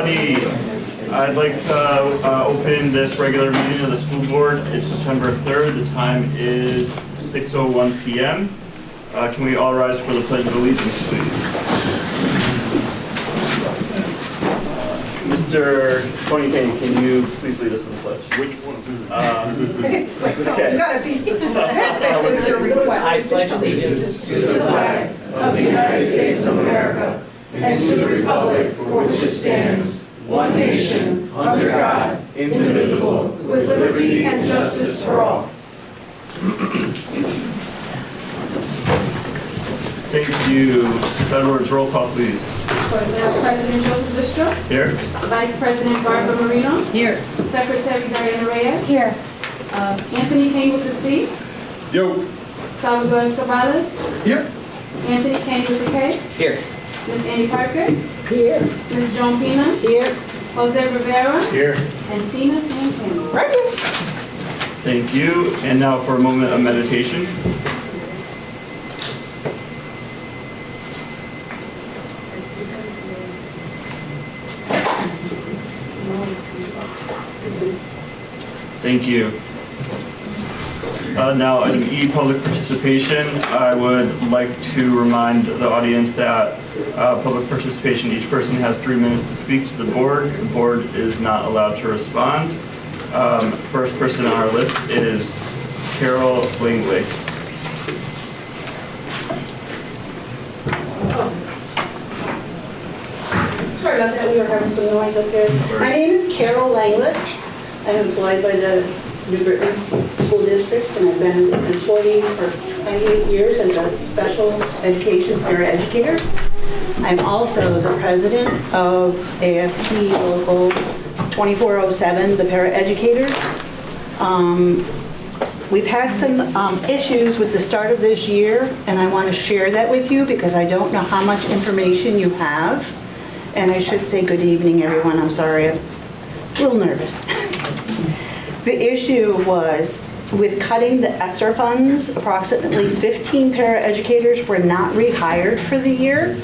6:30. I'd like to open this regular meeting of the school board. It's September 3rd. The time is 6:01 p.m. Can we all rise for the Pledge of Allegiance, please? Mr. Tony Kane, can you please lead us in the pledge? Which one? Okay. You gotta be specific with your request. I pledge allegiance to the flag of the United States of America and to the republic for which it stands, one nation, under God, indivisible, with liberty and justice for all. Thank you. Ms. Edwards, roll call, please. President Joseph Listro. Here. Vice President Barbara Marino. Here. Secretary Diana Reyes. Here. Anthony Kane with the C. Yo. Salvador Escavalas. Here. Anthony Kane with the K. Here. Miss Annie Parker. Here. Miss Joan Pina. Here. Jose Rivera. Here. And Tina Santana. Right here. Thank you. And now for a moment of meditation. Thank you. Now, item E, public participation. I would like to remind the audience that public participation, each person has 3 minutes to speak to the board. The board is not allowed to respond. First person on our list is Carol Langlace. Sorry about that, we were having some noise up there. My name is Carol Langlace. I'm employed by the New Britain School District, and I've been an employee for 28 years as a special education paraeducator. I'm also the president of AFT Local 2407, the paraeducators. We've had some issues with the start of this year, and I want to share that with you because I don't know how much information you have. And I should say good evening, everyone. I'm sorry, I'm a little nervous. The issue was with cutting the ESSER funds, approximately 15 paraeducators were not rehired for the year.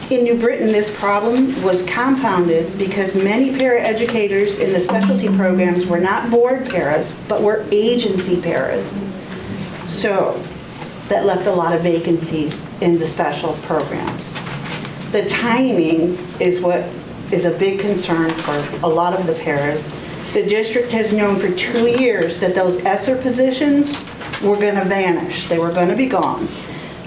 In New Britain, this problem was compounded because many paraeducators in the specialty programs were not board paras, but were agency paras. So that left a lot of vacancies in the special programs. The timing is what is a big concern for a lot of the paras. The district has known for 2 years that those ESSER positions were going to vanish. They were going to be gone,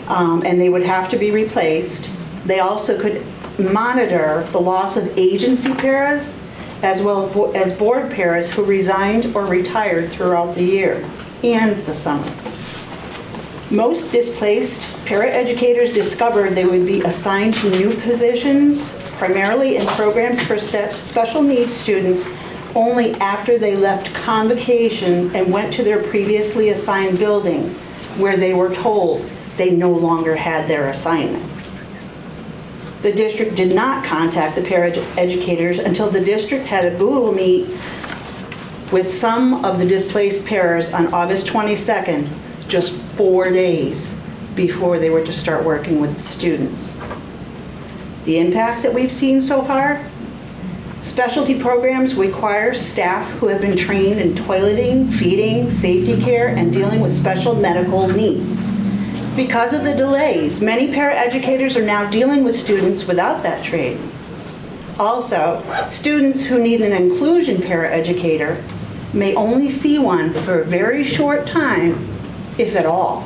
and they would have to be replaced. They also could monitor the loss of agency paras as well as board paras who resigned or retired throughout the year and the summer. Most displaced paraeducators discovered they would be assigned to new positions, primarily in programs for special needs students, only after they left convocation and went to their previously assigned building, where they were told they no longer had their assignment. The district did not contact the paraeducators until the district had a Google Meet with some of the displaced paras on August 22nd, just 4 days before they were to start working with the students. The impact that we've seen so far: specialty programs require staff who have been trained in toileting, feeding, safety care, and dealing with special medical needs. Because of the delays, many paraeducators are now dealing with students without that training. Also, students who need an inclusion paraeducator may only see one for a very short time, if at all.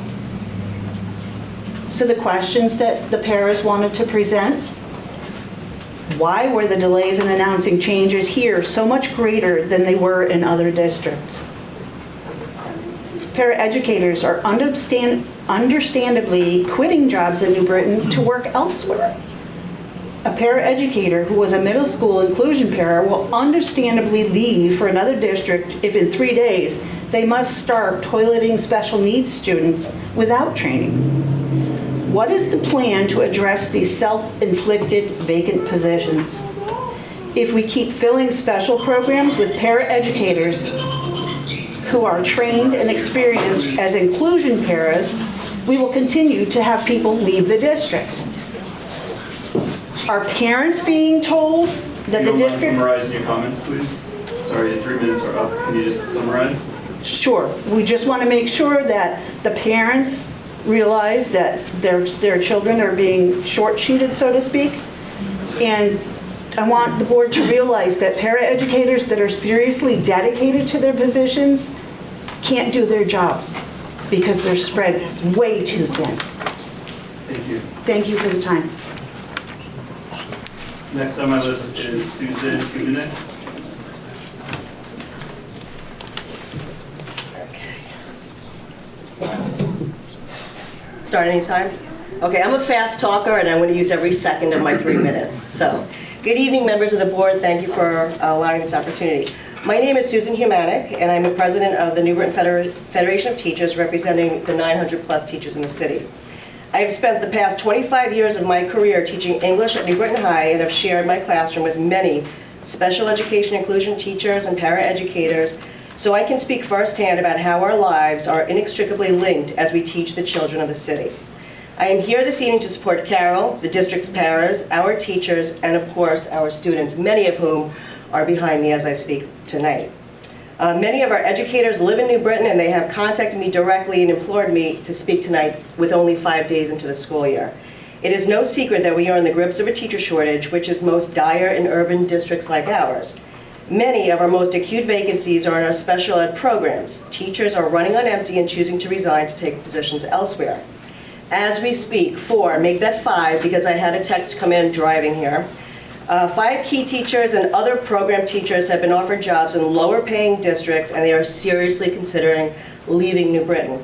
So the questions that the paras wanted to present: why were the delays in announcing changes here so much greater than they were in other districts? Paraeducators are understandably quitting jobs in New Britain to work elsewhere. A paraeducator who was a middle school inclusion para will understandably leave for another district if in 3 days they must start toileting special needs students without training. What is the plan to address these self-inflicted vacant positions? If we keep filling special programs with paraeducators who are trained and experienced as inclusion paras, we will continue to have people leave the district. Are parents being told that Do the you want to district... summarize your comments, please? Sorry, your 3 minutes are up. Can you just summarize? Sure. We just want to make sure that the parents realize that their children are being short-sheeted, so to speak. And I want the board to realize that paraeducators that are seriously dedicated to their positions can't do their jobs because they're spread way too thin. Thank you. Thank you for the time. Next on my list is Susan Kudinek. Start anytime? Okay, I'm a fast talker and I'm going to use every second of my 3 minutes. So, good evening, members of the board. Thank you for allowing this opportunity. My name is Susan Humanik, and I'm the president of the New Britain Federation of Teachers, representing the 900+ teachers in the city. I have spent the past 25 years of my career teaching English at New Britain High and have shared my classroom with many special education inclusion teachers and paraeducators, so I can speak firsthand about how our lives are inextricably linked as we teach the children of the city. I am here this evening to support Carol, the district's paras, our teachers, and of course our students, many of whom are behind me as I speak tonight. Many of our educators live in New Britain, and they have contacted me directly and implored me to speak tonight with only 5 days into the school year. It is no secret that we are in the grips of a teacher shortage, which is most dire in urban districts like ours. Many of our most acute vacancies are in our special ed programs. Teachers are running on empty and choosing to resign to take positions elsewhere. As we speak, 4, make that 5 because I had a text come in driving here. 5 key teachers and other program teachers have been offered jobs in lower paying districts, and they are seriously considering leaving New Britain.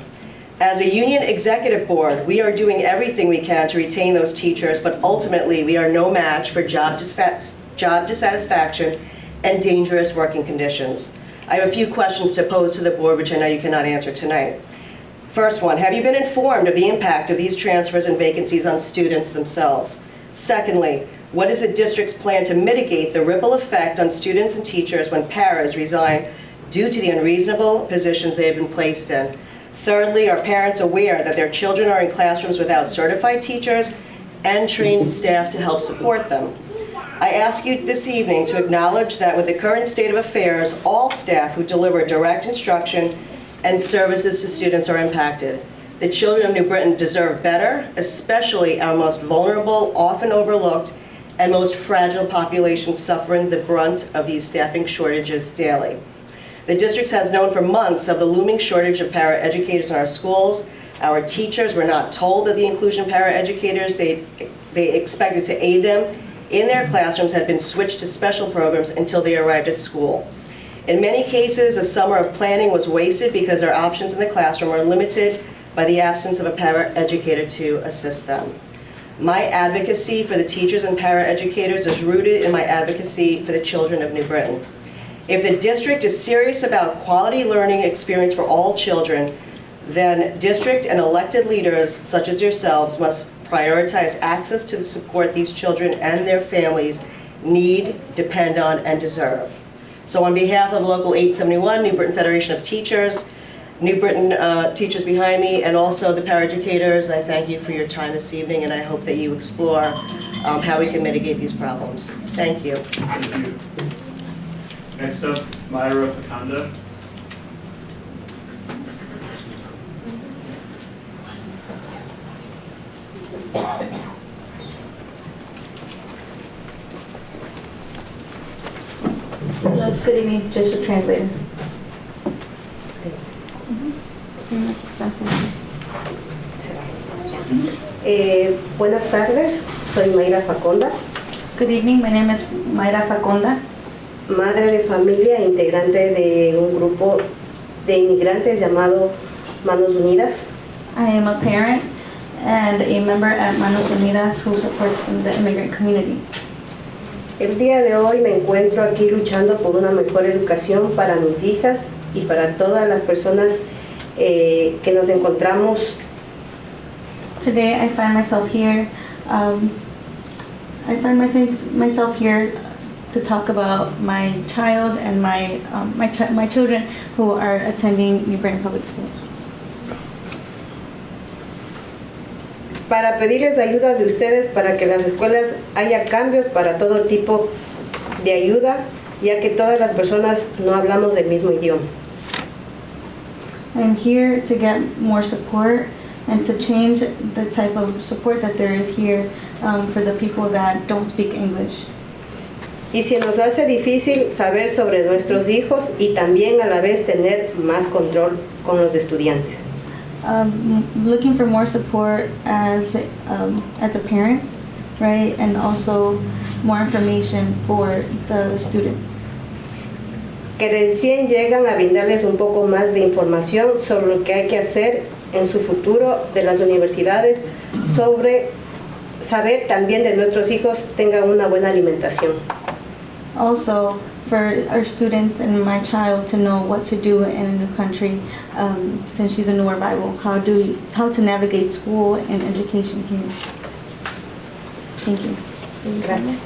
As a union executive board, we are doing everything we can to retain those teachers, but ultimately we are no match for job dissatisfaction and dangerous working conditions. I have a few questions to pose to the board, which I know you cannot answer tonight. First one, have you been informed of the impact of these transfers and vacancies on students themselves? Secondly, what is the district's plan to mitigate the ripple effect on students and teachers when paras resign due to the unreasonable positions they have been placed in? Thirdly, are parents aware that their children are in classrooms without certified teachers and trained staff to help support them? I ask you this evening to acknowledge that with the current state of affairs, all staff who deliver direct instruction and services to students are impacted. The children of New Britain deserve better, especially our most vulnerable, often overlooked, and most fragile populations suffering the brunt of these staffing shortages daily. The district has known for months of the looming shortage of paraeducators in our schools. Our teachers were not told that the inclusion paraeducators they expected to aid them in their classrooms had been switched to special programs until they arrived at school. In many cases, a summer of planning was wasted because our options in the classroom were limited by the absence of a paraeducator to assist them. My advocacy for the teachers and paraeducators is rooted in my advocacy for the children of New Britain. If the district is serious about quality learning experience for all children, then district and elected leaders such as yourselves must prioritize access to the support these children and their families need, depend on, and deserve. So on behalf of Local 871, New Britain Federation of Teachers, New Britain teachers behind me, and also the paraeducators, I thank you for your time this evening, and I hope that you explore how we can mitigate these problems. Thank you. Thank you. Next up, Myra Fakanda. Good evening, just a translator. Buenas tardes, soy Mayra Faconda, Good evening, my name is Mayra Faconda. madre de familia e integrante de un grupo de inmigrantes llamado Manos Unidas. I am a parent and a member at Manos Unidas who supports the immigrant community. El día de hoy me encuentro aquí luchando por una mejor educación para mis hijas y para todas las personas que nos encontramos Today I find myself here. Myself here to talk about my child and my children who are attending New Britain Public Schools. para pedirles ayuda de ustedes para que en las escuelas haya cambios para todo tipo de ayuda, ya que todas las personas no hablamos del mismo idioma. I'm here to get more support and to change the type of support that there is here for the people that don't speak English. Y se nos hace difícil saber sobre nuestros hijos y también a la vez tener más control con los estudiantes. Looking for more support as a parent, right, and also more information for the students. Que recién llegan a brindarles un poco más de información sobre lo que hay que hacer en su futuro de las universidades, sobre saber también de nuestros hijos tengan una buena alimentación. Also, for our students and my child to know what to do in a new country, since she's a new arrival, how to navigate school and education here. Thank you. Gracias.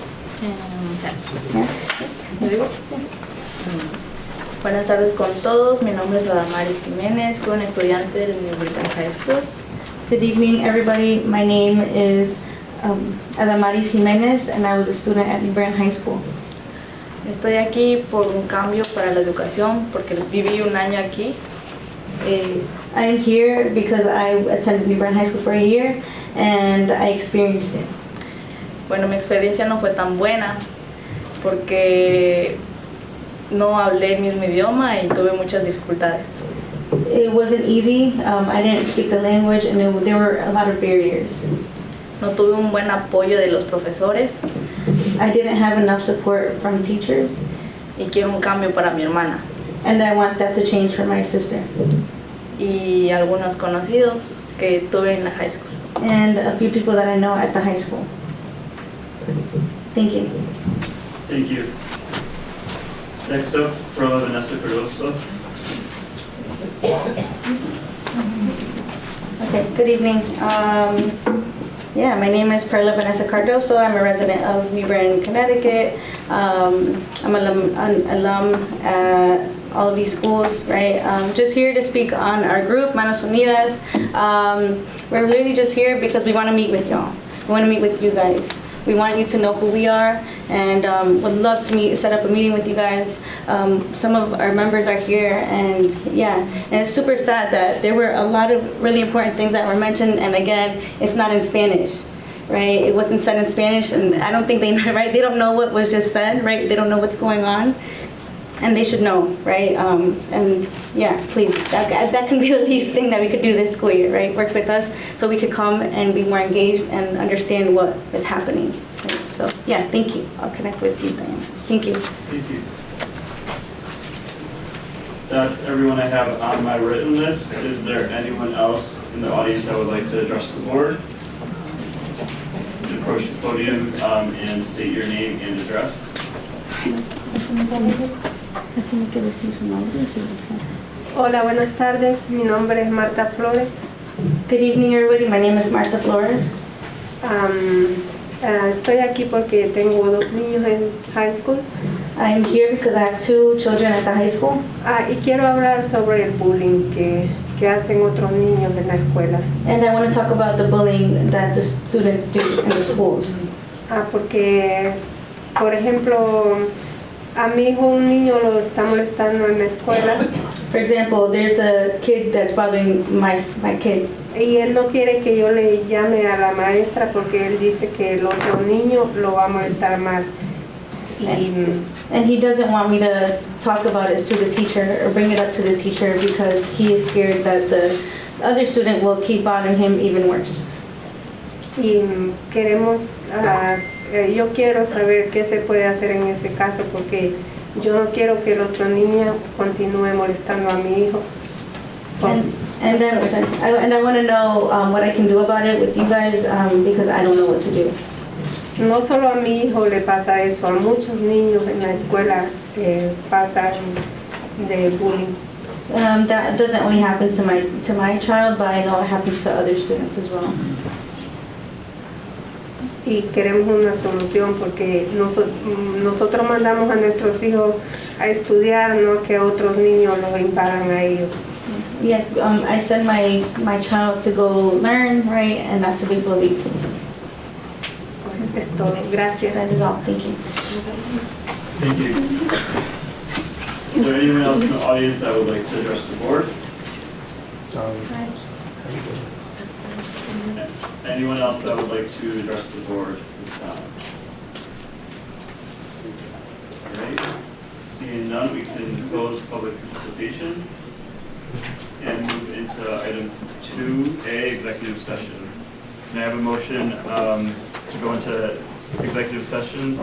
Buenas tardes con todos, mi nombre es Adamaris Jiménez, fui una estudiante del New Britain High School. Good evening, everybody. My name is Adamaris Jiménez, and I was a student at New Britain High School. Estoy aquí por un cambio para la educación, porque viví un año aquí. I am here because I attended New Britain High School for a year, and I experienced it. Bueno, mi experiencia no fue tan buena, porque no hablé el mismo idioma y tuve muchas dificultades. It wasn't easy. I didn't speak the language, and there were a lot of barriers. No tuve un buen apoyo de los profesores I didn't have enough support from teachers, y quiero un cambio para mi hermana and I want that to change for my sister y algunos conocidos que tuve en la high school. and a few people that I know at the high school. Thank you. Thank you. Next up, Perla Vanessa Cardoso. Okay, good evening. My name is Perla Vanessa Cardoso. I'm a resident of New Britain, Connecticut. I'm an alum at all of these schools, right? Just here to speak on our group, Manos Unidas. We're really just here because we want to meet with y'all. We want to meet with you guys. We want you to know who we are, and would love to set up a meeting with you guys. Some of our members are here, and it's super sad that there were a lot of really important things that were mentioned, and again, it's not in Spanish, right? It wasn't said in Spanish, and I don't think they know, right? They don't know what was just said, right? They don't know what's going on, and they should know, right? Please, that can be the least thing that we could do this school year, right? Work with us so we could come and be more engaged and understand what is happening. Right? So, thank you. I'll connect with you then. Thank you. Thank you. That's everyone I have on my written list. Is there anyone else in the audience that would like to address the board? Approach the podium and state your name and address. Hola, buenas tardes. Mi nombre es Marta Flores. Good evening, everybody. My name is Marta Flores. Estoy aquí porque tengo dos niños en high school. I'm here because I have two children at the high school. Y quiero hablar sobre el bullying que hacen otros niños en la escuela. And I want to talk about the bullying that the students do in the schools. Porque, por ejemplo, a mi hijo un niño lo está molestando en la escuela. For example, there's a kid that's bothering my kid. Y él no quiere que yo le llame a la maestra porque él dice que el otro niño lo va a molestar más. And he doesn't want me to talk about it to the teacher or bring it up to the teacher because he is scared that the other student will keep bothering him even worse. Y queremos, yo quiero saber qué se puede hacer en ese caso porque yo no quiero que el otro niño continúe molestando a mi hijo. And I want to know what I can do about it with you guys because I don't know what to do. No solo a mi hijo le pasa eso, a muchos niños en la escuela pasa de bullying. That doesn't only happen to my child, but I know it happens to other students as well. Y queremos una solución porque nosotros mandamos a nuestros hijos a estudiar, no que otros niños los impagan a ellos. I send my child to go learn, right, and not to be bullied. Es todo. Gracias. That is all. Thank you. Thank you. Is there anyone else in the audience that would like to address the board? Anyone else that would like to address the board this time? All right. Seeing none, we can close public participation and move into item 2A, executive session. Can I have a motion to go into executive session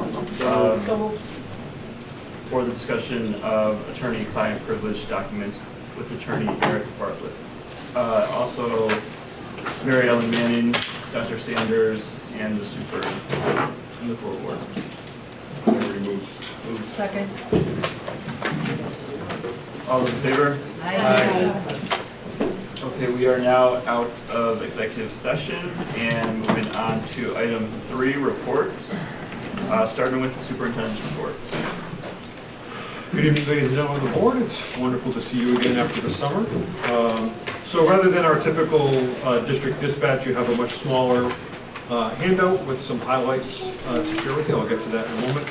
for the discussion of attorney-client privilege documents with attorney Eric Bartlett? Also, Mary Ellen Manning, Dr. Sanders, and the super and the full board. Move. Second. All those in favor? Aye. Okay, we are now out of executive session and moving on to item 3, reports, starting with the superintendent's report. Good evening, ladies and gentlemen of the board. It's wonderful to see you again after the summer. So rather than our typical district dispatch, you have a much smaller handout with some highlights to share with you. I'll get to that in a moment.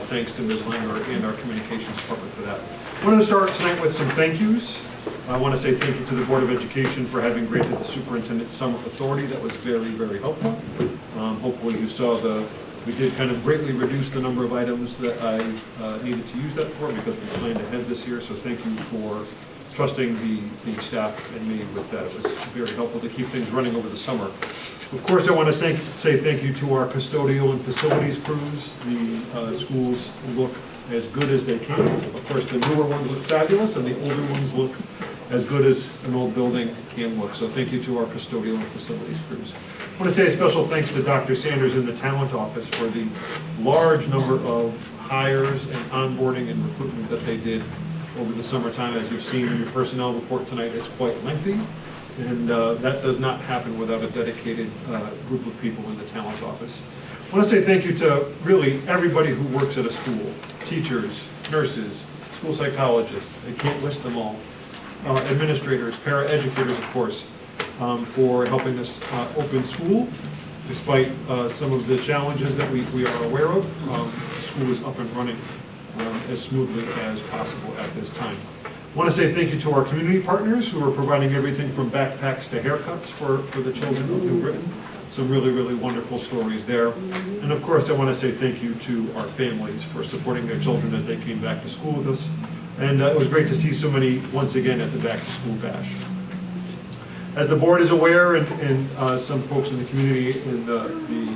Thanks to Ms. Langer and our communications department for that. I wanted to start tonight with some thank yous. I want to say thank you to the Board of Education for having granted the superintendent summer authority. That was very, very helpful. Hopefully you saw we did kind of greatly reduce the number of items that I needed to use that for because we planned ahead this year. So thank you for trusting the staff and me with that. It was very helpful to keep things running over the summer. Of course, I want to say thank you to our custodial and facilities crews. The schools look as good as they can. Of course, the newer ones look fabulous, and the older ones look as good as an old building can look. So thank you to our custodial and facilities crews. I want to say a special thanks to Dr. Sanders in the talent office for the large number of hires and onboarding and recruitment that they did over the summertime. As you've seen in your personnel report tonight, it's quite lengthy. And that does not happen without a dedicated group of people in the talent office. I want to say thank you to really everybody who works at a school, teachers, nurses, school psychologists, I can't list them all, administrators, paraeducators, of course, for helping us open school. Despite some of the challenges that we are aware of, school is up and running as smoothly as possible at this time. I want to say thank you to our community partners who are providing everything from backpacks to haircuts for the children of New Britain. Some really, really wonderful stories there. And of course, I want to say thank you to our families for supporting their children as they came back to school with us. And it was great to see so many once again at the Back to School Bash. As the board is aware, and some folks in the community and the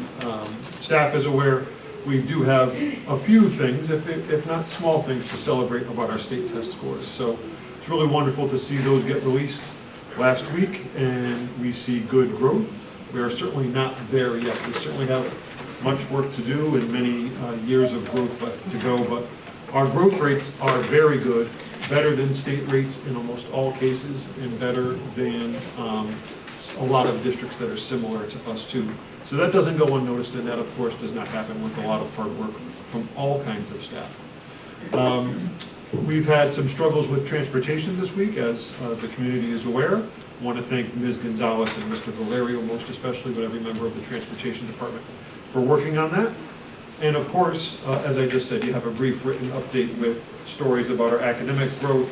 staff is aware, we do have a few things, if not small things, to celebrate about our state test scores. So it's really wonderful to see those get released last week, and we see good growth. We are certainly not there yet. We certainly have much work to do and many years of growth left to go, but our growth rates are very good, better than state rates in almost all cases, and better than a lot of districts that are similar to us too. So that doesn't go unnoticed, and that of course does not happen with a lot of hard work from all kinds of staff. We've had some struggles with transportation this week, as the community is aware. I want to thank Ms. Gonzalez and Mr. Valerio most especially, but every member of the transportation department for working on that. And of course, as I just said, you have a brief written update with stories about our academic growth.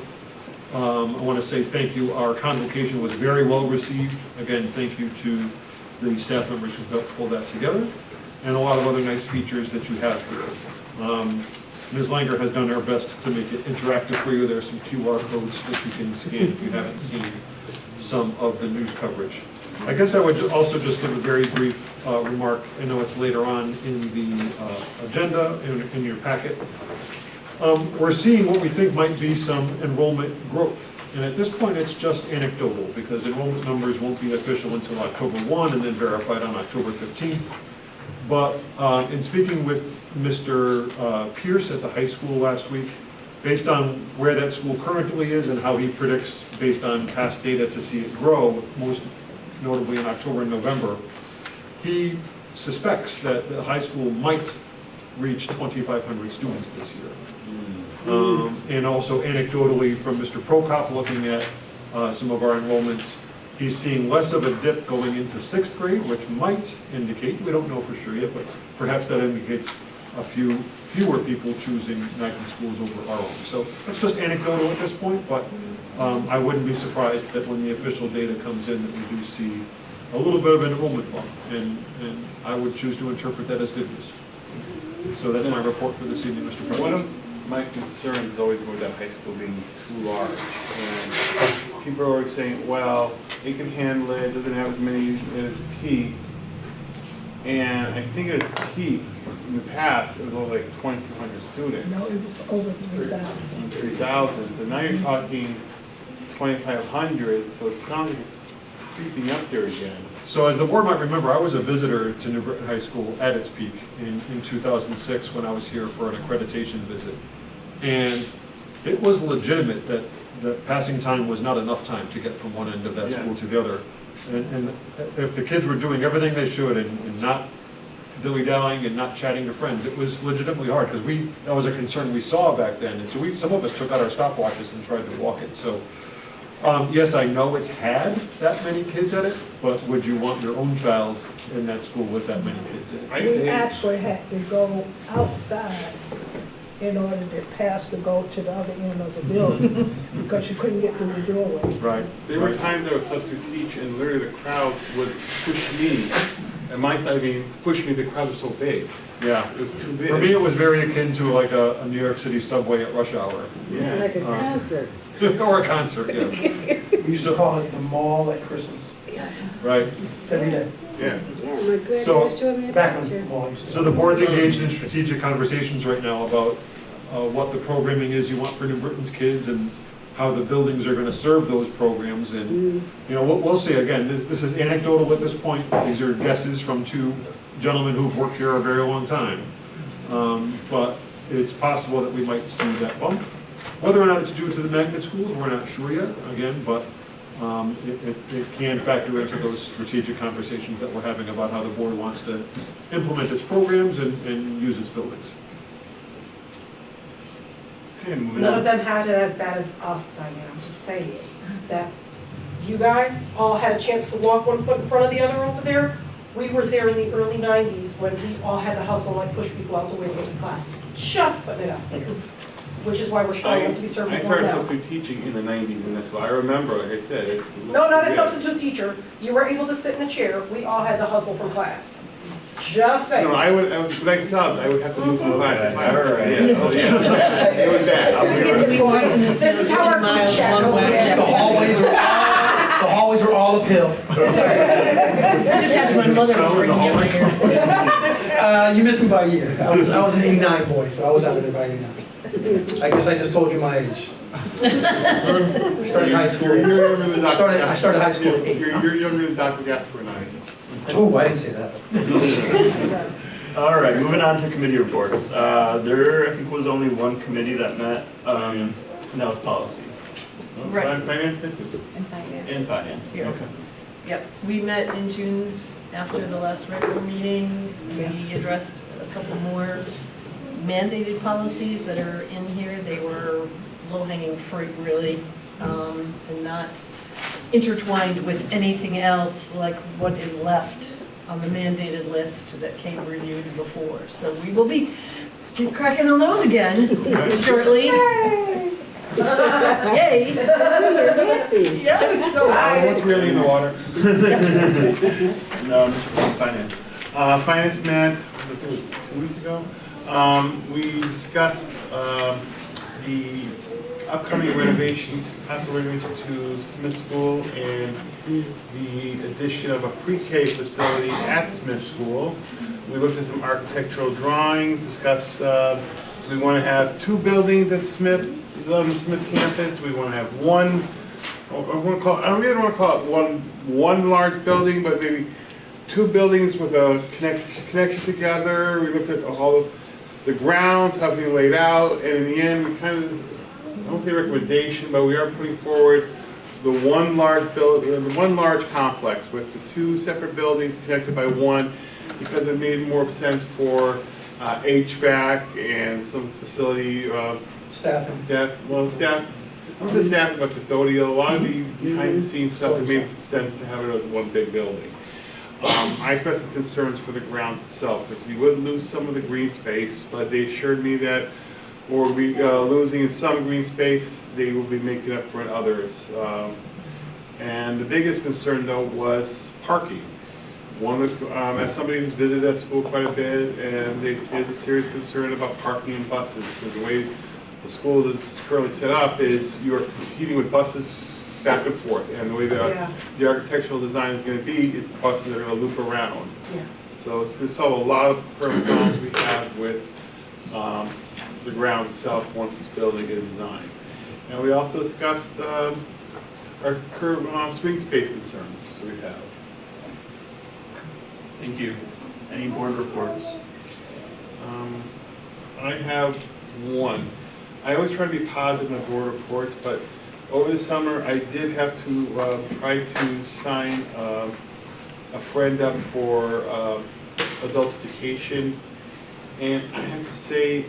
I want to say thank you. Our convocation was very well received. Again, thank you to the staff members who helped pull that together, and a lot of other nice features that you have here. Ms. Langer has done her best to make it interactive for you. There are some QR codes that you can scan if you haven't seen some of the news coverage. I guess I would also just give a very brief remark. I know it's later on in the agenda, in your packet. We're seeing what we think might be some enrollment growth. And at this point, it's just anecdotal because enrollment numbers won't be official until October 1 and then verified on October 15th. But in speaking with Mr. Pierce at the high school last week, based on where that school currently is and how he predicts based on past data to see it grow, most notably in October and November, he suspects that the high school might reach 2,500 students this year. And also anecdotally from Mr. Prokop looking at some of our enrollments, he's seeing less of a dip going into 6th grade, which might indicate, we don't know for sure yet, but perhaps that indicates a few fewer people choosing magnet schools over our own. So that's just anecdotal at this point, but I wouldn't be surprised that when the official data comes in, that we do see a little bit of an enrollment bump, and I would choose to interpret that as good news. So that's my report for this evening, Mr. President. One of my concerns is always about that high school being too large. And people are always saying, well, it can handle it, it doesn't have as many at its peak. And I think at its peak, in the past, it was only like 2,200 students. No, it was over 3,000. 3,000, so now you're talking 2,500, so it sounds like it's creeping up there again. So as the board might remember, I was a visitor to New Britain High School at its peak in 2006 when I was here for an accreditation visit. And it was legitimate that passing time was not enough time to get from one end of that school to the other. And if the kids were doing everything they should and not dilly-dallying and not chatting to friends, it was legitimately hard, because that was a concern we saw back then. And so some of us took out our stopwatches and tried to walk it. So yes, I know it's had that many kids at it, but would you want your own child in that school with that many kids in it? We actually had to go outside in order to pass to go to the other end of the building because you couldn't get through the doorway. Right. There were times I was substitute teach and literally the crowd would push me, and my side being push me, the crowd was so big. Yeah. It was too big. For me, it was very akin to like a New York City subway at rush hour. Yeah. Like a concert. Or a concert, yes. We used to call it the mall at Christmas. Right. Every day. Yeah. Yeah, my granddad So- showed me a Back when picture. the mall used to. So the board's engaged in strategic conversations right now about what the programming is you want for New Britain's kids and how the buildings are going to serve those programs. And, you know, we'll see. Again, this is anecdotal at this point. These are guesses from two gentlemen who've worked here a very long time. But it's possible that we might see that bump. Whether or not it's due to the magnet schools, we're not sure yet, again, but it can factor into those strategic conversations that we're having about how the board wants to implement its programs and use its buildings. Okay, moving None on. of them had it as bad as us, Diane, I'm just saying. That you guys all had a chance to walk one foot in front of the other over there. We were there in the early 90s when we all had to hustle and like push people out the way to get to class. Just putting it out there. Which is why we're strong enough to be serving I more started now. substitute teaching in the 90s in this school. I remember, like I said, it's. No, not a yeah. substitute teacher. You were able to sit in a chair. We all had to hustle from class. Just saying. No, when I subbed, I would have to move from class to class. Alright. Yeah, oh yeah. It was bad. This is how our group chat goes in. The hallways were all uphill. I just asked my mother to bring me my ears. You missed me by a year. I was an '89 boy, so I was out of there by '89. I guess I just told you my age. I started high school. You're younger than Dr. I started high school at 8. You're younger than Dr. Gasper and I. Oh, I didn't say that. All right, moving on to committee reports. There, I think, was only one committee that met, and that was policy. Right. Finance committee? And finance. And finance, Here. okay. Yep, we met in June after the last regular meeting. We addressed a couple more mandated policies that are in here. They were low-hanging fruit, really, and not intertwined with anything else like what is left on the mandated list that came reviewed before. So we will be cracking on those again shortly. Yay! Yeah, I was so What's really in the water? No, Mr. Finance. Finance met, I think it was 2 weeks ago. We discussed the upcoming renovation, possible renovation to Smith School and the addition of a pre-K facility at Smith School. We looked at some architectural drawings, discussed, do we want to have 2 buildings at Smith, on the Smith campus? Do we want to have one? I really don't want to call it one large building, but maybe 2 buildings with a connection together. We looked at all of the grounds, how everything laid out, and in the end, we kind of, I don't say recommendation, but we are putting forward the one large complex with the 2 separate buildings connected by one, because it made more sense for HVAC and some facility Staffing. staff, not just staff, but custodial. A lot of the behind-the-scenes stuff, it made sense to have it as one big building. I expressed some concerns for the grounds itself, because you would lose some of the green space, but they assured me that we'll be losing in some green space, they will be making up for in others. And the biggest concern, though, was parking. As somebody who's visited that school quite a bit, and there's a serious concern about parking in buses, because the way the school is currently set up is you're competing with buses back and forth, and the way the architectural design is going to be is the buses are going to loop around. Yeah. So it's going to solve a lot of current problems we have with the ground itself once this building is designed. And we also discussed our current swing space concerns that we have. Thank you. Any board reports? I have one. I always try to be positive in the board reports, but over the summer I did have to try to sign a friend up for adult education, and I have to say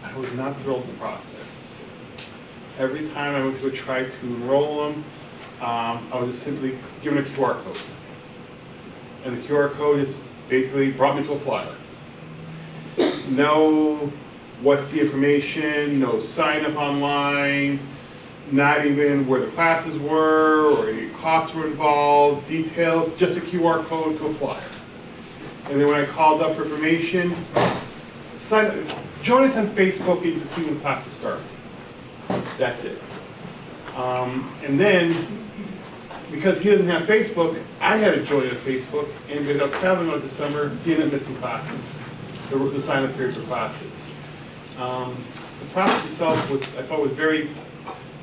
I was not thrilled with the process. Every time I went to try to enroll them, I was just simply given a QR code. And the QR code is basically brought me to a flyer. No, what's the information, no sign up online, not even where the classes were or any costs were involved, details, just a QR code to a flyer. And then when I called up for information, join us on Facebook and you can see when classes start. That's it. And then, because he doesn't have Facebook, I had to join on Facebook, and because I was traveling over the summer, he ended up missing classes, the sign-up period for classes. The process itself was, I thought, was very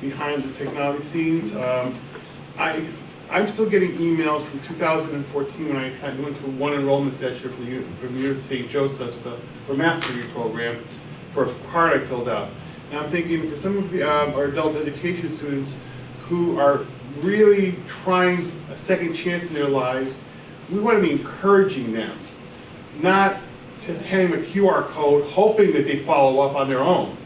behind the technology scenes. I'm still getting emails from 2014 when I went to one enrollment session from the University of St. Joseph's for a master's degree program for a card I filled out. And I'm thinking for some of our adult education students who are really trying a second chance in their lives, we want to be encouraging them, not just handing them a QR code hoping that they follow up on their own.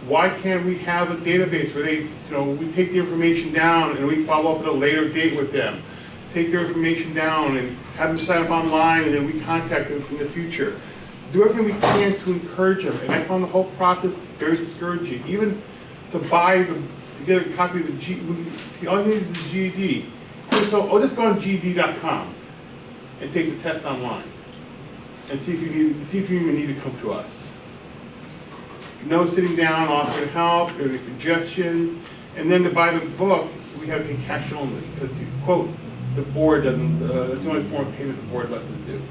Why can't we have a database where we take the information down and we follow up at a later date with them, take their information down and have them sign up online, and then we contact them in the future. Do everything we can to encourage them, and I found the whole process very discouraging. Even to get a copy of the GED, all he needs is a GED. So I'll just go on GED.com and take the test online and see if you even need to come to us. No sitting down, offering help, any suggestions, and then to buy the book, we have to pay cash only because, quote, the board doesn't. That's the only form of payment the board lets us do.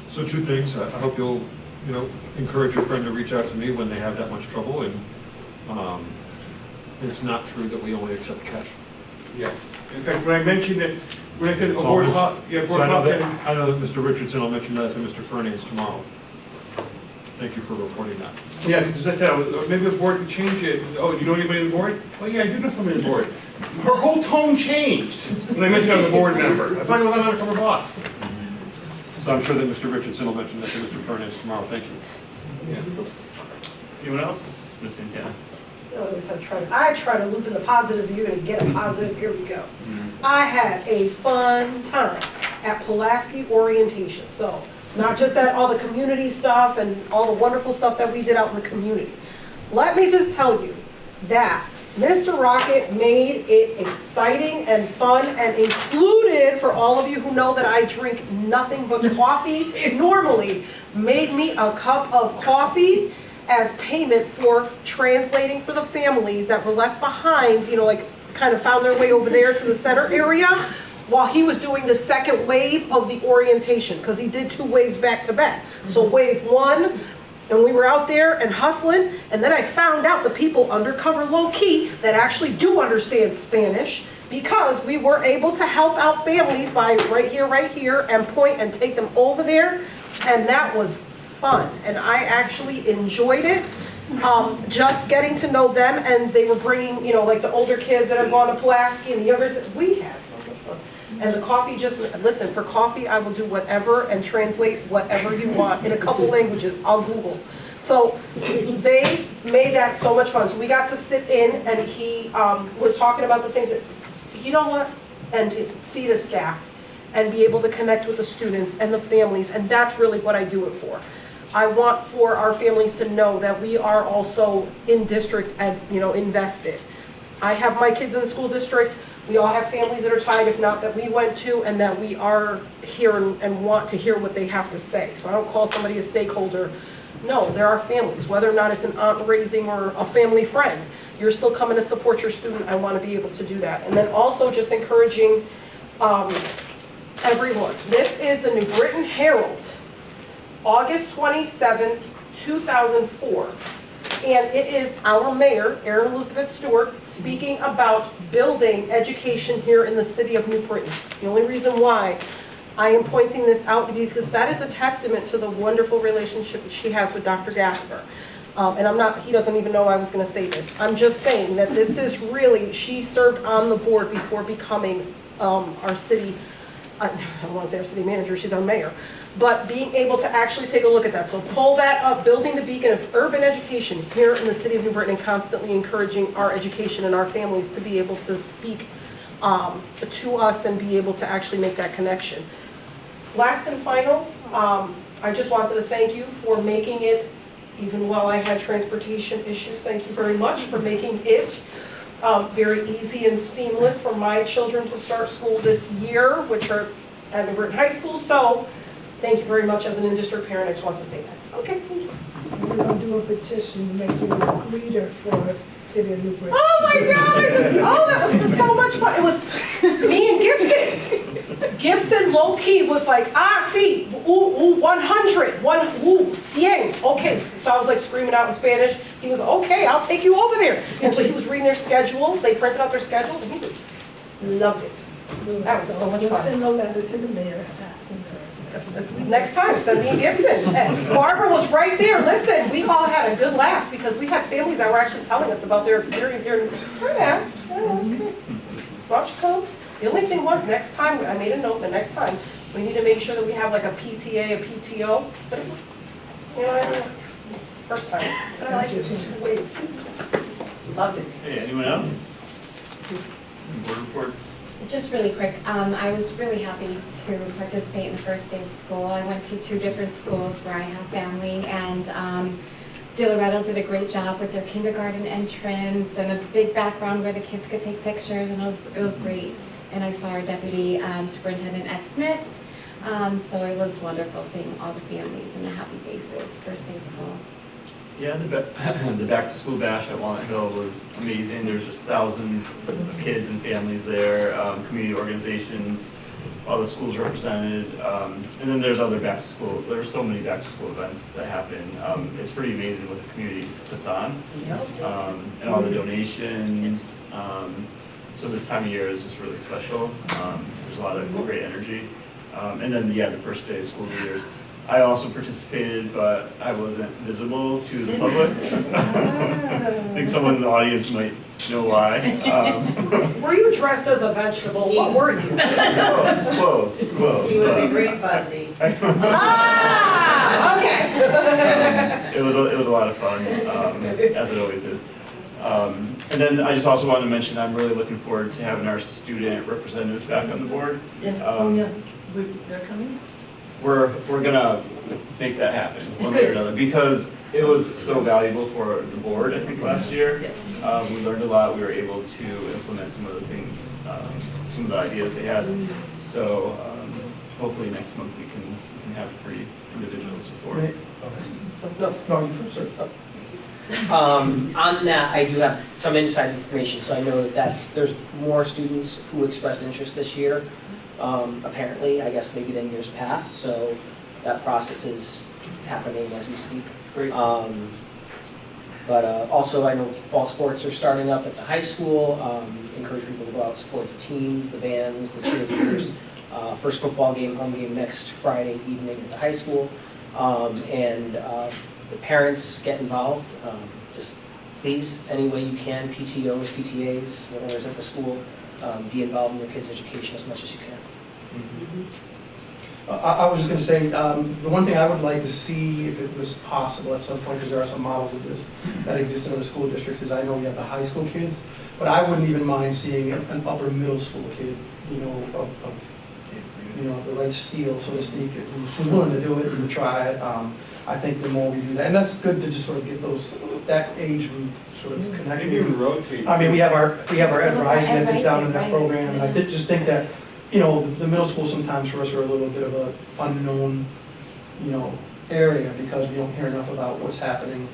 So two things. I hope you'll, encourage your friend to reach out to me when they have that much trouble, and it's not true that we only accept cash. Yes. In fact, when I mentioned it, when I said a So board of I know that Mr. Richardson will mention that to Mr. Fernandez tomorrow. Thank you for reporting that. Yeah, because as I said, maybe the board can change it. Oh, you know anybody on the board? Oh yeah, I do know somebody on the board. Her whole tone changed when I mentioned I was a board member. I thought I was an undercover boss. So I'm sure that Mr. Richardson will mention that to Mr. Fernandez tomorrow. Thank you. Yeah. Anyone else? Ms. Santana? I try to loop in the positives, and you're going to get a positive. Here we go. I had a fun time at Pulaski Orientation. So not just at all the community stuff and all the wonderful stuff that we did out in the community. Let me just tell you that Mr. Rocket made it exciting and fun and included, for all of you who know that I drink nothing but coffee, normally made me a cup of coffee as payment for translating for the families that were left behind, kind of found their way over there to the center area while he was doing the second wave of the orientation, because he did 2 waves back to back. So wave 1, and we were out there and hustling, and then I found out the people undercover low-key that actually do understand Spanish, because we were able to help out families by right here, and point and take them over there, and that was fun, and I actually enjoyed it. Just getting to know them, and they were bringing, like the older kids that have gone to Pulaski and the younger, we had so much fun. And the coffee listen, for coffee, I will do whatever and translate whatever you want in a couple languages. I'll Google. So they made that so much fun. So we got to sit in, and he was talking about the things that, and to see the staff. and be able to connect with the students and the families, and that's really what I do it for. I want for our families to know that we are also in district and, invested. I have my kids in the school district. We all have families that are tied, if not that we went to, and that we are here and want to hear what they have to say. So I don't call somebody a stakeholder. No, there are families, whether or not it's an aunt raising or a family friend. You're still coming to support your student. I want to be able to do that. And then also just encouraging everyone. This is the New Britain Herald, August 27th, 2004. And it is our mayor, Erin Elizabeth Stewart, speaking about building education here in the city of New Britain. The only reason why I am pointing this out is because that is a testament to the wonderful relationship that she has with Dr. Gasper. And he doesn't even know I was going to say this. I'm just saying that this is really, she served on the board before becoming our city, I don't want to say our city manager, she's our mayor. But being able to actually take a look at that. So pull that up, building the beacon of urban education here in the city of New Britain, and constantly encouraging our education and our families to be able to speak to us and be able to actually make that connection. Last and final, I just wanted to thank you for making it, even while I had transportation issues, thank you very much for making it very easy and seamless for my children to start school this year, which are at New Britain High School. So thank you very much as an in-district parent. I just wanted to say that. Okay, thank you. We're going to do a petition to make you a greeter for the city of New Britain. Oh my God, that was just so much fun. It was me and Gibson. Gibson low-key was like, see, 100, 100. Okay, so I was like screaming out in Spanish. He was, okay, I'll take you over there. And so he was reading their schedule. They printed out their schedules, and he just loved it. That was so much fun. We'll send a letter to the mayor asking her. Next time, send me and Gibson. And Barbara was right there. Listen, we all had a good laugh because we had families that were actually telling us about their experience here. So I asked, why don't you come? The only thing was, next time, I made a note, but next time, we need to make sure that we have like a PTA, a PTO. But it was, first time. But I liked it 2 ways. Loved it. Hey, anyone else? Board reports? Just really quick, I was really happy to participate in the first day of school. I went to 2 different schools where I have family, and De Loretto did a great job with their kindergarten entrance and a big background where the kids could take pictures, and it was great. And I saw our deputy superintendent Ed Smith, so it was wonderful seeing all the families and the happy faces the first day of school. Yeah, the back to school bash at Walnut Hill was amazing. There was just thousands of kids and families there, community organizations, all the schools represented, and then there's other back to school. There's so many back to school events that happen. It's pretty amazing what the community puts on, and all the donations. So this time of year is just really special. There's a lot of great energy, and then the first day of school years. I also participated, but I wasn't visible to the public. I think someone in the audience might know why. Were you dressed as a vegetable? What were you? Close. He was a green fuzzy. Okay. It was a lot of fun, as it always is. And then I just also wanted to mention I'm really looking forward to having our student representatives back on the board. Yes, they're coming? We're gonna make that happen one way or another because it was so valuable for the board, I think, last year. Yes. We learned a lot. We were able to implement some of the things, some of the ideas they had. So hopefully next month we can have 3 individuals before. No, you first, sir. On that, I do have some inside information, so I know that there's more students who expressed interest this year, apparently, I guess maybe than years past, so that process is happening as we speak. Great. But also, I know fall sports are starting up at the high school. Encourage people to go out and support the teams, the bands, the cheerleaders. First football game, home game next Friday evening at the high school. And the parents get involved. Just please, any way you can, PTOs, PTAs, whatever's at the school, be involved in your kids' education as much as you can. I was just going to say, the one thing I would like to see, if it was possible at some point, because there are some models of this that exist in other school districts, is I know we have the high school kids, but I wouldn't even mind seeing an upper middle school kid, you know, of the right steel, so to speak. Who's willing to do it and try it. I think the more we do that, and that's good to just sort of get that age group sort of connected. Maybe even rotate. I mean, we have our Ed Rising that's down in that program, and I did just think that, the middle school sometimes for us are a little bit of a unknown, area because we don't hear enough about what's happening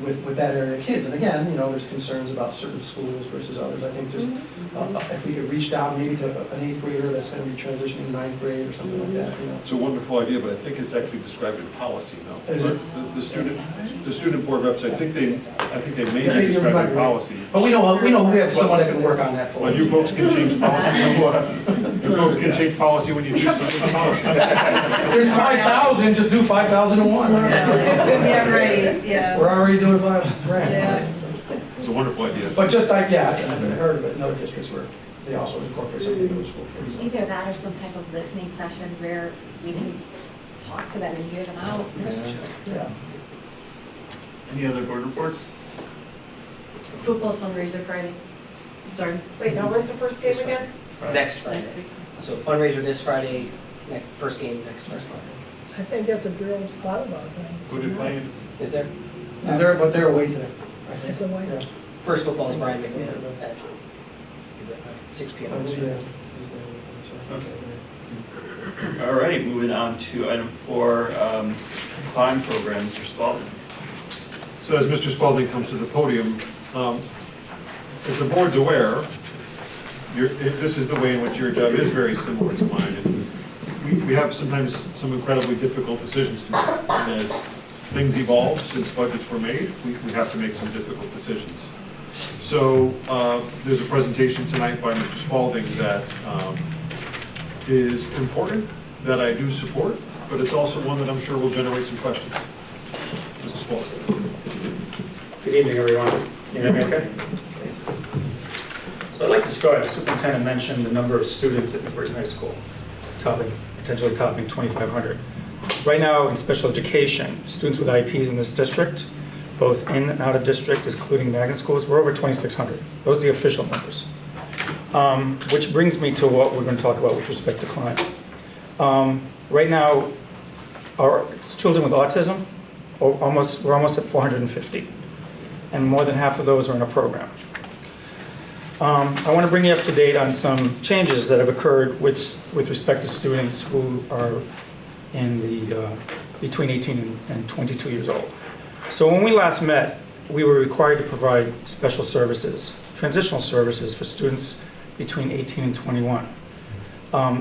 with that area of kids. And again, there's concerns about certain schools versus others. I think just if we could reach down maybe to an 8th grader that's going to be transitioning to 9th grade or something like that. It's a wonderful idea, but I think it's actually described in policy now. Is it? The student board reps, I think they may be described in policy. But we know we have someone that can work on that for us. Well, you folks can change policy. You folks can change policy when you choose to change policy. There's 5,000, just do 5,001. Yeah, right, yeah. We're already doing $5,000. Yeah. It's a wonderful idea. But just I've heard of it in other districts where they also incorporate some of the middle school kids. Either that or some type of listening session where we can talk to them and hear them out. Yeah. Any other board reports? Football fundraiser Friday. Sorry. Wait, now when's the first game again? Next Friday. So fundraiser this Friday, first game next Friday. I think there's a girls' volleyball game. Who did play? Is there? But they're away today. It's away. Yeah. First football is Brian McMahon at 6 p.m. this week. All right, moving on to item 4, climb program, Mr. Spalding. So as Mr. Spalding comes to the podium, as the board's aware, this is the way in which your job is very similar to mine. And we have sometimes some incredibly difficult decisions to make. And as things evolve since budgets were made, we have to make some difficult decisions. So there's a presentation tonight by Mr. Spalding that is important, that I do support, but it's also one that I'm sure will generate some questions. Mr. Spalding. Good evening, everyone. Can you hear me okay? Yes. So I'd like to start. The superintendent mentioned the number of students at Newbury High School, potentially topping 2,500. Right now, in special education, students with IEPs in this district, both in and out of district, including magnet schools, we're over 2,600. Those are the official numbers. Which brings me to what we're going to talk about with respect to climb. Right now, our children with autism, we're almost at 450. And more than half of those are in a program. I want to bring you up to date on some changes that have occurred with respect to students who are in the between 18 and 22 years old. So when we last met, we were required to provide special services, transitional services for students between 18 and 21.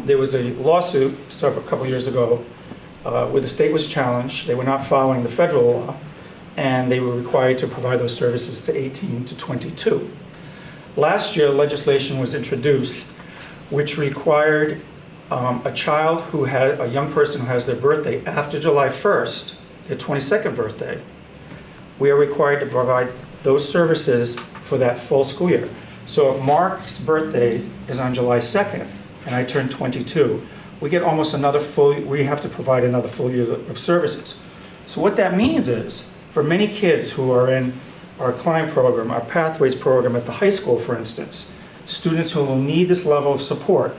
There was a lawsuit a couple years ago where the state was challenged. They were not following the federal law, and they were required to provide those services to 18 to 22. Last year, legislation was introduced which required a young person who has their birthday after July 1st, their 22nd birthday, we are required to provide those services for that full school year. So if Mark's birthday is on July 2nd and I turn 22, we get almost we have to provide another full year of services. So what that means is, for many kids who are in our Climb program, our Pathways program at the high school, for instance, students who will need this level of support,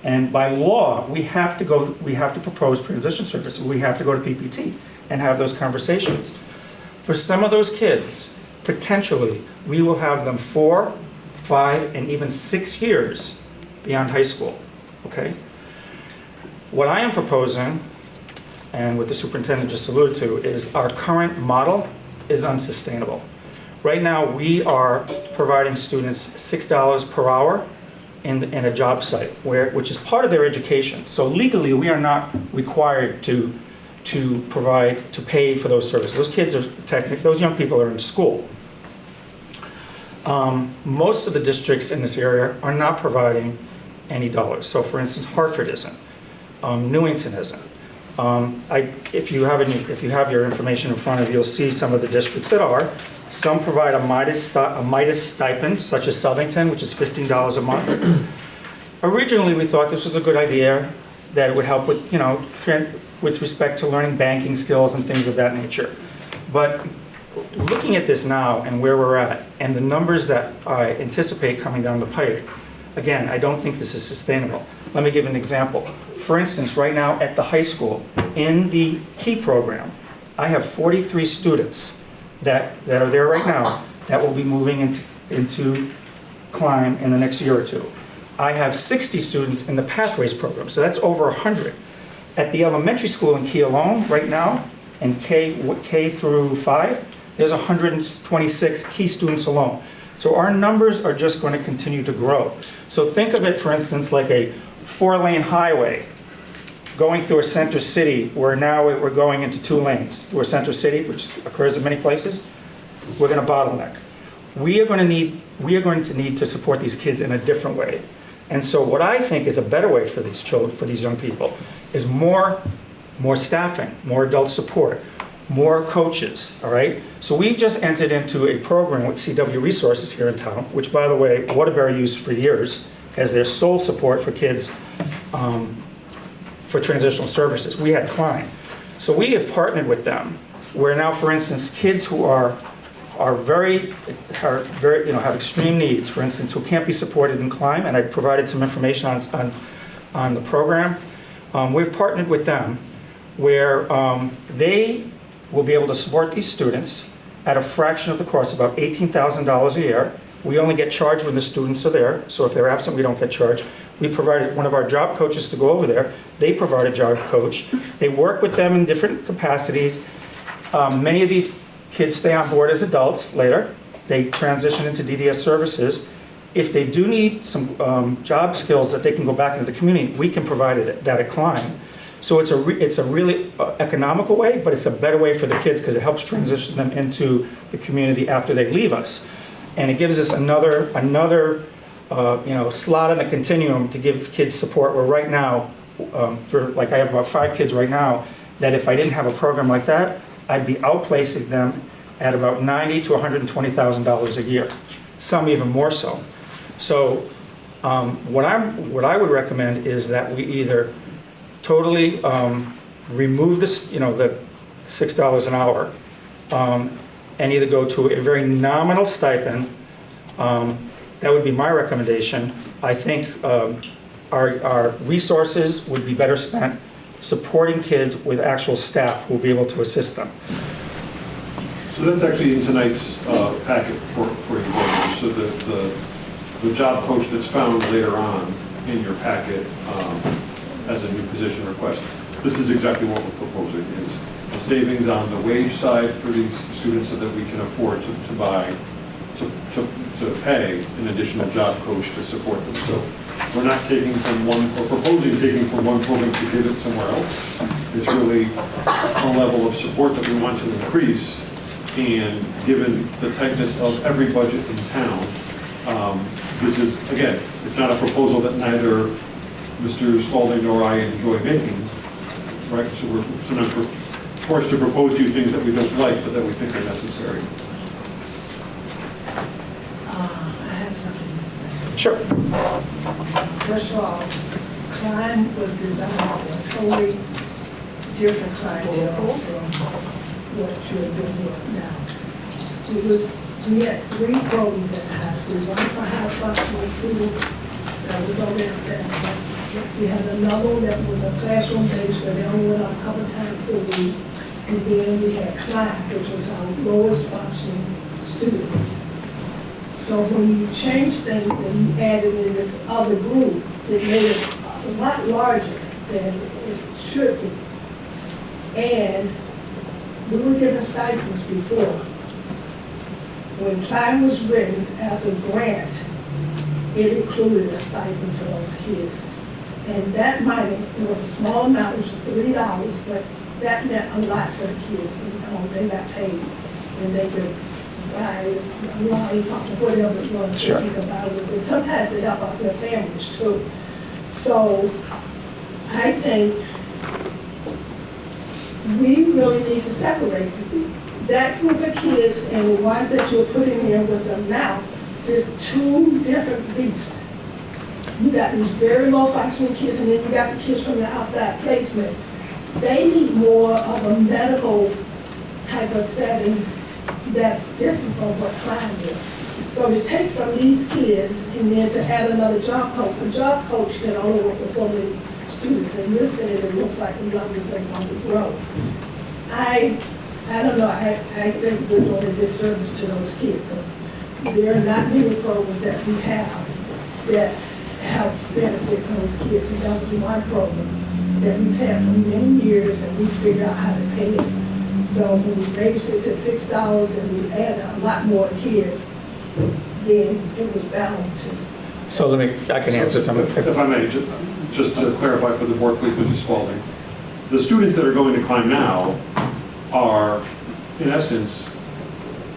and by law, we have to propose transition services. We have to go to PPT and have those conversations. For some of those kids, potentially, we will have them 4, 5, and even 6 years beyond high school, okay? What I am proposing, and what the superintendent just alluded to, is our current model is unsustainable. Right now, we are providing students $6 per hour in a job site, which is part of their education. So legally, we are not required to pay for those services. Those kids are those young people are in school. Most of the districts in this area are not providing any dollars. So for instance, Hartford isn't, Newington isn't. If you have your information in front of you, you'll see some of the districts that are. Some provide a Midas stipend, such as Southington, which is $15 a month. Originally, we thought this was a good idea, that it would help with, with respect to learning banking skills and things of that nature. But looking at this now and where we're at, and the numbers that I anticipate coming down the pike, Again, I don't think this is sustainable. Let me give an example. For instance, right now at the high school, in the KEY program, I have 43 students that are there right now that will be moving into Climb in the next year or two. I have 60 students in the Pathways program, so that's over 100. At the elementary school in Key alone, right now, in K through 5, there's 126 Key students alone. So our numbers are just going to continue to grow. So think of it, for instance, like a 4-lane highway going through a center city, where now we're going into 2 lanes through a center city, which occurs in many places. We're going to bottleneck. We are going to need to support these kids in a different way. And so what I think is a better way for these children, for these young people, is more staffing, more adult support, more coaches, all right? So we've just entered into a program with CW Resources here in town, which, by the way, Waterbury used for years as their sole support for kids for transitional services. We had Klein. So we have partnered with them, where now, for instance, kids who have extreme needs, for instance, who can't be supported in Climb, and I provided some information on the program. We've partnered with them where they will be able to support these students at a fraction of the cost, about $18,000 a year. We only get charged when the students are there, so if they're absent, we don't get charged. We provided one of our job coaches to go over there. They provide a job coach. They work with them in different capacities. Many of these kids stay on board as adults later. They transition into DDS services. If they do need some job skills that they can go back into the community, we can provide that at Klein. So it's a really economical way, but it's a better way for the kids because it helps transition them into the community after they leave us. And it gives us another slot in the continuum to give kids support, where right now, I have about 5 kids right now, that if I didn't have a program like that, I'd be outplacing them at about $90,000 to $120,000 a year, some even more so. So what I would recommend is that we either totally remove this, the $6 an hour, and either go to a very nominal stipend. That would be my recommendation. I think our resources would be better spent supporting kids with actual staff who will be able to assist them. So that's actually in tonight's packet for you voters. So the job coach that's found later on in your packet as a new position request, this is exactly what we're proposing, is a savings on the wage side for these students so that we can afford to pay an additional job coach to support them. So we're not taking from one, or proposing taking from one program to give it somewhere else. It's really a level of support that we want to increase, and given the tightness of every budget in town, this is, again, it's not a proposal that neither Mr. Spalding nor I enjoy making, right? So sometimes we're forced to propose to you things that we don't like, but that we think are necessary. I have something to say. Sure. First of all, Climb was designed for a totally different clientele from what you're doing now. We had 3 programs at the high school, one for high functioning students that was over at San. We had another one that was a classroom based where they only went up a couple times a week. And then we had Climb, which was our lowest functioning students. So when you changed things and you added in this other group, it made it a lot larger than it should be. And we were given stipends before. When Climb was written as a grant, it included a stipend for those kids. And that money, it was a small amount, it was $3, but that meant a lot for the kids. They got paid, and they could buy a lollipop or whatever it was Sure. they could buy with it. Sometimes they help out their families too. So I think we really need to separate that group of kids and the ones that you're putting in with them now. There's 2 different beasts. You got these very low functioning kids, and then you got the kids from the outside placement. They need more of a medical type of setting that's different from what Climb is. So to take from these kids and then to add another job coach, a job coach can only work with so many students, and you're saying it looks like the numbers are going to grow. I don't know, I think we're doing a disservice to those kids, because there are not many programs that we have that help benefit those kids, and that was one program that we've had for many years, and we figured out how to pay it. So when we raised it to $6 and we added a lot more kids, then it was bound to. So I can answer some of it. If I may, just to clarify for the board, please, Mrs. Spalding. The students that are going to climb now are, in essence,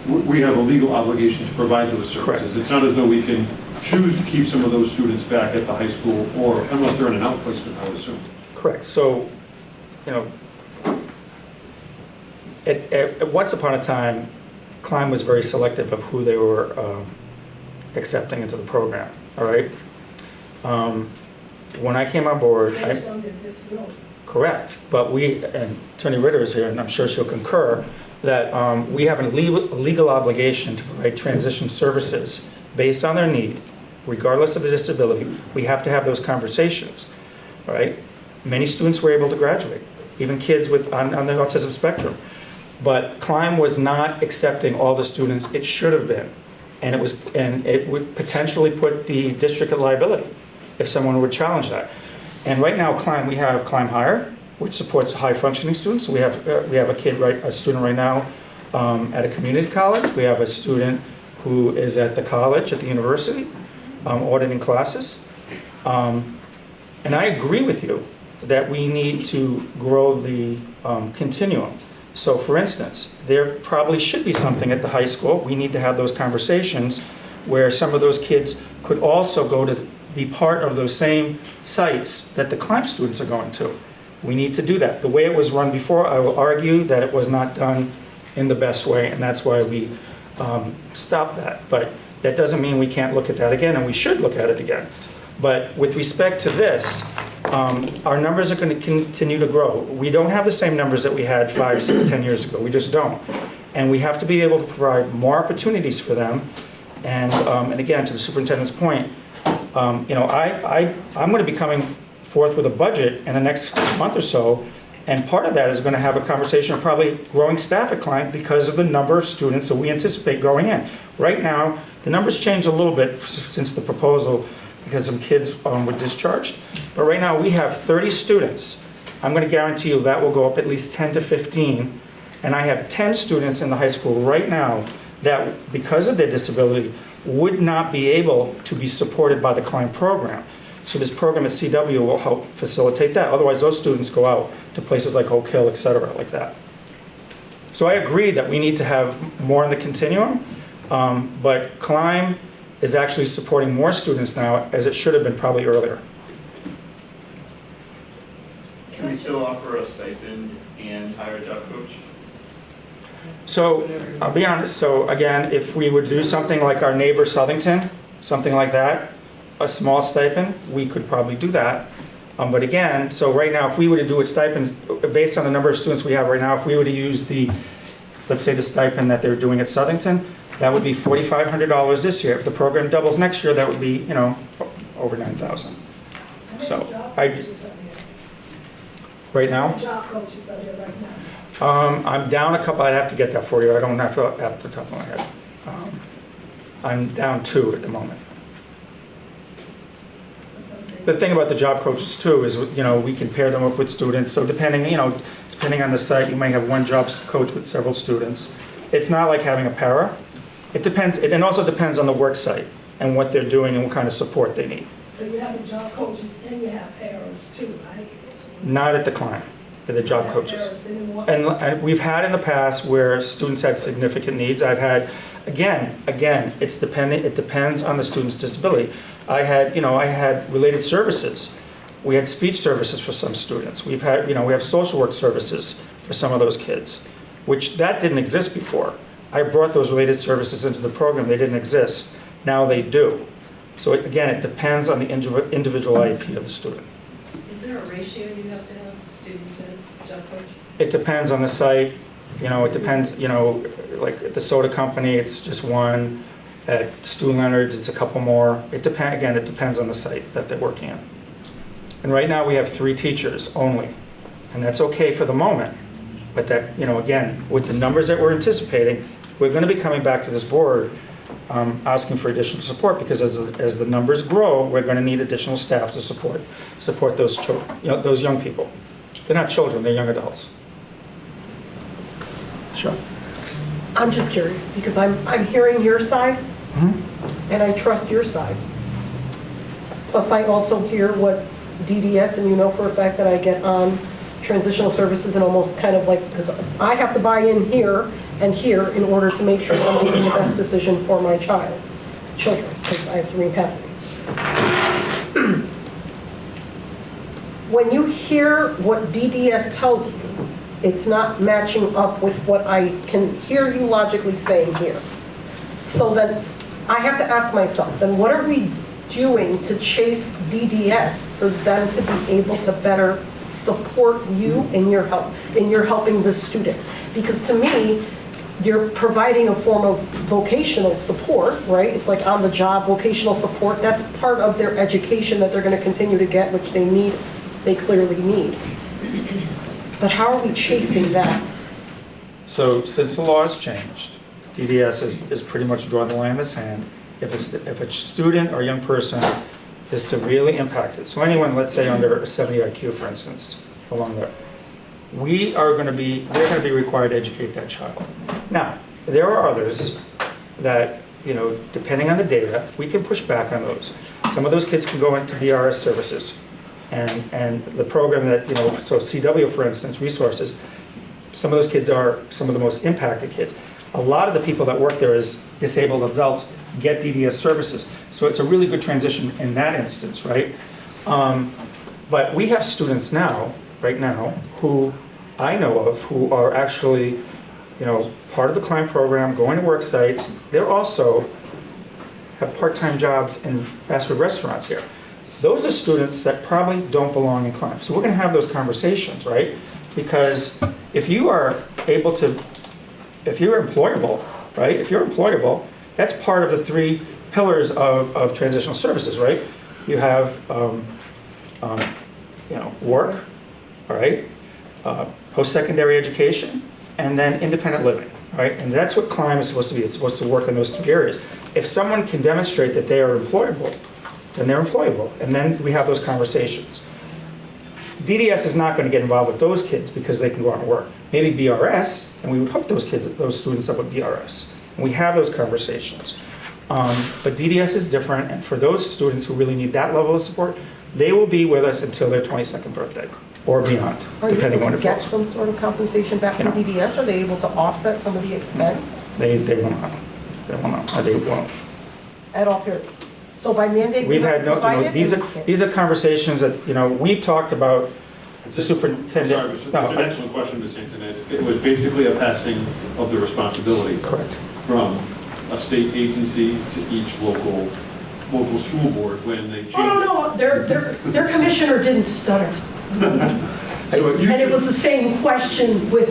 we have a legal obligation to provide those services. Correct. It's not as though we can choose to keep some of those students back at the high school, or unless they're in an outplacement, I would assume. Correct. So, you know, once upon a time, Climb was very selective of who they were accepting into the program, all right? When I came on board, correct, but and Attorney Ritter is here, and I'm sure she'll concur, that we have a legal obligation to provide transition services based on their need, regardless of the disability. We have to have those conversations, all right? Many students were able to graduate, even kids on the autism spectrum. But Climb was not accepting all the students it should have been. And it would potentially put the district at liability if someone would challenge that. And right now, we have Climb Higher, which supports high functioning students. We have a student right now at a community college. We have a student who is at the college, at the university, auditing classes. And I agree with you that we need to grow the continuum. So for instance, there probably should be something at the high school. We need to have those conversations where some of those kids could also go to be part of those same sites that the Climb students are going to. We need to do that. The way it was run before, I will argue that it was not done in the best way, and that's why we stopped that. But that doesn't mean we can't look at that again, and we should look at it again. But with respect to this, our numbers are going to continue to grow. We don't have the same numbers that we had 5, 6, 10 years ago. We just don't. And we have to be able to provide more opportunities for them. And again, to the superintendent's point, I'm going to be coming forth with a budget in the next month or so. And part of that is going to have a conversation of probably growing staff at Climb because of the number of students that we anticipate going in. Right now, the numbers changed a little bit since the proposal, because some kids were discharged. But right now we have 30 students. I'm going to guarantee you that will go up at least 10 to 15. And I have 10 students in the high school right now that, because of their disability, would not be able to be supported by the Climb program. So this program at CW will help facilitate that. Otherwise, those students go out to places like Oak Hill, et cetera, like that. So I agree that we need to have more in the continuum, but Climb is actually supporting more students now, as it should have been probably earlier. Can we still offer a stipend and hire a job coach? So I'll be honest, so again, if we would do something like our neighbor Southington, something like that, a small stipend, we could probably do that. But again, so right now, if we were to do a stipend, based on the number of students we have right now, if we were to use let's say the stipend that they're doing at Southington, that would be $4,500 this year. If the program doubles next year, that would be, over $9,000. So right now? Job coaches are there right now. I'm down a couple. I'd have to get that for you. I don't have to off the top of my head. I'm down 2 at the moment. The thing about the job coaches too is, we can pair them up with students. So depending on the site, you may have one job coach with several students. It's not like having a para. It depends. It also depends on the work site and what they're doing and what kind of support they need. So you have the job coaches and you have paras too, right? Not at the Climb, the job coaches. And we've had in the past where students had significant needs. I've had, again, it depends on the student's disability. I had related services. We had speech services for some students. We have social work services for some of those kids, which that didn't exist before. I brought those related services into the program. They didn't exist. Now they do. So again, it depends on the individual IEP of the student. Is there a ratio you have to have student to job coach? It depends on the site. It depends, like at the soda company, it's just one. At Stu Leonard's, it's a couple more. It depends on the site that they're working in. And right now, we have 3 teachers only. And that's okay for the moment. But that, again, with the numbers that we're anticipating, we're going to be coming back to this board asking for additional support, because as the numbers grow, we're going to need additional staff to support those those young people. They're not children, they're young adults. Sure. I'm just curious, because I'm hearing your side, and I trust your side. Plus, I also hear what DDS, and you know for a fact that I get on transitional services and almost kind of like, because I have to buy in here and here in order to make sure that I'm making the best decision for my children, because I have 3 pathways. When you hear what DDS tells you, it's not matching up with what I can hear you logically saying here. So then I have to ask myself, then what are we doing to chase DDS for them to be able to better support you in your helping the student? Because to me, you're providing a form of vocational support, right? It's like on the job vocational support. That's part of their education that they're going to continue to get, which they clearly need. But how are we chasing that? So since the law has changed, DDS is pretty much drawing the line in the sand. If a student or young person is severely impacted, so anyone, let's say under a 70 IQ, for instance, along there, they're going to be required to educate that child. Now, there are others that, depending on the data, we can push back on those. Some of those kids can go into BRS services. And the program that, so CW, for instance, resources, some of those kids are some of the most impacted kids. A lot of the people that work there as disabled adults get DDS services. So it's a really good transition in that instance, right? But we have students right now, who I know of, who are actually, part of the CLIMB program, going to work sites. They're also have part-time jobs in fast food restaurants here. Those are students that probably don't belong in CLIMB. So we're going to have those conversations, right? Because if you are able to, if you're employable, right? If you're employable, that's part of the 3 pillars of transitional services, right? You have, work, all right? Post-secondary education, and then independent living, right? And that's what CLIMB is supposed to be. It's supposed to work in those 3 areas. If someone can demonstrate that they are employable, then they're employable, and then we have those conversations. DDS is not going to get involved with those kids because they can go out and work. Maybe BRS, and we would hook those students up with BRS. And we have those conversations. But DDS is different, and for those students who really need that level of support, they will be with us until their 22nd birthday or beyond, depending on Are you able to get some sort of compensation back from DDS? Are they able to offset some of the expense? They will not. They will not. They won't. At all, period. So by mandate, we've had these are conversations that we've talked about. The superintendent. Sorry, it's an excellent question, Ms. Antoinette. It was basically a passing of the responsibility. Correct. From a state agency to each local school board when they changed. Oh, no, their commissioner didn't stutter. So and it was the same question with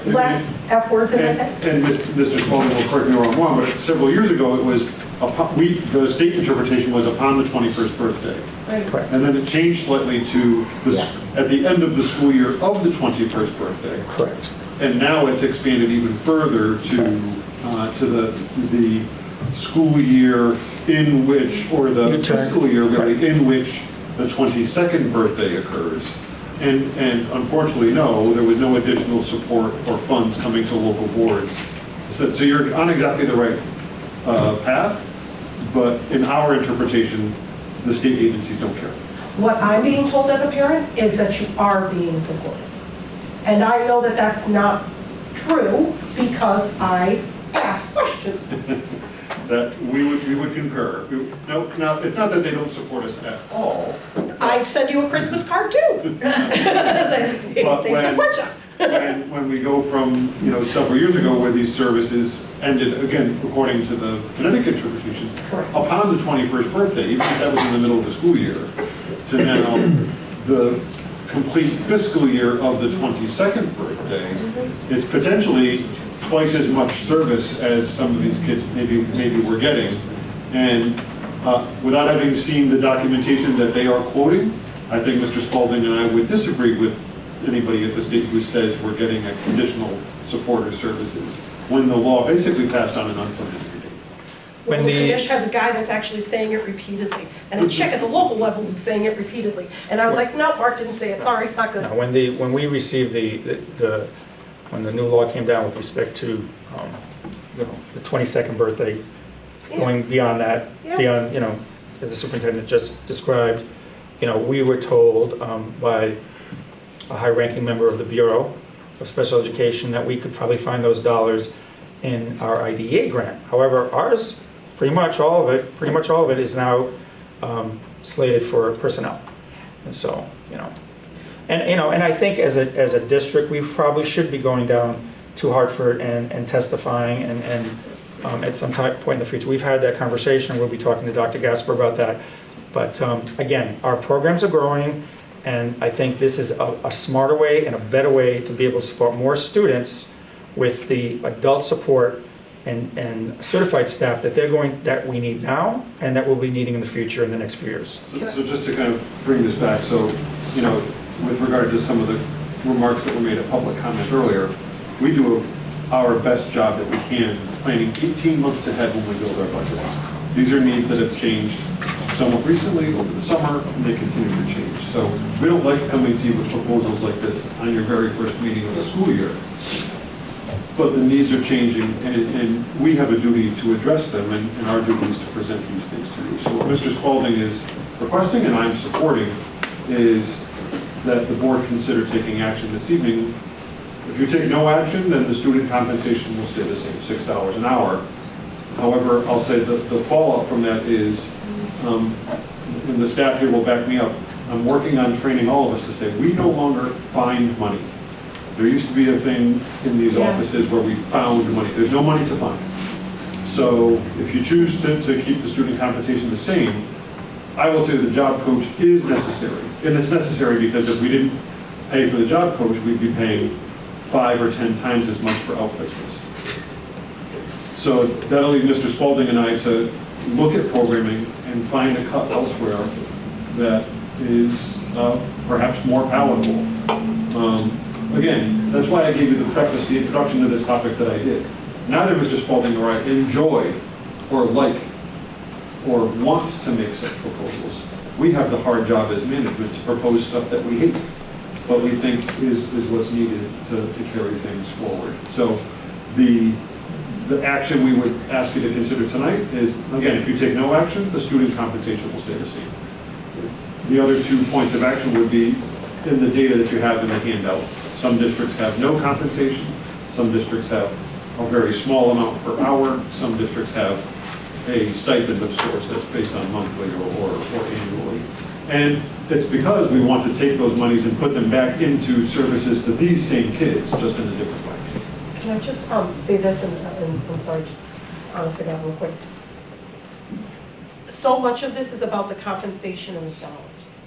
less F words in it. And Mr. Spalding will correct me where I'm wrong, but several years ago it was, the state interpretation was upon the 21st birthday. Right. And then it changed slightly to at the end of the school year of the 21st birthday. Correct. And now it's expanded even further to the school year in which, or the fiscal year really, in which the 22nd birthday occurs. And unfortunately, no, there was no additional support or funds coming to local boards. So you're on exactly the right path, but in our interpretation, the state agencies don't care. What I'm being told as a parent is that you are being supported. And I know that that's not true because I ask questions. That we would concur. Now, it's not that they don't support us at all. I'd send you a Christmas card too. they support you. When we go from, several years ago where these services ended, again, according to the Connecticut interpretation, upon the 21st birthday, even if that was in the middle of the school year, to now the complete fiscal year of the 22nd birthday, it's potentially twice as much service as some of these kids maybe were getting. And without having seen the documentation that they are quoting, I think Mr. Spalding and I would disagree with anybody at the state who says we're getting a conditional support or services when the law basically passed on an unfunded mandate. Well, the commission has a guy that's actually saying it repeatedly, and a chick at the local level who's saying it repeatedly. And I was like, no, Mark didn't say it, sorry, not good. Now, when we received when the new law came down with respect to, the 22nd birthday, going beyond that, beyond, as the superintendent just described, we were told by a high-ranking member of the Bureau of Special Education that we could probably find those dollars in our IDEA grant. However, ours, pretty much all of it is now slated for personnel. And so, and I think as a district, we probably should be going down to Hartford and testifying and at some point in the future. We've had that conversation. We'll be talking to Dr. Gasper about that. But again, our programs are growing, and I think this is a smarter way and a better way to be able to support more students with the adult support and certified staff that we need now and that we'll be needing in the future in the next few years. So just to kind of bring this back, so with regard to some of the remarks that were made at public comment earlier, we do our best job that we can, planning 18 months ahead when we build our budget. These are needs that have changed somewhat recently over the summer, and they continue to change. So we don't like coming to you with proposals like this on your very first meeting of the school year. But the needs are changing, and we have a duty to address them, and our duty is to present these things to you. So what Mr. Spalding is requesting, and I'm supporting, is that the board consider taking action this evening. If you take no action, then the student compensation will stay the same, $6 an hour. However, I'll say that the fallout from that is, and the staff here will back me up, I'm working on training all of us to say we no longer find money. There used to be a thing in these offices where we found money. There's no money to find. So if you choose to keep the student compensation the same, I will say the job coach is necessary. And it's necessary because if we didn't pay for the job coach, we'd be paying 5 or 10 times as much for outplacements. So that'll leave Mr. Spalding and I to look at programming and find a cut elsewhere that is perhaps more palatable. Again, that's why I gave you the preface, the introduction to this topic that I did. Neither Mr. Spalding or I enjoy or like or want to make such proposals. We have the hard job as management to propose stuff that we hate, but we think is what's needed to carry things forward. So the action we would ask you to consider tonight is, again, if you take no action, the student compensation will stay the same. The other 2 points of action would be in the data that you have in the handout. Some districts have no compensation. Some districts have a very small amount per hour. Some districts have a stipend of sorts that's based on monthly or annually. And it's because we want to take those monies and put them back into services to these same kids, just in a different way. Can I just say this, and I'm sorry, just honest to God real quick. So much of this is about the compensation and the dollars.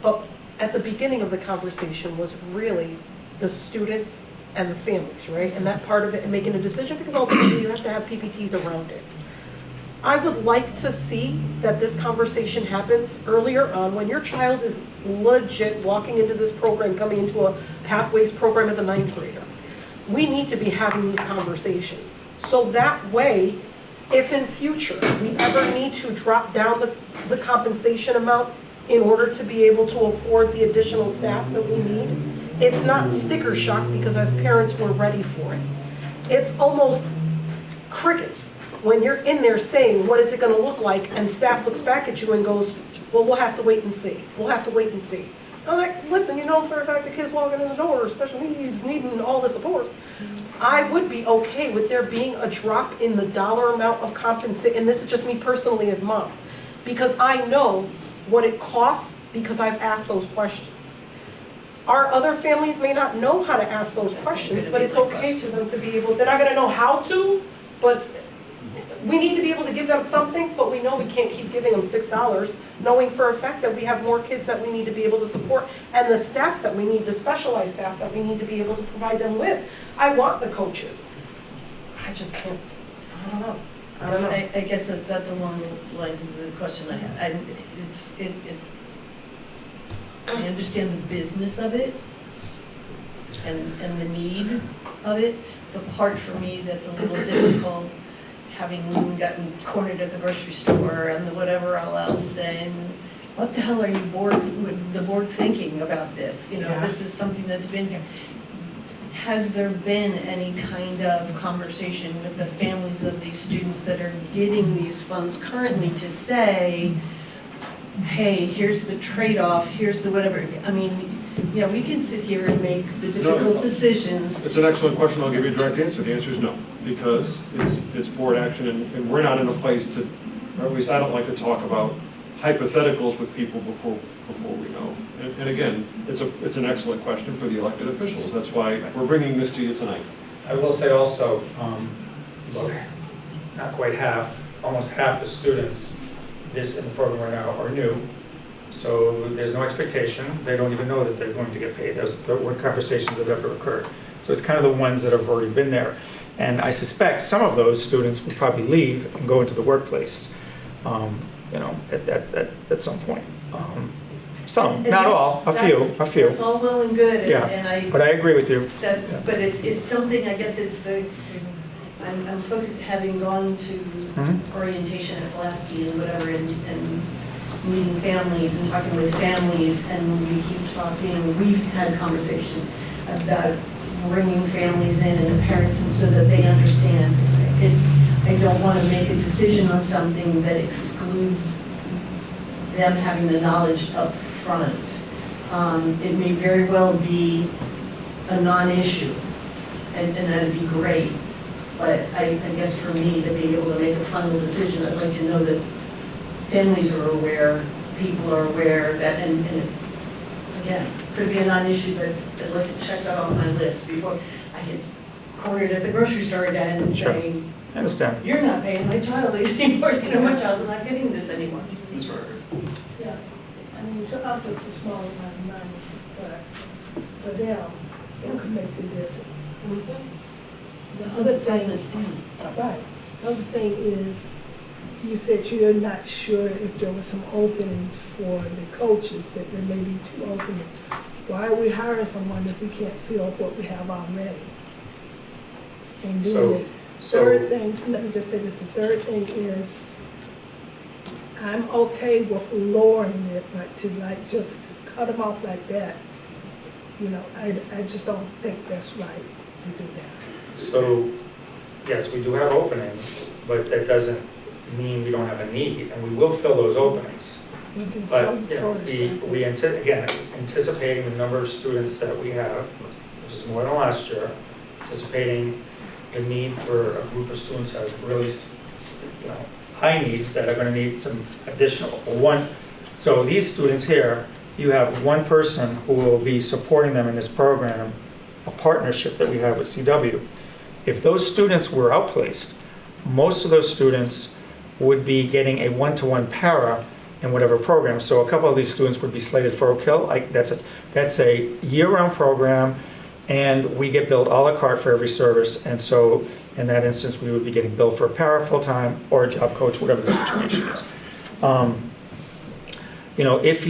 But at the beginning of the conversation was really the students and the families, right? And that part of it, and making a decision, because ultimately you have to have PPTs around it. I would like to see that this conversation happens earlier on when your child is legit walking into this program, coming into a Pathways program as a 9th grader. We need to be having these conversations. So that way, if in future we ever need to drop down the compensation amount in order to be able to afford the additional staff that we need, it's not sticker shock because as parents we're ready for it. It's almost crickets when you're in there saying, what is it gonna look like? And staff looks back at you and goes, well, we'll have to wait and see. We'll have to wait and see. I'm like, listen, for a fact the kids walking in the door, special needs, needing all the support. I would be okay with there being a drop in the dollar amount of compensation, and this is just me personally as mom, because I know what it costs because I've asked those questions. Our other families may not know how to ask those questions, but it's okay for them to be able, they're not gonna know how to, but we need to be able to give them something, but we know we can't keep giving them $6, knowing for a fact that we have more kids that we need to be able to support, and the staff that we need, the specialized staff that we need to be able to provide them with. I want the coaches. I just can't, I don't know. I don't know. I guess that's along the lines of the question I had. And I understand the business of it and the need of it. The part for me that's a little difficult, having gotten cornered at the grocery store and the whatever else, and what the hell are you the board thinking about this? You know, Yeah. this is something that's been here. Has there been any kind of conversation with the families of these students that are getting these funds currently to say, hey, here's the trade-off, here's the whatever? I mean, yeah, we can sit here and make the difficult decisions. It's an excellent question. I'll give you a direct answer. The answer is no, because it's board action, and we're not in a place to, or at least I don't like to talk about hypotheticals with people before we know. And again, it's an excellent question for the elected officials. That's why we're bringing this to you tonight. I will say also, about not quite half, almost half the students this in the program right now are new. So there's no expectation. They don't even know that they're going to get paid. Those weren't conversations that ever occurred. So it's kind of the ones that have already been there. And I suspect some of those students will probably leave and go into the workplace, you know, at some point. Some, And not all, a few. That's all well and good, Yeah, and but I agree with you. That, but it's something, I guess it's I'm focused, having gone to orientation at Pulaski and whatever, and meeting families and talking with families, and we keep talking, we've had conversations about bringing families in and the parents, and so that they understand. I don't want to make a decision on something that excludes them having the knowledge up front. It may very well be a non-issue, and that'd be great. But I guess for me, to be able to make a final decision, I'd like to know that families are aware, people are aware that, and again, could be a non-issue, but I'd like to check that off my list before I get cornered at the grocery store again and saying, I understand. you're not paying my child anymore, you know, my child's not getting this anymore. Ms. Barker. Yeah, I mean, to us, it's a small amount of money, but for them, it could make the difference. The other thing, right, the other thing is, you said you're not sure if there were some openings for the coaches, that there may be 2 openings. Why are we hiring someone if we can't fill what we have already? And then the third thing, let me just say this, the third thing is, I'm okay with lowering it, but to like just cut them off like that, you know, I just don't think that's right to do that. So, yes, we do have openings, but that doesn't mean we don't have a need, and we will fill those openings. But, you know, again, anticipating the number of students that we have, which is more than last year, anticipating the need for a group of students that have really, you know, high needs that are going to need some additional one. So these students here, you have one person who will be supporting them in this program, a partnership that we have with CW. If those students were outplaced, most of those students would be getting a one-to-one para in whatever program. So a couple of these students would be slated for Oak Hill. That's a year-round program, and we get billed a la carte for every service. And so in that instance, we would be getting billed for a para full-time or a job coach, whatever the situation is. You know, if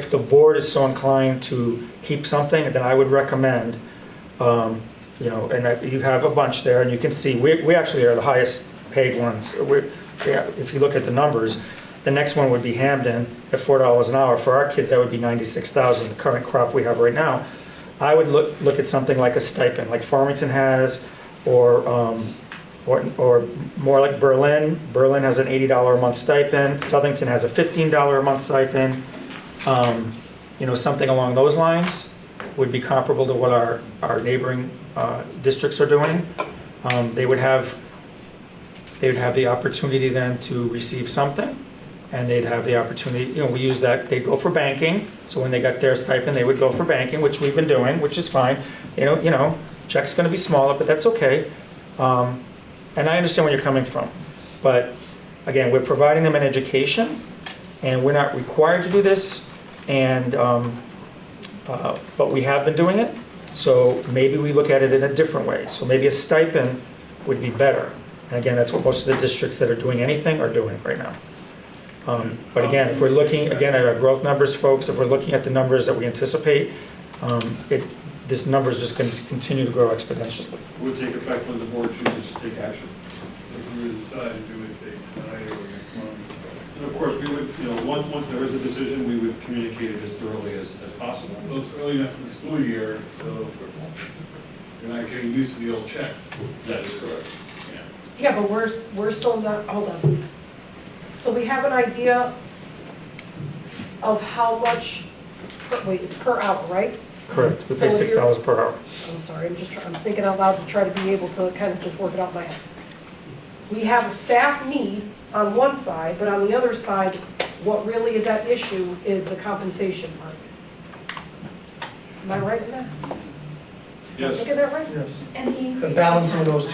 the board is so inclined to keep something, then I would recommend, you know, and you have a bunch there, and you can see we actually are the highest paid ones. If you look at the numbers, the next one would be Hamden at $4 an hour. For our kids, that would be $96,000, the current crop we have right now. I would look at something like a stipend, like Farmington has, or more like Berlin. Berlin has an $80 a month stipend. Southington has a $15 a month stipend. You know, something along those lines would be comparable to what our neighboring districts are doing. They would have the opportunity then to receive something, and they'd have the opportunity, you know, we use that, they'd go for banking. So when they got their stipend, they would go for banking, which we've been doing, which is fine. You know, check's gonna be smaller, but that's okay. And I understand where you're coming from. But again, we're providing them an education, and we're not required to do this, and but we have been doing it. So maybe we look at it in a different way. So maybe a stipend would be better. And again, that's what most of the districts that are doing anything are doing right now. But again, if we're looking, again, at our growth numbers, folks, if we're looking at the numbers that we anticipate, this number is just going to continue to grow exponentially. Would take effect when the board chooses to take action. If we decide to do it, say, tonight or next month. And of course, we would, once there is a decision, we would communicate it as thoroughly as possible. So it's early enough in the school year, so you're not getting used to the old checks. That is correct. Yeah, but we're still not, hold on. So we have an idea of how much, wait, it's per hour, right? Correct. We pay So if you're- $6 per hour. I'm sorry, I'm thinking out loud to try to be able to kind of just work it out in my head. We have a staff need on one side, but on the other side, what really is at issue is the compensation part. Am I right in that? Yes. Am I thinking that right? Yes. And the increase. The balancing of those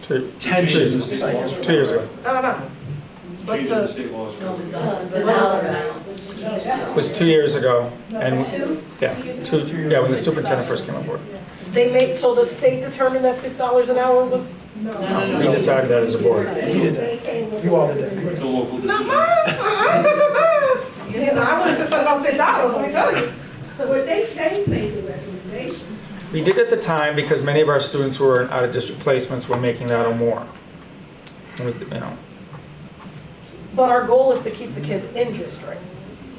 two tensions, I guess. 2 years ago. No. But Changing the state laws. The dollar amount. It was 2 years ago. And yeah, when the superintendent first came on board. they made, so the state determined that $6 an hour was? We decided that as a board. We did that. You all did that. It's a local decision. Yeah, I would have said something about $6, let me tell you. Well, they made the recommendation. We did at the time because many of our students who were in out-of-district placements were making that or more. But our goal is to keep the kids in district.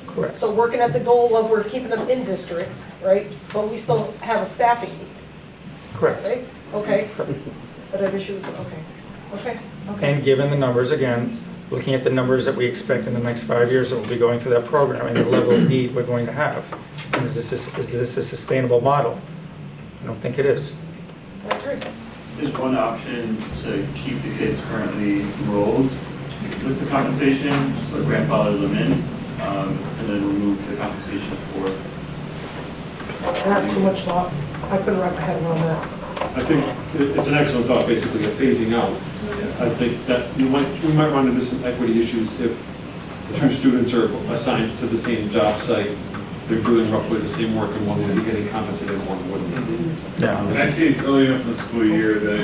Correct. So working at the goal of we're keeping them in district, right? But we still have a staffing need, Correct. right? Okay. But I have issues, okay. And given the numbers, again, looking at the numbers that we expect in the next 5 years that we'll be going through that program and the level of need we're going to have. And is this a sustainable model? I don't think it is. I agree. Is one option to keep the kids currently enrolled with the compensation, so grandfather them in, and then remove the compensation for. That's too much thought. I couldn't wrap my head around that. I think it's an excellent thought, basically, of phasing out. I think that we might run into some equity issues if two students are assigned to the same job site. They're doing roughly the same work, and one would be getting compensated and one wouldn't. Yeah. And I see it's early enough in the school year that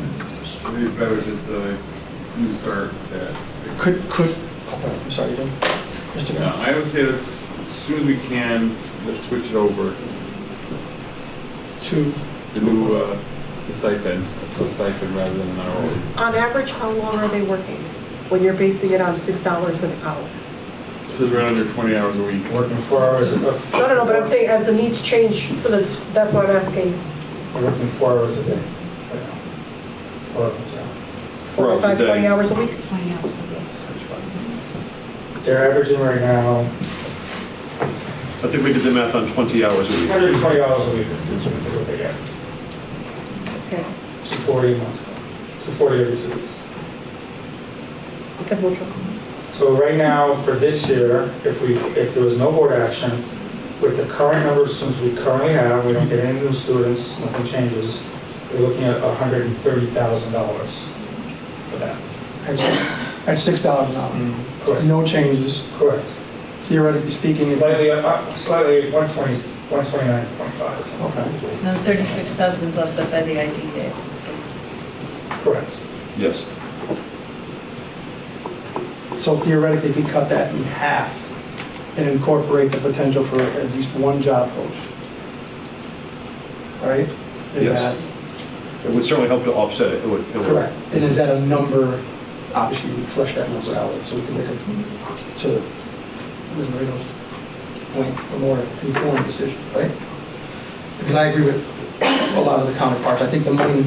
it's maybe better just a new start. I'm sorry, you didn't? Mr. No, Mayor? I would say that as soon as we can, let's switch it over To to the stipend. So a stipend rather than an hourly. On average, how long are they working when you're basing it on $6 an hour? So we're under 20 hours a week. Working 4 hours a day. No, but I'm saying as the needs change for this, that's what I'm asking. We're working 4 hours a day. right now. 4 hours, yeah. 4 hours a 45, 20 day. hours a week? They're averaging right now I think we did the math on 20 hours a week. 120 hours a week is what they get. Okay. 240 a month, 240 every 2 weeks. I said mucho. So right now, for this year, if there was no board action, with the current number of students we currently have, we don't get any new students, nothing changes, we're looking at $130,000 for that. At $6 an hour. Correct. No changes. Correct. Theoretically speaking, if Slightly 129.5. Okay. And 36,000 is offset by the IDEA. Correct. Yes. So theoretically, if we cut that in half and incorporate the potential for at least one job coach, right? Is Yes. that It would certainly help to offset it. It would. correct? And is that a number, obviously, we flesh that number out so we can make it to Ms. Moreno's point, a more informed decision, right? Because I agree with a lot of the counterparts. I think the money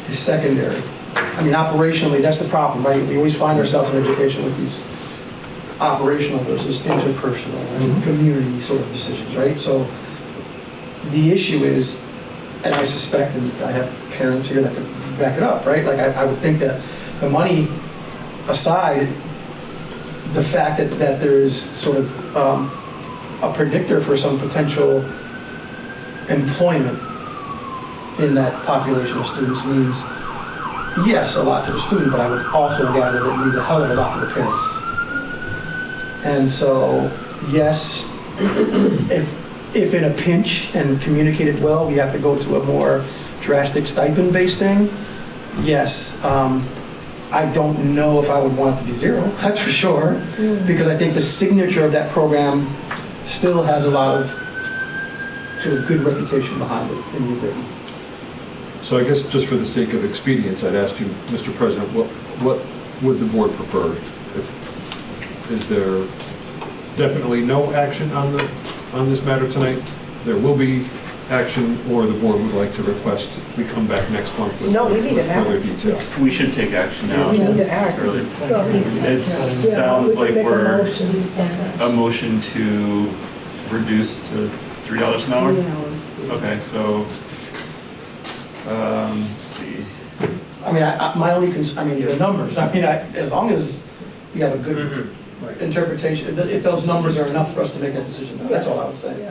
is secondary. I mean, operationally, that's the problem, right? We always find ourselves in education with these operational versus interpersonal and community sort of decisions, right? So the issue is, and I suspect, and I have parents here that could back it up, right? Like, I would think that the money aside, the fact that there is sort of a predictor for some potential employment in that population of students means, yes, a lot to the student, but I would also gather that it means a hell of a lot to the parents. And so, yes, if in a pinch and communicated well, we have to go to a more drastic stipend-based thing, yes. I don't know if I would want it to be zero, that's for sure, because I think the signature of that program still has a lot of sort of good reputation behind it in New Britain. So I guess just for the sake of expedience, I'd ask you, Mr. President, what would the board prefer? Is there definitely no action on this matter tonight? There will be action, or the board would like to request we come back next month with No, we need to further act. detail? We should take action now. We need to It's act. early. So, It yeah, sounds we can like make a we're motion. a motion to reduce to $3 an hour? Okay, so, let's see. I mean, my only I mean, the numbers, I mean, as long as you have a good interpretation, if those numbers are enough for us to make that decision, that's all I would say.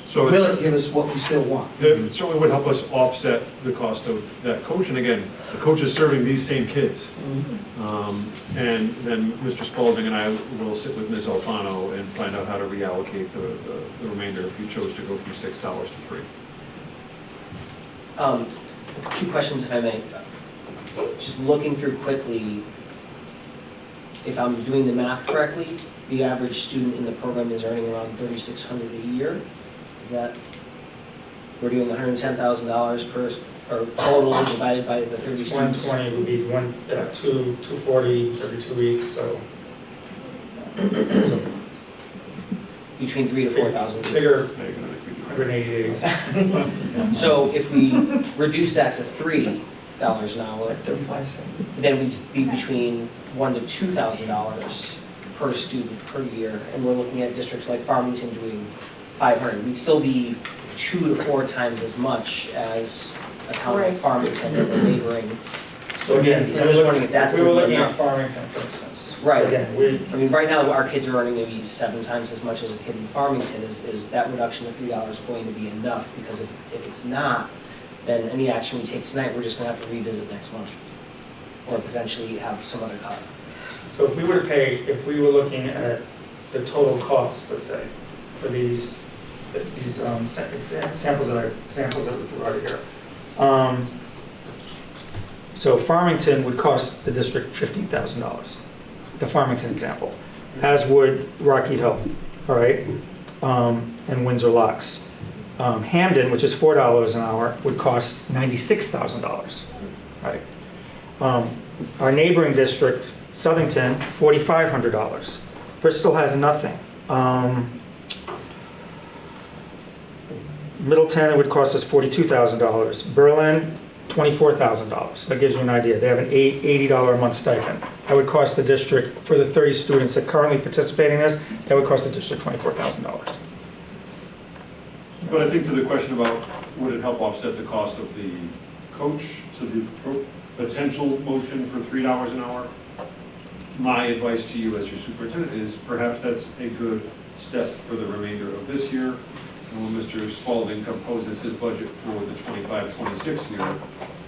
So Will it give us what we still want? it certainly would help us offset the cost of that coach. And again, the coach is serving these same kids. And then Mr. Spalding and I will sit with Ms. Alfano and find out how to reallocate the remainder if you chose to go from $6 to $3. 2 questions if I may. Just looking through quickly, if I'm doing the math correctly, the average student in the program is earning around $3,600 a year. Is that, we're doing $110,000 per, or total divided by the 30 students? 120 would be 240 every 2 weeks, so. Between 3,000 to 4,000. Figure 180 days. So if we reduce that to $3 an hour, 35 cents. then we'd be between $1,000 to $2,000 per student per year, and we're looking at districts like Farmington doing 500. We'd still be 2 to 4 times as much as a town like Farmington and the neighboring So again, communities. I'm just wondering if that's we were gonna be looking at enough. Farmington, for instance. Right. So again, I mean, right now, our kids are earning maybe 7 times as much as a kid in Farmington. Is that reduction of $3 going to be enough? Because if it's not, then any action we take tonight, we're just gonna have to revisit next month. Or potentially have some other cut. So if we were to pay, if we were looking at the total cost, let's say, for these examples that we provided here. So Farmington would cost the district $15,000, the Farmington example, as would Rocky Hill, all right, and Windsor Locks. Hamden, which is $4 an hour, would cost $96,000, right? Our neighboring district, Southington, $4,500. Bristol has nothing. Middleton, it would cost us $42,000. Berlin, $24,000. That gives you an idea. They have an $80 a month stipend. That would cost the district, for the 30 students that currently participate in this, that would cost the district $24,000. But I think to the question about would it help offset the cost of the coach, to the potential motion for $3 an hour, my advice to you as your superintendent is perhaps that's a good step for the remainder of this year. And when Mr. Spalding composes his budget for the 25-26 year,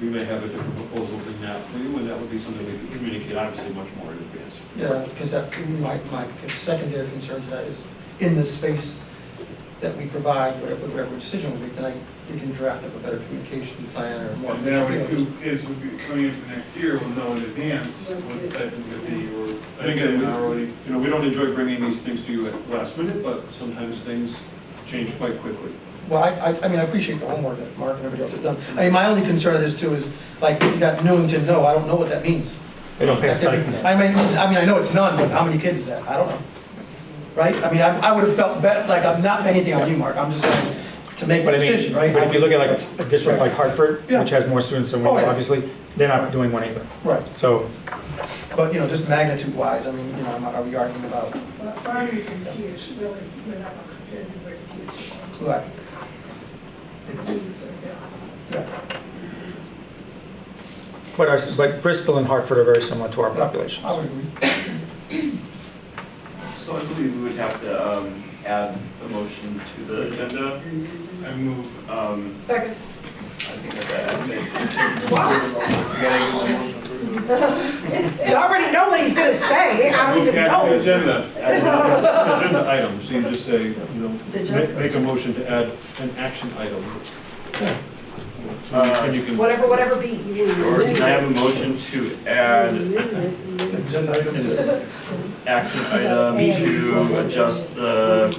we may have a different proposal than that for you, and that would be something we could communicate obviously much more in advance. Yeah, because that, my secondary concern to that is in the space that we provide, whatever decision we make tonight, we can draft up a better communication plan or more. And that way, two kids would be coming in for next year, will know in advance what the stipend would be, or And again, hourly. we don't enjoy bringing these things to you at last minute, but sometimes things change quite quickly. Well, I mean, I appreciate the homework that Mark and everybody else has done. I mean, my only concern of this too is, like, you got Newington, no, I don't know what that means. They don't pay a stipend. I mean, I know it's none, but how many kids is that? I don't know. Right? I mean, I would have felt better, like, I'm not anything on you, Mark, I'm just saying, to make a decision, right? But if you look at like a district like Hartford, Yeah. which has more students than we Oh, do, yeah. obviously, they're not doing one either. Right. So, But, you know, just magnitude-wise, I mean, you know, are we arguing about? But Farmington kids, really, we're not gonna compare to where the kids are. Right. Yeah. but Bristol and Hartford are very similar to our populations. I would agree. So I believe we would have to add a motion to the agenda. I move. Second. I think that You already know what he's gonna say, I don't even know. Agenda. Agenda item, so you just say, you know, Did you? make a motion to add an action item. Whatever be. Or can I have a motion to add Agenda item an two. action item to adjust the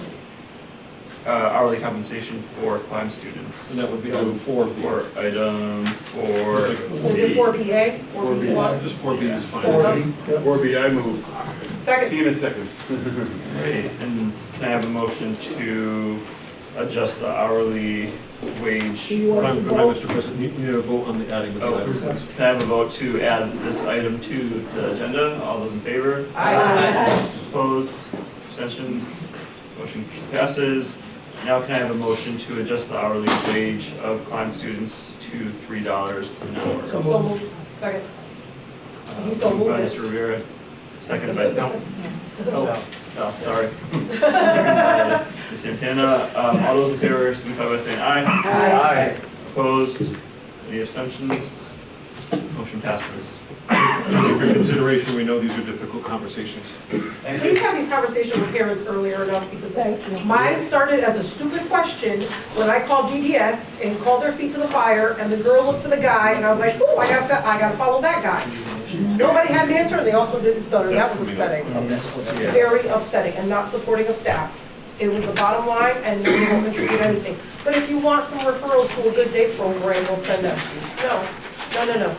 hourly compensation for climb students? And that would be item 4B. Or item 4. Was it 4BA? 4B1? Just 4B is fine. 4B, I move. Second. Tina seconds. Great, and can I have a motion to adjust the hourly wage? Mr. President, you need a vote on the adding of the item. Can I have a vote to add this item to the agenda? All those in favor? Aye. Opposed? Abstentions? Motion passes. Now can I have a motion to adjust the hourly wage of climb students to $3 an hour? So moved. Second. He so Moved by moved it. Mr. Rivera, second by, sorry. Second by Ms. Santana. All those in favor, signify by saying aye. Aye. Opposed? Any abstentions? Motion passes. Thank you for your consideration. We know these are difficult conversations. Please have these conversations with parents earlier enough because mine started as a stupid question when I called DDS and called their feet to the fire and the girl looked to the guy and I was like, oh, I gotta follow that guy. Nobody had an answer and they also didn't stutter. That was upsetting. Very upsetting and not supporting of staff. It was the bottom line and they won't contribute anything. But if you want some referrals to a good day program, we'll send them to you. No.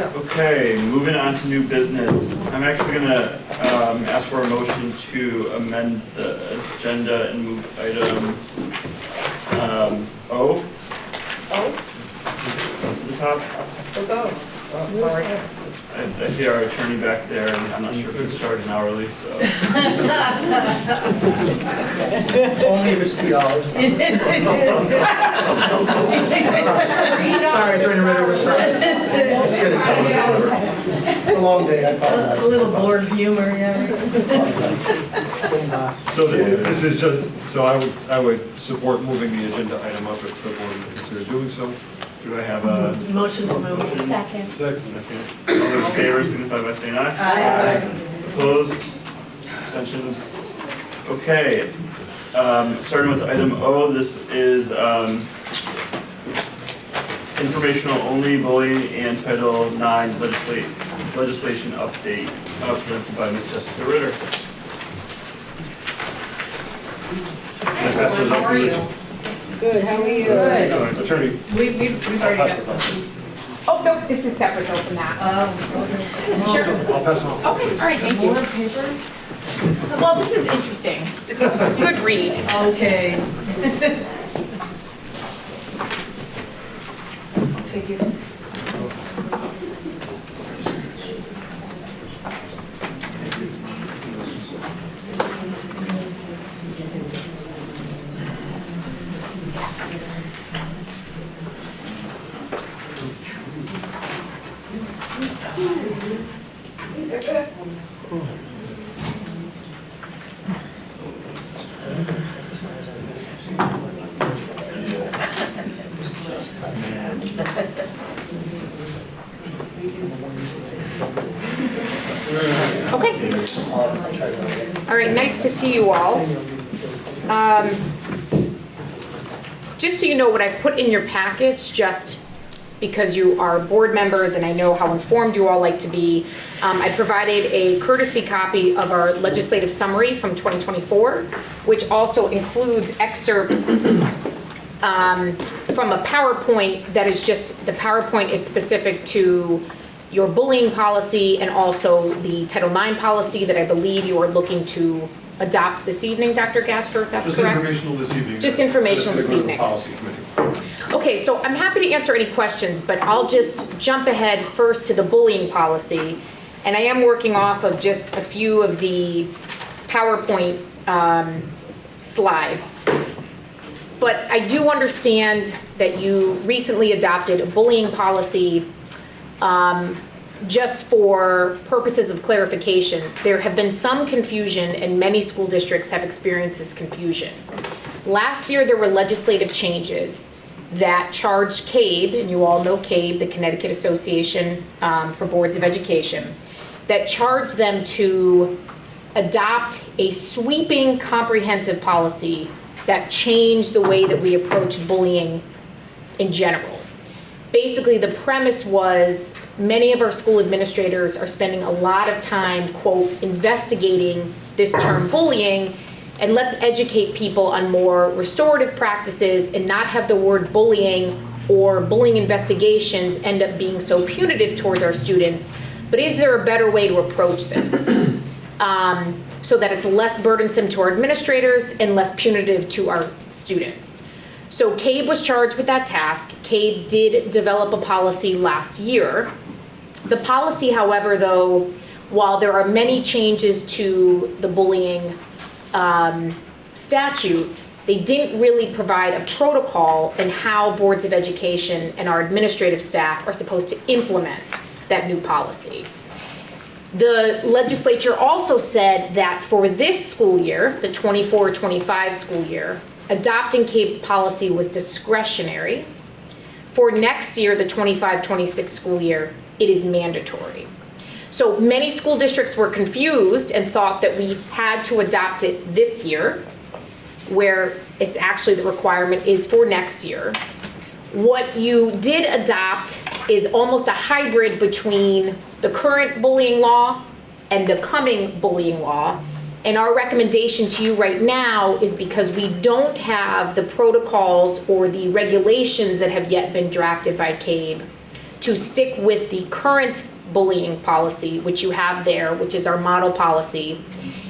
Okay, moving on to new business. I'm actually gonna ask for a motion to amend the agenda and move item O. To the top. What's up? Sorry. I see our attorney back there, and I'm not sure if he's charging hourly, so. Only if it's $3. Sorry, Attorney Ritter, sorry. Just kidding. It's a long day, I apologize. A little board humor, yeah. So this is just, so I would support moving the agenda item up if the board would consider doing so. Do I have a Motion to move. Second. second? All those in favor, signify by saying aye. Aye. Opposed? Abstentions? Okay, starting with item O, this is informational only, bullying and Title IX legislation update, presented by Ms. Jessica Ritter. Can I pass those up to you? Good, how are you? Good. Attorney. We've already got something. Oh, no, this is separate though from that. Sure. I'll pass them on. Okay, all right, thank you. More paper? Well, this is interesting. It's a good read. Okay. Thank you. Okay. All right, nice to see you all. Just so you know what I put in your packets, just because you are board members and I know how informed you all like to be, I provided a courtesy copy of our legislative summary from 2024, which also includes excerpts from a PowerPoint that is just, the PowerPoint is specific to your bullying policy and also the Title IX policy that I believe you are looking to adopt this evening, Dr. Gasper, if that's Just correct? informational this evening. Just informational this evening. Policy committee. Okay, so I'm happy to answer any questions, but I'll just jump ahead first to the bullying policy. And I am working off of just a few of the PowerPoint slides. But I do understand that you recently adopted a bullying policy. Just for purposes of clarification, there have been some confusion and many school districts have experienced this confusion. Last year, there were legislative changes that charged CABE, and you all know CABE, the Connecticut Association for Boards of Education, that charged them to adopt a sweeping, comprehensive policy that changed the way that we approach bullying in general. basically the premise was many of our school administrators are spending a lot of time, quote, investigating this term bullying, and let's educate people on more restorative practices and not have the word bullying or bullying investigations end up being so punitive towards our students. But is there a better way to approach this? So that it's less burdensome to our administrators and less punitive to our students. So CABE was charged with that task. CABE did develop a policy last year. The policy, however, though, while there are many changes to the bullying statute, they didn't really provide a protocol in how boards of education and our administrative staff are supposed to implement that new policy. The legislature also said that for this school year, the 24-25 school year, adopting CABE's policy was discretionary. For next year, the 25-26 school year, it is mandatory. So many school districts were confused and thought that we had to adopt it this year, where it's actually the requirement is for next year. What you did adopt is almost a hybrid between the current bullying law and the coming bullying law. And our recommendation to you right now is because we don't have the protocols or the regulations that have yet been drafted by CABE to stick with the current bullying policy, which you have there, which is our model policy.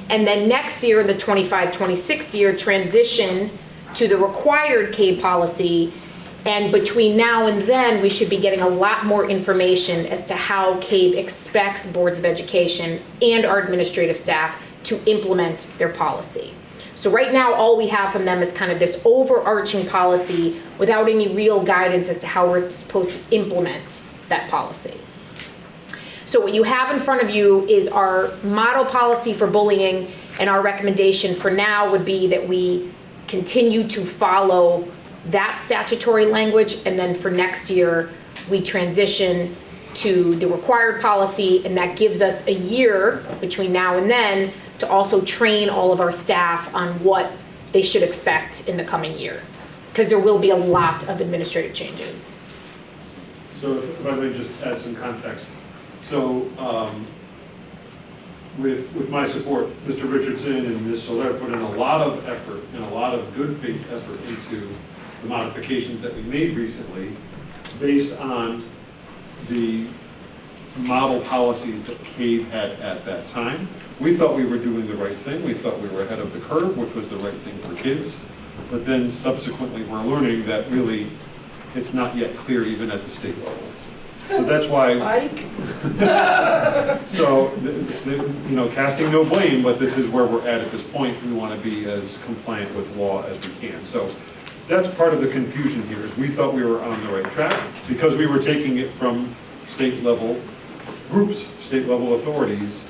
And then next year, in the 25-26 year, transition to the required CABE policy. And between now and then, we should be getting a lot more information as to how CABE expects boards of education and our administrative staff to implement their policy. So right now, all we have from them is kind of this overarching policy without any real guidance as to how we're supposed to implement that policy. So what you have in front of you is our model policy for bullying, and our recommendation for now would be that we continue to follow that statutory language, and then for next year, we transition to the required policy, and that gives us a year between now and then to also train all of our staff on what they should expect in the coming year, because there will be a lot of administrative changes. So if I may just add some context. So with my support, Mr. Richardson and Ms. Soler put in a lot of effort and a lot of good faith effort into the modifications that we made recently based on the model policies that CABE had at that time. We thought we were doing the right thing. We thought we were ahead of the curve, which was the right thing for kids. But then subsequently we're learning that really it's not yet clear even at the state level. So that's why, so, you know, casting no blame, but this is where we're at this point. We want to be as compliant with law as we can. So that's part of the confusion here, is we thought we were on the right track because we were taking it from state level groups, state level authorities,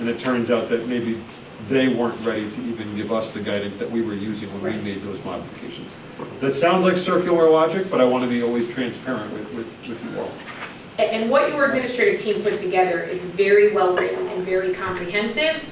and it turns out that maybe they weren't ready to even give us the guidance that we were using when we made those modifications. That sounds like circular logic, but I want to be always transparent with you all. And what your administrative team put together is very well written and very comprehensive.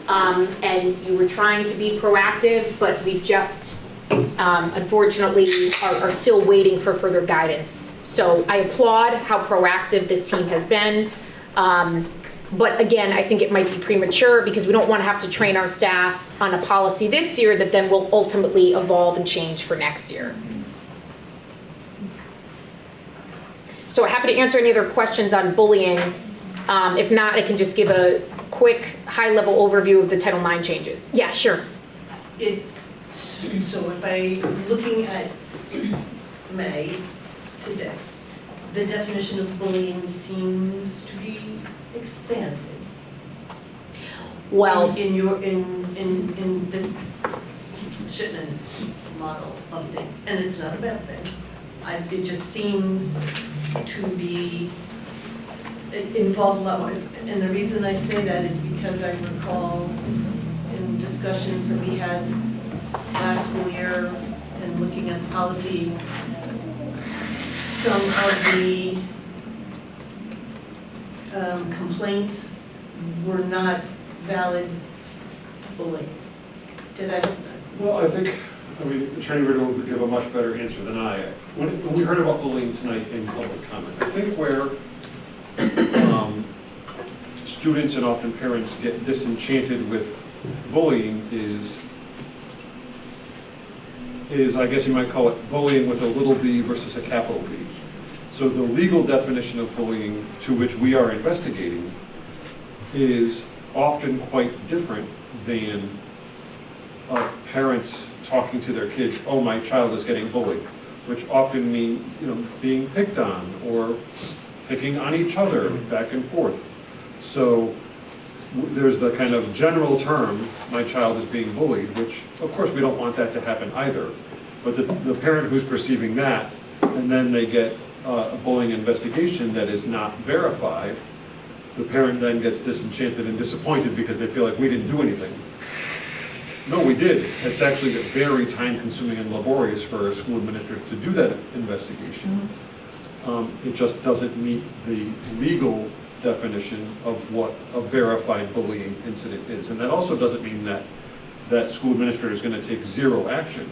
And you were trying to be proactive, but we just, unfortunately, are still waiting for further guidance. So I applaud how proactive this team has been. But again, I think it might be premature because we don't want to have to train our staff on a policy this year that then will ultimately evolve and change for next year. So happy to answer any other questions on bullying. If not, I can just give a quick high-level overview of the Title IX changes. Yeah, sure. So if I'm looking at May to this, the definition of bullying seems to be expanded. Well, in this Shipman's model of things, and it's not a bad thing. It just seems to be involved a lot more. And the reason I say that is because I recall in discussions that we had last school year and looking at the policy, some of the complaints were not valid bullying. Did I? Well, I think I mean, Attorney Ritter will give a much better answer than I. When we heard about bullying tonight in public comment, I think where students and often parents get disenchanted with bullying is I guess you might call it bullying with a little b versus a capital B. So the legal definition of bullying to which we are investigating is often quite different than parents talking to their kids, oh, my child is getting bullied, which often means, being picked on or picking on each other back and forth. So there's the kind of general term, my child is being bullied, which of course we don't want that to happen either. But the parent who's perceiving that, and then they get a bullying investigation that is not verified, the parent then gets disenchanted and disappointed because they feel like we didn't do anything. No, we did. It's actually very time-consuming and laborious for a school administrator to do that investigation. It just doesn't meet the legal definition of what a verified bullying incident is. And that also doesn't mean that that school administrator is going to take zero action.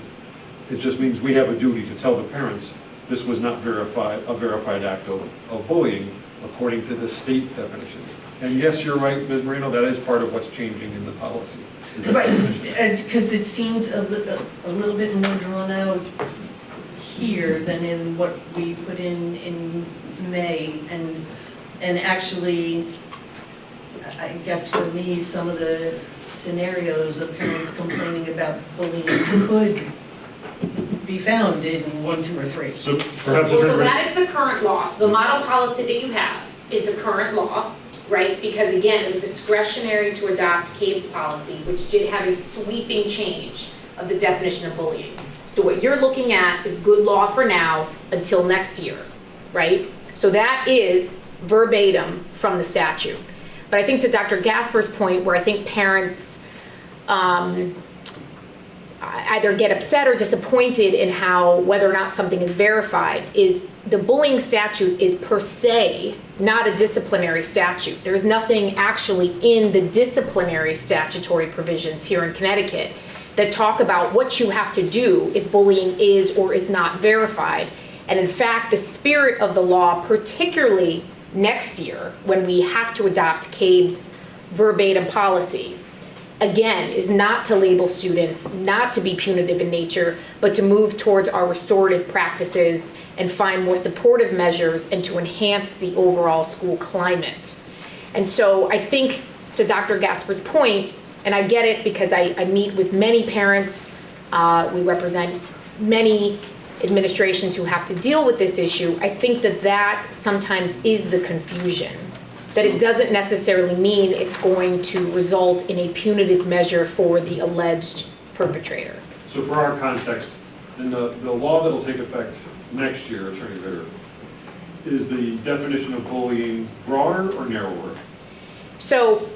It just means we have a duty to tell the parents this was not a verified act of bullying according to the state definition. And yes, you're right, Ms. Moreno, that is part of what's changing in the policy. Right, because it seemed a little bit more drawn out here than in what we put in May, and actually, I guess for me, some of the scenarios of parents complaining about bullying could be found in 1, 2, or 3. So perhaps so that is the current law. So the model policy that you have is the current law. Right, because again, it was discretionary to adopt CABE's policy, which did have a sweeping change of the definition of bullying. So what you're looking at is good law for now until next year, right? So that is verbatim from the statute. But I think to Dr. Gasper's point, where I think parents either get upset or disappointed in whether or not something is verified, is the bullying statute is per se not a disciplinary statute. There's nothing actually in the disciplinary statutory provisions here in Connecticut that talk about what you have to do if bullying is or is not verified. And in fact, the spirit of the law, particularly next year when we have to adopt CABE's verbatim policy, again, is not to label students, not to be punitive in nature, but to move towards our restorative practices and find more supportive measures and to enhance the overall school climate. And so I think to Dr. Gasper's point, and I get it because I meet with many parents, we represent many administrations who have to deal with this issue, I think that sometimes is the confusion. That it doesn't necessarily mean it's going to result in a punitive measure for the alleged perpetrator. So for our context, in the law that'll take effect next year, Attorney Ritter, is the definition of bullying broader or narrower? So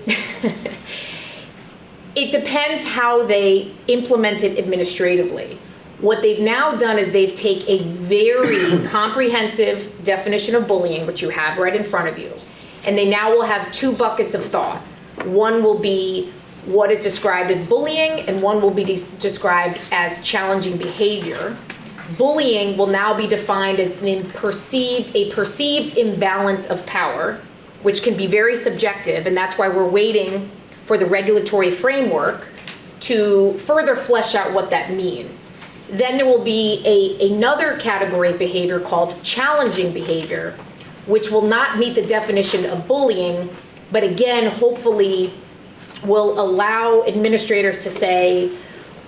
it depends how they implement it administratively. What they've now done is they've taken a very comprehensive definition of bullying, which you have right in front of you. And they now will have 2 buckets of thought. One will be what is described as bullying, and one will be described as challenging behavior. Bullying will now be defined as a perceived imbalance of power, which can be very subjective, and that's why we're waiting for the regulatory framework to further flesh out what that means. Then there will be another category of behavior called challenging behavior, which will not meet the definition of bullying, but again, hopefully will allow administrators to say,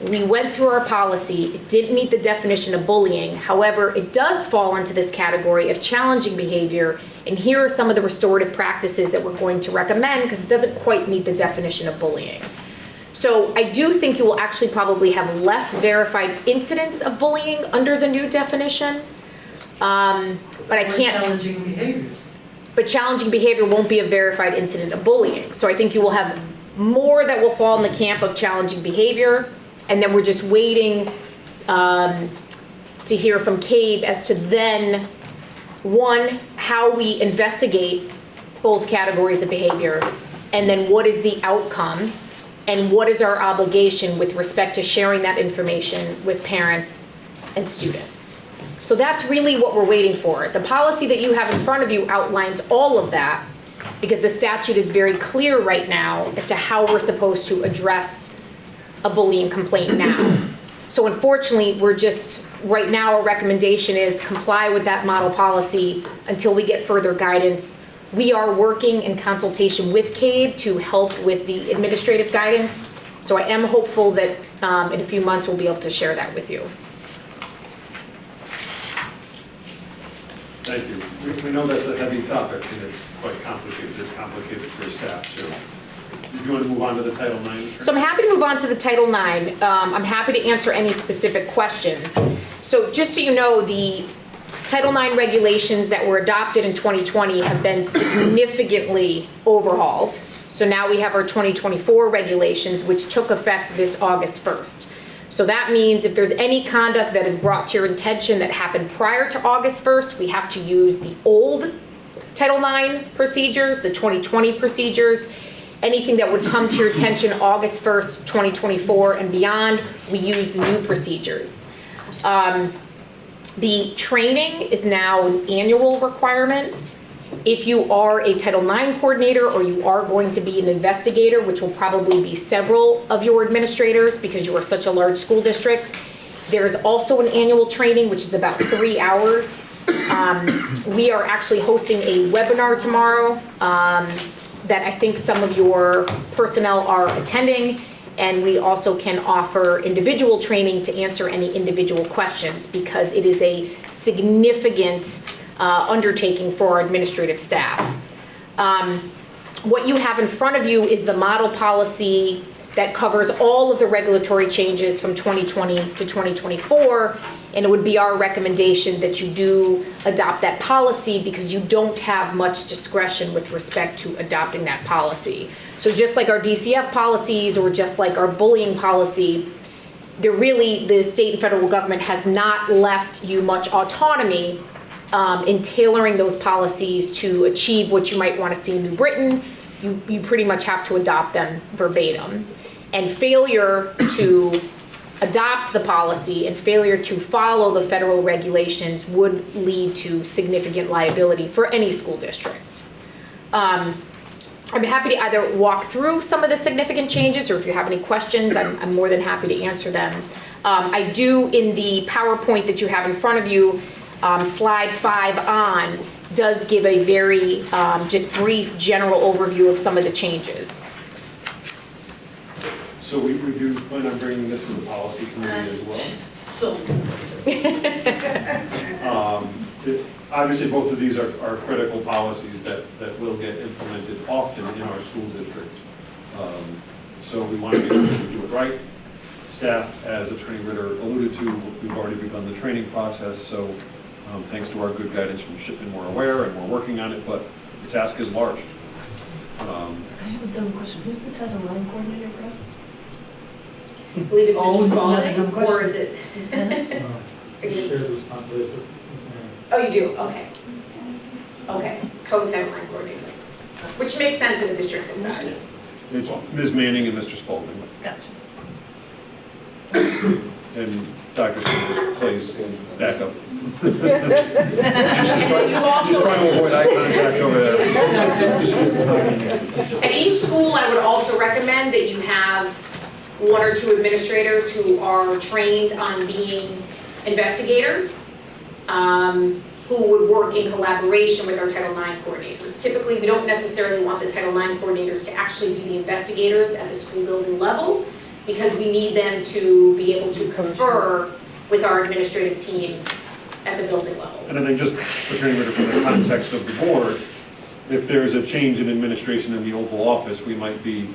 we went through our policy, it didn't meet the definition of bullying, however, it does fall into this category of challenging behavior, and here are some of the restorative practices that we're going to recommend because it doesn't quite meet the definition of bullying. So I do think you will actually probably have less verified incidents of bullying under the new definition. But I can't. Challenging behaviors. But challenging behavior won't be a verified incident of bullying. So I think you will have more that will fall in the camp of challenging behavior, and then we're just waiting to hear from CABE as to then, one, how we investigate both categories of behavior, and then what is the outcome and what is our obligation with respect to sharing that information with parents and students. So that's really what we're waiting for. The policy that you have in front of you outlines all of that, because the statute is very clear right now as to how we're supposed to address a bullying complaint now. So unfortunately, we're just, right now our recommendation is comply with that model policy until we get further guidance. We are working in consultation with CABE to help with the administrative guidance. So I am hopeful that in a few months we'll be able to share that with you. Thank you. We know that's a heavy topic and it's quite complicated. It's complicated for staff too. Do you want to move on to the Title IX? So I'm happy to move on to the Title IX. I'm happy to answer any specific questions. So just so you know, the Title IX regulations that were adopted in 2020 have been significantly overhauled. So now we have our 2024 regulations, which took effect this August 1st. So that means if there's any conduct that is brought to your attention that happened prior to August 1st, we have to use the old Title IX procedures, the 2020 procedures. Anything that would come to your attention August 1st, 2024 and beyond, we use the new procedures. The training is now an annual requirement. If you are a Title IX coordinator or you are going to be an investigator, which will probably be several of your administrators because you are such a large school district, there is also an annual training, which is about 3 hours. We are actually hosting a webinar tomorrow that I think some of your personnel are attending, and we also can offer individual training to answer any individual questions because it is a significant undertaking for our administrative staff. What you have in front of you is the model policy that covers all of the regulatory changes from 2020 to 2024, and it would be our recommendation that you do adopt that policy because you don't have much discretion with respect to adopting that policy. So just like our DCF policies or just like our bullying policy, the state and federal government has not left you much autonomy in tailoring those policies to achieve what you might want to see in New Britain. You pretty much have to adopt them verbatim. And failure to adopt the policy and failure to follow the federal regulations would lead to significant liability for any school district. I'm happy to either walk through some of the significant changes, or if you have any questions, I'm more than happy to answer them. I do, in the PowerPoint that you have in front of you, slide 5 on does give a very just brief general overview of some of the changes. So we do plan on bringing this to the policy committee as well? So. Obviously, both of these are critical policies that will get implemented often in our school district. So we want to make sure we do it right. Staff, as Attorney Ritter alluded to, we've already begun the training process, so thanks to our good guidance from Shipman, we're aware and we're working on it, but the task is large. I have a dumb question. Who's the Title IX coordinator for us? I believe it's Oh, Mr. it's not a dumb Spalding, or question. is it? Shared responsibilities with Ms. Mary. Oh, you do, okay. Okay, co-Title IX coordinators, which makes sense in a district this size. It's Ms. Manning and Mr. Spalding. Gotcha. And Dr. Sanders plays backup. And then you also, She's trying to avoid eye contact over there. at each school, I would also recommend that you have 1 or 2 administrators who are trained on being investigators, who would work in collaboration with our Title IX coordinators. Typically, we don't necessarily want the Title IX coordinators to actually be the investigators at the school building level, because we need them to be able to confer with our administrative team at the building level. And I think just, Attorney Ritter, from the context of the board, if there is a change in administration in the Oval Office, we might be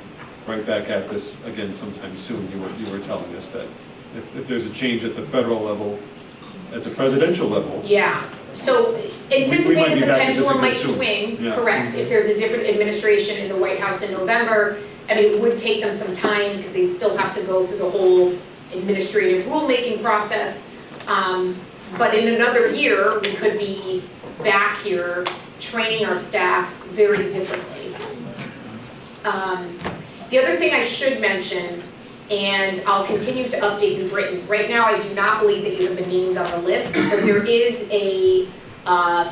right back at this again sometime soon. You were telling us that if there's a change at the federal level, at the presidential level. Yeah, so anticipate that the pendulum might soon. swing, Yeah. correct. If there's a different administration in the White House in November, I mean, it would take them some time because they'd still have to go through the whole administrative rulemaking process. But in another year, we could be back here training our staff very differently. The other thing I should mention, and I'll continue to update New Britain. Right now, I do not believe that you have been named on the list, but there is a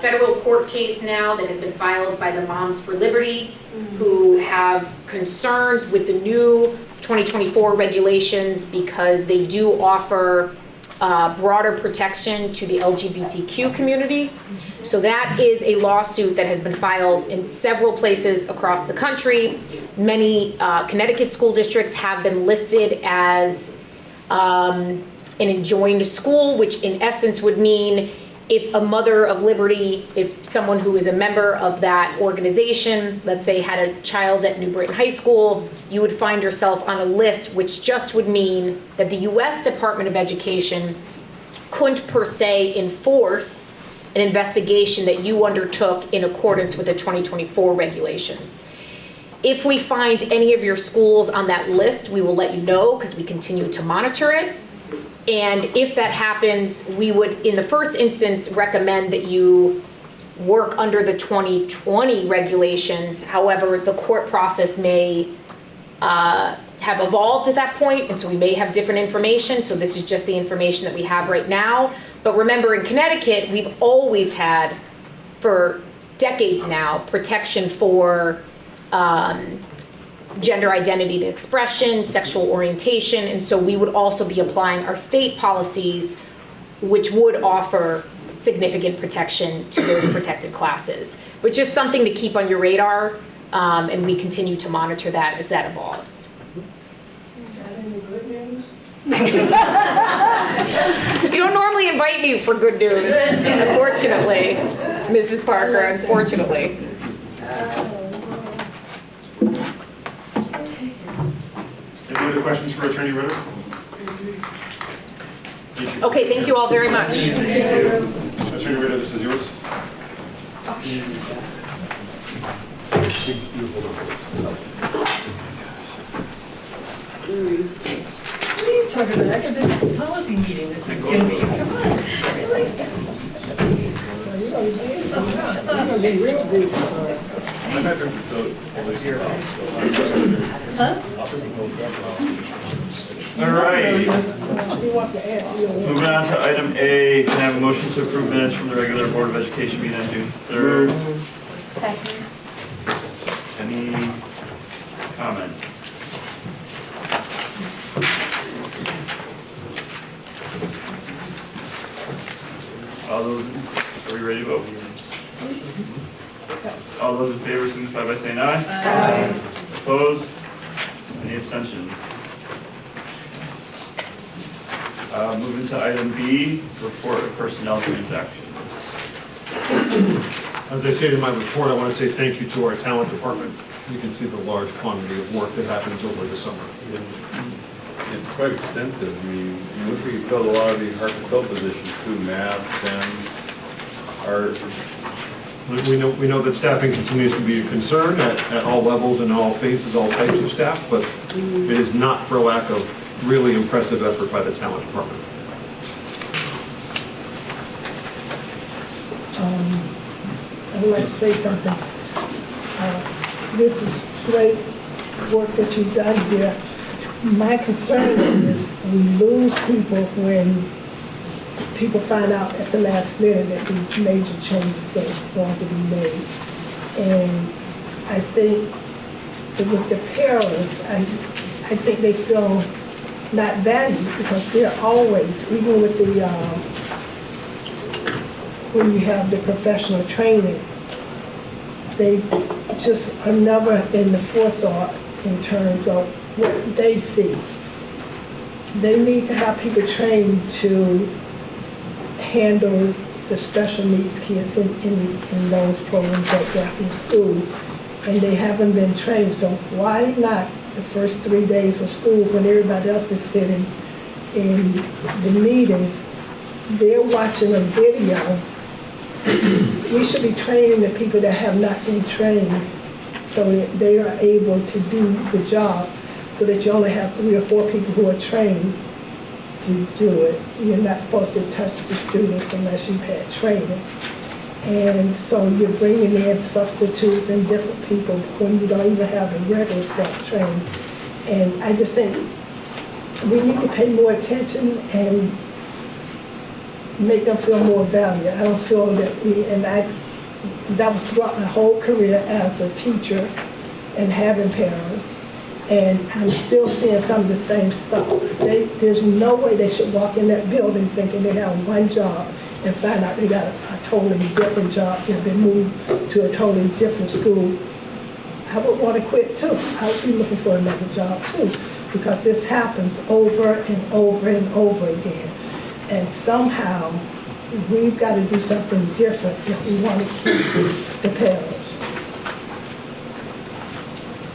federal court case now that has been filed by the Moms for Liberty, who have concerns with the new 2024 regulations because they do offer broader protection to the LGBTQ community. So that is a lawsuit that has been filed in several places across the country. Many Connecticut school districts have been listed as an enjoined school, which in essence would mean if a Mother of Liberty, if someone who is a member of that organization, let's say had a child at New Britain High School, you would find yourself on a list, which just would mean that the US Department of Education couldn't per se enforce an investigation that you undertook in accordance with the 2024 regulations. If we find any of your schools on that list, we will let you know because we continue to monitor it. And if that happens, we would, in the first instance, recommend that you work under the 2020 regulations. However, the court process may have evolved at that point, and so we may have different information. So this is just the information that we have right now. But remember, in Connecticut, we've always had, for decades now, protection for gender identity and expression, sexual orientation, and so we would also be applying our state policies, which would offer significant protection to those protected classes, which is something to keep on your radar, and we continue to monitor that as that evolves. Got any good news? You don't normally invite me for good news, unfortunately, Mrs. Parker, unfortunately. Any other questions for Attorney Ritter? Okay, thank you all very much. Attorney Ritter, this is yours. What are you talking about? I got the next policy meeting. This is going to be, come on. Really? All right. Moving on to item A, can I have a motion to approve minutes from the regular Board of Education meeting on June 3rd? Second. Any comments? All those, are we ready to vote? All those in favor signify by saying aye. Aye. Opposed? Any abstentions? Moving to item B, report of personnel transactions. As I stated in my report, I want to say thank you to our talent department. You can see the large quantity of work that happens over the summer. It's quite extensive. We filled a lot of the hard-to-fill positions too, math, art. We know that staffing continues to be a concern at all levels and all phases, all types of staff, but it is not for lack of really impressive effort by the talent department. I would like to say something. This is great work that you've done here. My concern is we lose people when people find out at the last minute that these major changes are going to be made. And I think that with the parents, I think they feel not valued because they're always, even with the, when you have the professional training, they just are never in the forethought in terms of what they see. They need to have people trained to handle the special needs kids in those programs that they're in school, and they haven't been trained. So why not the first 3 days of school when everybody else is sitting in the meetings, they're watching a video. We should be training the people that have not been trained so that they are able to do the job, so that you only have 3 or 4 people who are trained to do it. You're not supposed to touch the students unless you've had training. And so you're bringing in substitutes and different people when you don't even have the regular staff trained. And I just think we need to pay more attention and make them feel more valued. I don't feel that that was throughout my whole career as a teacher and having parents. And I'm still seeing some of the same stuff. There's no way they should walk in that building thinking they have one job and find out they got a totally different job. They've been moved to a totally different school. I would want to quit too. I would be looking for another job too, because this happens over and over and over again. And somehow, we've got to do something different if we want to keep the parents.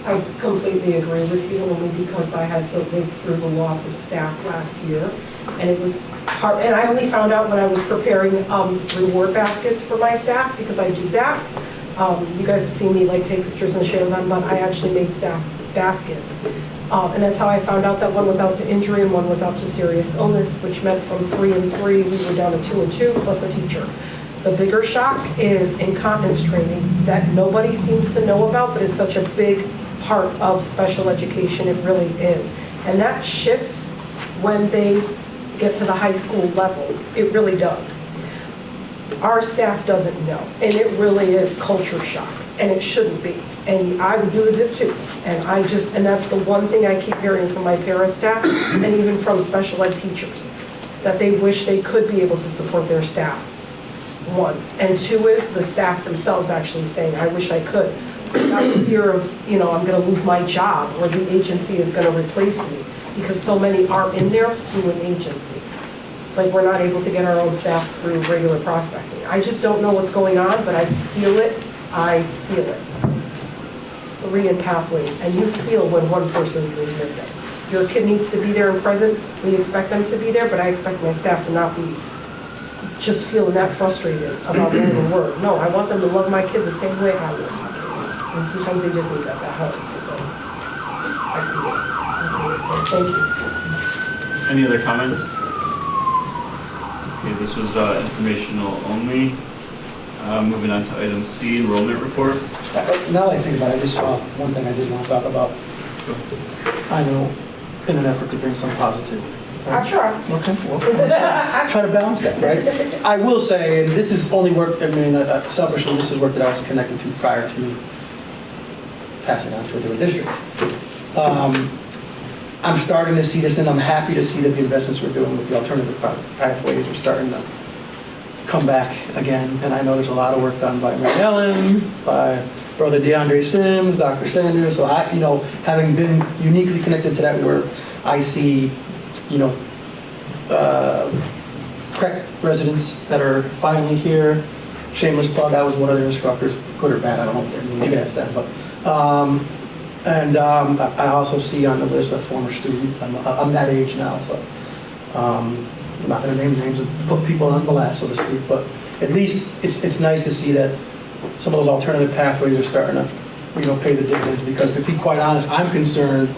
I completely agree with you, only because I had to live through the loss of staff last year. And it was hard, and I only found out when I was preparing reward baskets for my staff, because I do that. You guys have seen me like take pictures and share them, but I actually made staff baskets. And that's how I found out that one was out to injury and one was out to serious illness, which meant from 3 and 3, we were down to 2 and 2 plus a teacher. The bigger shock is incontinence training that nobody seems to know about, but is such a big part of special education. It really is. And that shifts when they get to the high school level. It really does. Our staff doesn't know, and it really is culture shock, and it shouldn't be. And I would do the dip too. And that's the one thing I keep hearing from my para staff and even from special ed teachers, that they wish they could be able to support their staff. 1. And 2 is the staff themselves actually saying, I wish I could. Without the fear of, I'm going to lose my job or the agency is going to replace me, because so many are in there through an agency. Like, we're not able to get our own staff through regular prospecting. I just don't know what's going on, but I feel it. I feel it. 3 in pathways, and you feel when one person is missing. Your kid needs to be there and present. We expect them to be there, but I expect my staff to not be just feeling that frustrated about going to work. No, I want them to love my kid the same way I love my kid. And sometimes they just need that hug. I see it. So thank you. Any other comments? Okay, this was informational only. Moving on to item C, enrollment report. Now that I think about it, I just saw one thing I did want to talk about. I know, in an effort to bring some positivity. Right? I try. Okay, well, try to balance that, right? I will say, and this is only work, selfishly, this is work that I was connected to prior to passing on to a different district. I'm starting to see this, and I'm happy to see that the investments we're doing with the alternative pathways are starting to come back again. And I know there's a lot of work done by Mary Ellen, by Brother DeAndre Sims, Dr. Sanders. So I, having been uniquely connected to that work, I see, correct residents that are finally here. Shameless plug, I was one of their instructors, good or bad, I don't know, you can ask that, but. I also see on the list a former student. I'm that age now, so I'm not going to name names and put people on blast, so to speak, but at least it's nice to see that some of those alternative pathways are starting to, pay the dividends, because to be quite honest, I'm concerned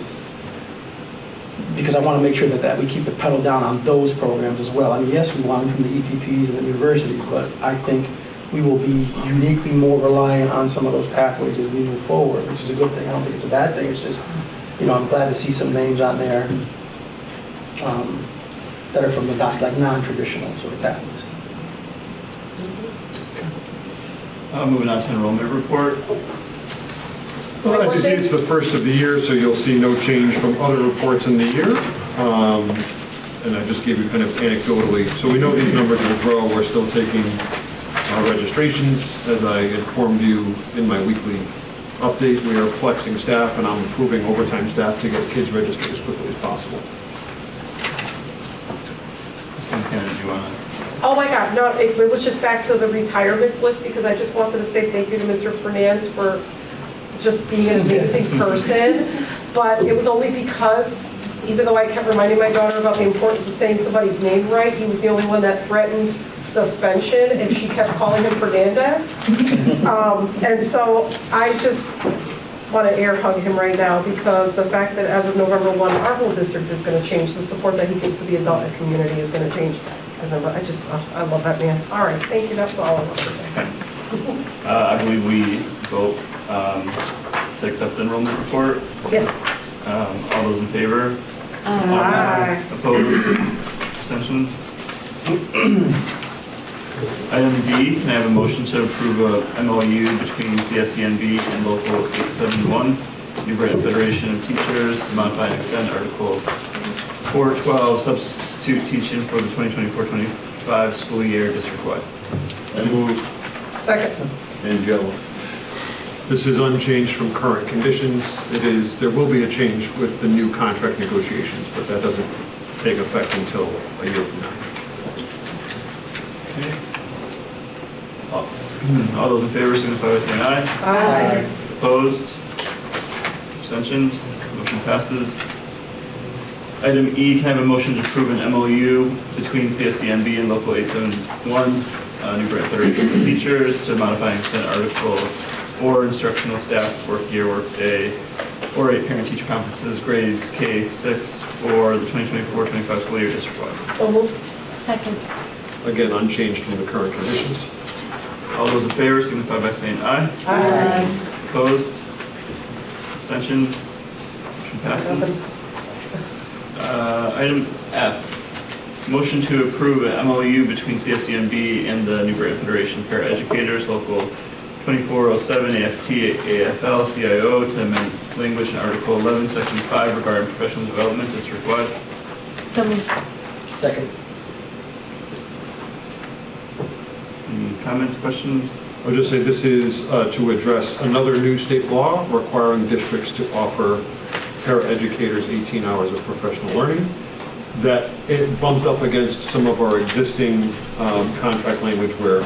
because I want to make sure that we keep the pedal down on those programs as well. I mean, yes, we want them from the EPPs and the universities, but I think we will be uniquely more reliant on some of those pathways as we move forward, which is a good thing. I don't think it's a bad thing. It's just, I'm glad to see some names on there that are from the non-traditional sort of pathways. Moving on to enrollment report. Well, as you see, it's the first of the year, so you'll see no change from other reports in the year. And I just gave you kind of anecdotally. So we know these numbers will grow. We're still taking registrations. As I informed you in my weekly update, we are flexing staff, and I'm improving overtime staff to get kids registered as quickly as possible. Oh my God, no, it was just back to the retirements list, because I just wanted to say thank you to Mr. Fernandez for just being an amazing person. But it was only because, even though I kept reminding my daughter about the importance of saying somebody's name right, he was the only one that threatened suspension if she kept calling him Fernandez. And so I just want to air hug him right now, because the fact that as of November 1, our whole district is going to change. The support that he gives to the adult community is going to change. Because I love that man. All right, thank you. That's all I want to say. I believe we vote to accept the enrollment report. Yes. All those in favor? Aye. Opposed? Abstentions? Item D, can I have a motion to approve a MOU between CSDNB and Local 871, New Britain Federation of Teachers, to modify and extend Article 412, substitute teaching for the 2024-25 school year district-wide? I move. Second. Angelos. This is unchanged from current conditions. There will be a change with the new contract negotiations, but that doesn't take effect until a year from now. All those in favor signify by saying aye. Aye. Opposed? Abstentions? Motion passes. Item E, can I have a motion to approve an MOU between CSDNB and Local 871, New Britain Federation of Teachers, to modify and extend Article 4 instructional staff work year, work day, or 8 parent-teacher conferences, grades K-6 for the 2024-25 school year district-wide? So moved. Second. Again, unchanged from the current conditions. All those in favor signify by saying aye. Aye. Opposed? Abstentions? Motion passes. Item F, motion to approve an MOU between CSDNB and the New Britain Federation of Paraeducators, Local 2407 AFT AFL CIO, to amend language in Article 11, Section 5 regarding professional development district-wide. So moved. Second. Any comments, questions? I'll just say this is to address another new state law requiring districts to offer paraeducators 18 hours of professional learning. That it bumped up against some of our existing contract language where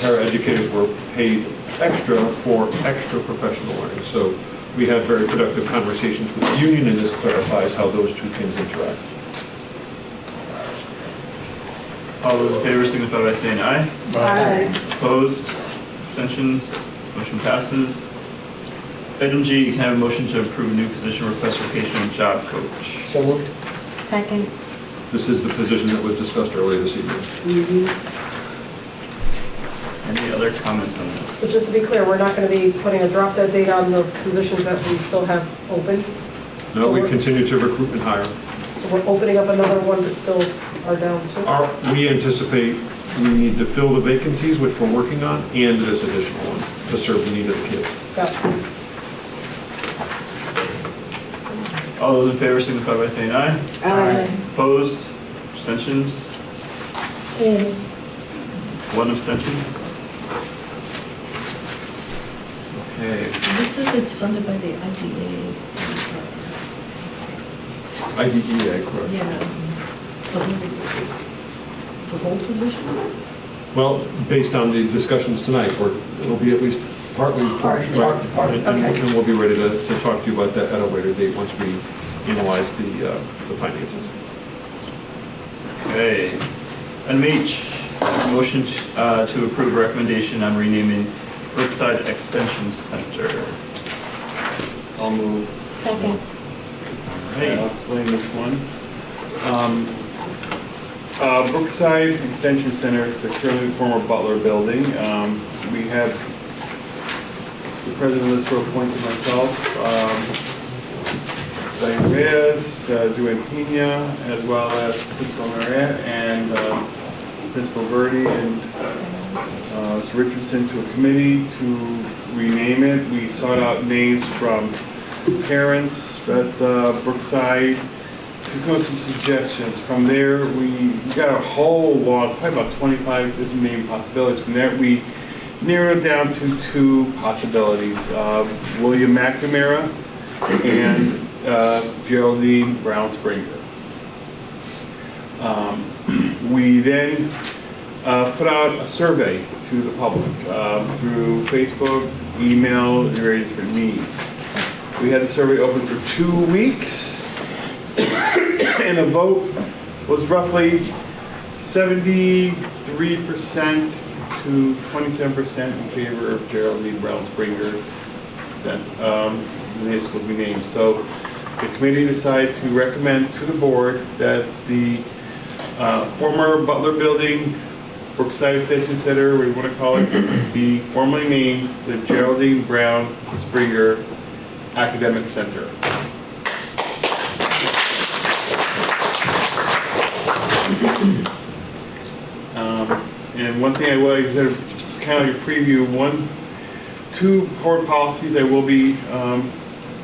paraeducators were paid extra for extra professional learning. So we had very productive conversations with the union, and this clarifies how those two things interact. All those in favor signify by saying aye. Aye. Opposed? Abstentions? Motion passes. Item G, can I have a motion to approve a new position request for vocational job coach? So moved. Second. This is the position that was discussed earlier this evening. Any other comments on this? So just to be clear, we're not going to be putting a drop dead date on the positions that we still have open? No, we continue to recruit and hire. So we're opening up another one that still are down too? We anticipate we need to fill the vacancies, which we're working on, and this additional one to serve the need of the kids. Gotcha. All those in favor signify by saying aye. Aye. Opposed? Abstentions? One abstention? Okay. This says it's funded by the IDA. IDEA, correct? Yeah. The whole position? Well, based on the discussions tonight, it'll be at least partly, Partly. right, and we'll be ready to talk to you about that at a later date once we analyze the finances. Okay. Item H, motion to approve recommendation on renaming Brookside Extension Center. I'll move. Second. I'll explain this one. Brookside Extension Center is the currently former Butler building. We had the president of this group appointed myself, Diane Reyes, Duane Pena, as well as Principal Mariette and Principal Verdi and Mr. Richardson to a committee to rename it. We sought out names from parents at Brookside to come with some suggestions. From there, we got a whole lot, probably about 25 different name possibilities. From there, we narrowed it down to 2 possibilities, William McNamara and Geraldine Brown Springer. We then put out a survey to the public through Facebook, email, and various different means. We had the survey open for 2 weeks, and the vote was roughly 73% to 27% in favor of Geraldine Brown Springer. This would be named. So the committee decided to recommend to the board that the former Butler building, Brookside Extension Center, what do you want to call it, be formally named the Geraldine Brown Springer Academic Center. And one thing I would like to kind of preview, two board policies I will be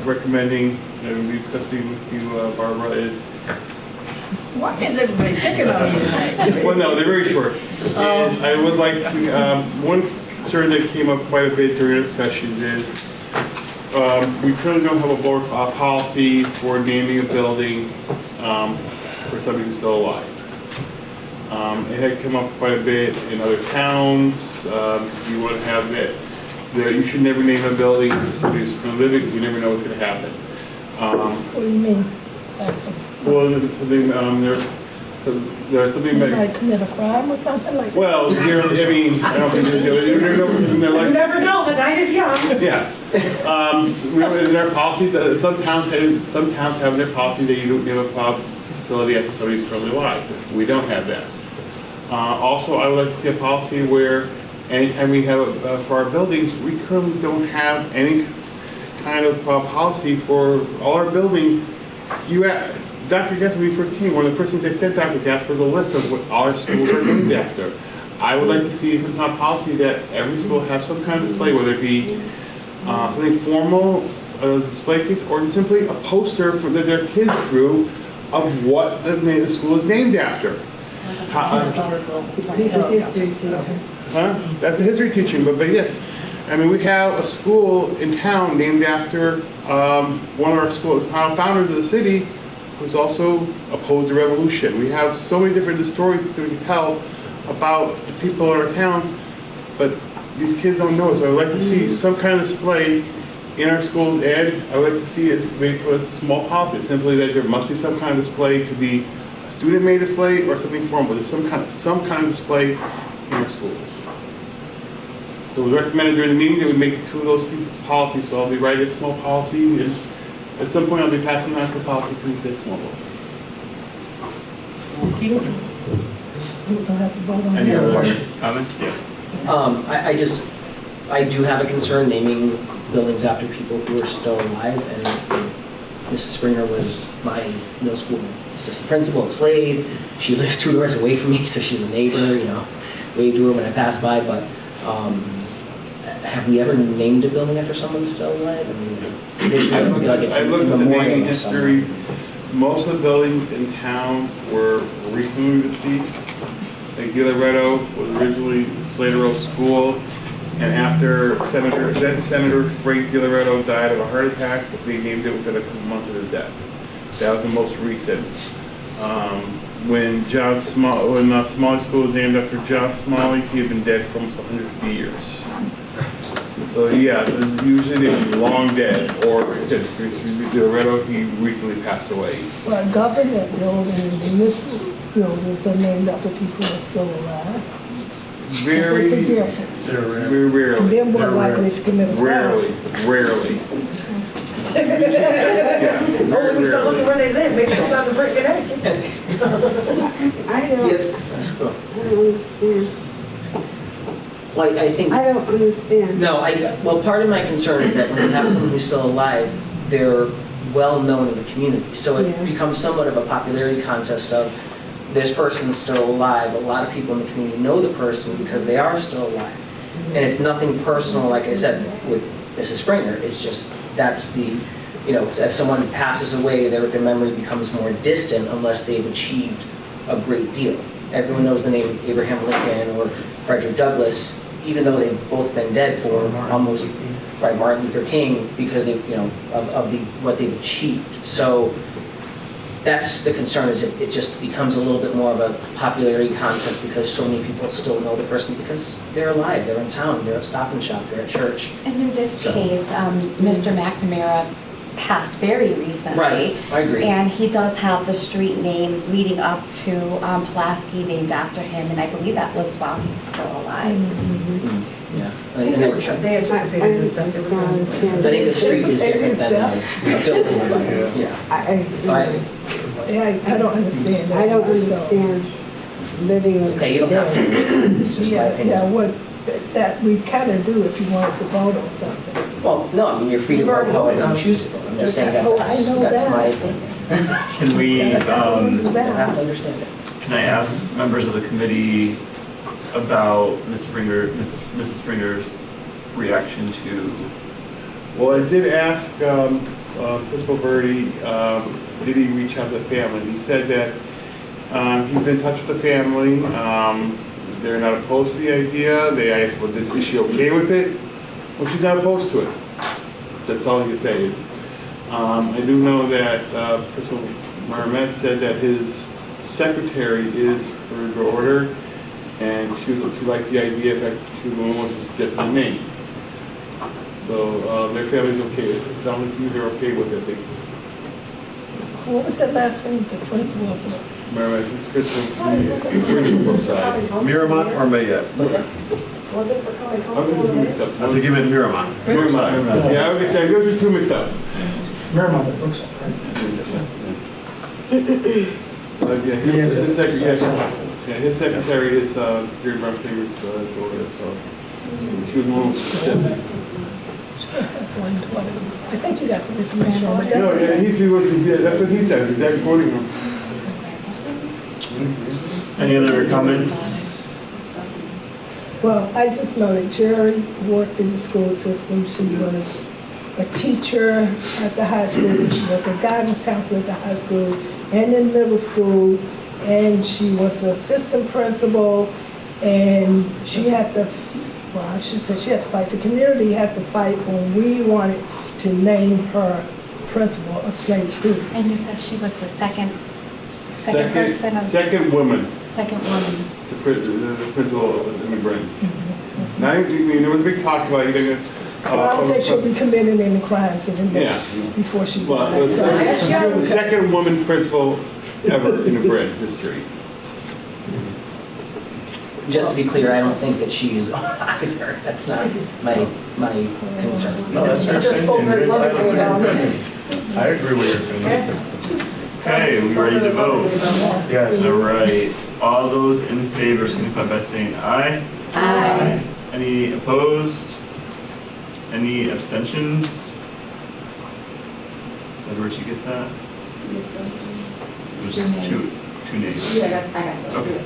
recommending and we'll be discussing with you, Barbara, is. Why is everybody picking on you tonight? Well, no, they're very short. Is I would like to, one concern that came up quite a bit during discussions is we currently don't have a board policy for naming a building for somebody who's still alive. It had come up quite a bit in other towns. You want to have that you should never name a building for somebody who's going to live it because you never know what's going to happen. What do you mean? Well, something there's something You might commit a crime or something like that? well, I mean, I don't think you never know, the night is young. Yeah. In our policy, some towns have their policy that you don't give a facility after somebody's currently alive. We don't have that. Also, I would like to see a policy where anytime we have for our buildings, we currently don't have any kind of policy for all our buildings. Dr. Gasper, when he first came, one of the first things they sent Dr. Gasper was a list of what all our schools are named after. I would like to see some kind of policy that every school have some kind of display, whether it be something formal, a display case, or simply a poster that their kids drew of what the school is named after. Historical. He's a history teacher. Huh? That's the history teaching, but yes. I mean, we have a school in town named after one of our school founders of the city who's also opposed the revolution. We have so many different stories that we can tell about the people in our town, but these kids don't know. So I would like to see some kind of display in our schools, and I would like to see it maybe for a small policy, simply that there must be some kind of display. It could be a student-made display or something formal, but there's some kind of display in our schools. So we recommended during the meeting that we make two of those things as policies, so I'll be writing a small policy, and at some point I'll be passing on the policy to this small board. Any other comments? Yeah. I do have a concern naming buildings after people who are still alive, and Mrs. Springer was my middle school assistant principal at Slade. She lives 2 doors away from me, so she's a neighbor, wave to her when I pass by, but have we ever named a building after someone still alive? I mean, traditionally, I feel like it's I looked at the memorial naming of history. someone. Most of the buildings in town were recently deceased. Like De Loretto was originally Slater Row School, and after then Senator Frank De Loretto died of a heart attack, they named it within a couple months of his death. That was the most recent. When Smalley School was named after John Smalley, he had been dead for almost 150 years. So yeah, there's usually long dead, or like I said, De Loretto, he recently passed away. Well, government buildings and municipal buildings are named after people who are still alive. What's the difference? Very rarely. And they're more likely to commit a crime. Rarely. Oh, we start looking where they live, make sure it's on the brick and egg. I don't understand. Well, I think. I don't understand. No, well, part of my concern is that when you have someone who's still alive, they're well known in the community. So it becomes somewhat of a popularity contest of this person's still alive. A lot of people in the community know the person because they are still alive. And it's nothing personal, like I said, with Mrs. Springer. It's just, that's the, as someone passes away, their memory becomes more distant unless they've achieved a great deal. Everyone knows the name Abraham Lincoln or Frederick Douglass, even though they've both been dead for almost, right, Martin Luther King, because they, what they've achieved. So that's the concern, is it just becomes a little bit more of a popularity contest because so many people still know the person because they're alive, they're in town, they're at Stop and Shop, they're at church. And in this case, Mr. McNamara passed very recently. Right, I agree. And he does have the street name leading up to Pulaski named after him, and I believe that was while he was still alive. Yeah. I think the street is different than a building. Yeah, I don't understand that. I don't understand living. Okay, you don't have to understand. It's just my opinion. Yeah, what that we kind of do if you want us to vote on something. Well, no, I mean, you're free to vote however you choose to vote. I'm just saying that that's my opinion. Can we, You don't have to understand it. can I ask members of the committee about Mrs. Springer's reaction to? Well, I did ask Principal Birdie, did he reach out to the family? He said that he's been in touch with the family. They're not opposed to the idea. They asked, well, is she okay with it? Well, she's not opposed to it. That's all he can say is. I do know that Principal Marmet said that his secretary is for the order, and she liked the idea. In fact, she was the one who suggested the name. So their family's okay with it. It sounds like they're okay with it. What was that last name, the principal of the? Marmet, Principal Brookside. Miramont or Mayette? Was it for county council? I think you meant Miramont. Miramont. Yeah, I was going to say, those are two mixed up. Miramont and Brookside, right? His secretary is Gary Brumfinger's daughter, so she was more suggested. That's one. I think you got some information on it. No, that's what he said. He's actually quoting him. Any other comments? Well, I just know that Jerry worked in the school system. She was a teacher at the high school. She was a guidance counselor at the high school and in middle school. And she was an assistant principal. And she had to, well, I should say she had to fight. The community had to fight when we wanted to name her principal a slave student. And you said she was the second person of... Second woman. Second woman. The principal of McBrain. Now, I mean, there was a big talk about you. So I don't think she'll be committing any crimes in the next, before she dies. She was the second woman principal ever in McBrain history. Just to be clear, I don't think that she is either. That's not my concern. No, that's just spoke very lovingly about it. I agree with you. Okay, we ready to vote? Yes. All right. All those in favor signify by saying aye. Aye. Any opposed? Any abstentions? Edward, you get that? Two nays. Yeah, I got that. Okay.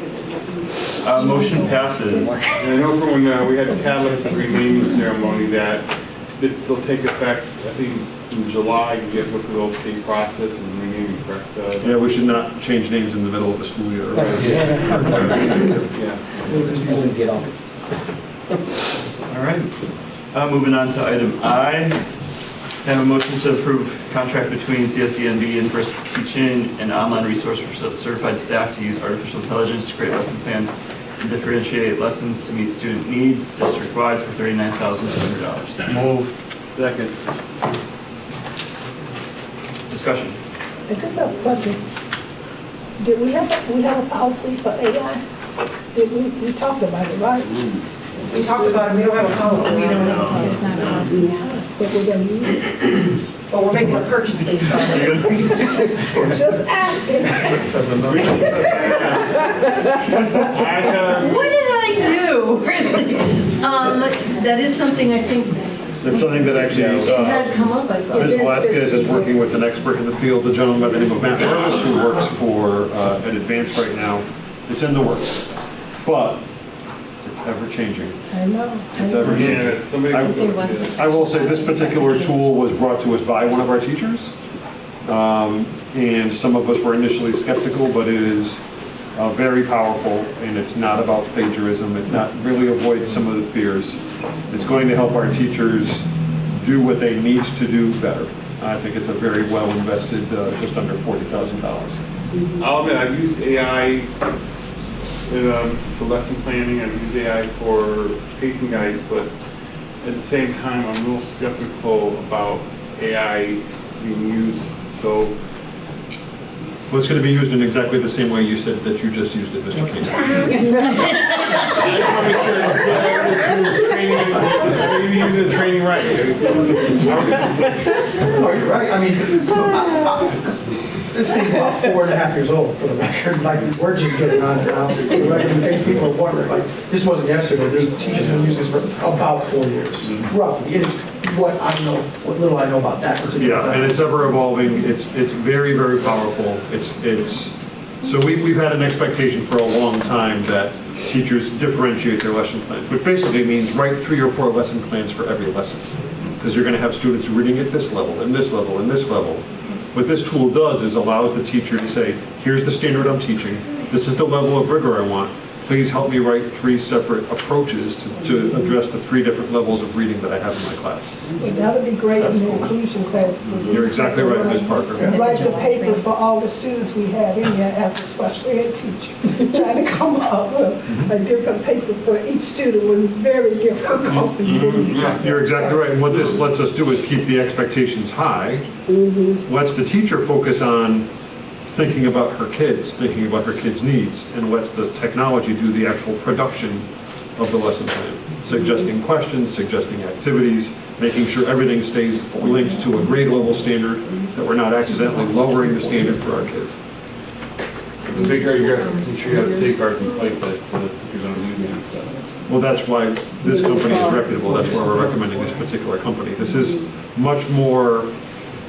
Motion passes. And I know from when we had the catalyst renaming ceremony that this will take effect, I think, in July. You have to go through the whole state process and renaming, correct? Yeah, we should not change names in the middle of the school year. All right. Moving on to item I. I have a motion to approve contract between CSCNB and First Teaching, an online resource for certified staff to use artificial intelligence to create lesson plans and differentiate lessons to meet student needs district-wide for $39,200. Move. Second. Discussion. I just have a question. Did we have a policy for AI? We talked about it, right? We talked about it, we don't have a policy. We don't have a policy. It's not a policy now. But we're gonna use it. But we're making a purchase based on it. Just asking. What did I do? That is something I think It's something that actually, had come up, I thought. Ms. Velasquez is working with an expert in the field, a gentleman by the name of Matt Burris, who works for an Advance right now. It's in the works, but it's ever changing. I know. It's ever changing. I will say this particular tool was brought to us by one of our teachers, and some of us were initially skeptical, but it is very powerful, and it's not about plagiarism. It's not really avoids some of the fears. It's going to help our teachers do what they need to do better. I think it's a very well invested, just under $40,000. I'll admit, I've used AI for lesson planning. I've used AI for pacing guides, but at the same time, I'm a little skeptical about AI being used. So, well, it's going to be used in exactly the same way you said that you just used it, Mr. King. Maybe use the training right. Oh, you're right. I mean, this thing's about 4.5 years old, for the record. Like, we're just getting on it now. For the record, in case people are wondering, like, this wasn't yesterday. There's teachers who use this for about 4 years, roughly. It is what I know, what little I know about that particular. Yeah, and it's ever evolving. It's very, very powerful. So we've had an expectation for a long time that teachers differentiate their lesson plans, which basically means write 3 or 4 lesson plans for every lesson. Because you're going to have students reading at this level, and this level, and this level. What this tool does is allows the teacher to say, here's the standard I'm teaching, this is the level of rigor I want. Please help me write 3 separate approaches to address the 3 different levels of reading that I have in my class. Well, that would be great in the inclusion class. You're exactly right, Ms. Parker. Write the paper for all the students we have in here as a special ed teacher, trying to come up with a different paper for each student was very difficult. You're exactly right, and what this lets us do is keep the expectations high, lets the teacher focus on thinking about her kids, thinking about her kids' needs, and lets the technology do the actual production of the lesson plan, suggesting questions, suggesting activities, making sure everything stays linked to a grade level standard, that we're not accidentally lowering the standard for our kids. The bigger you guys make sure you have safeguards in place that you're going to lose me and stuff. Well, that's why this company is reputable. That's why we're recommending this particular company. This is much more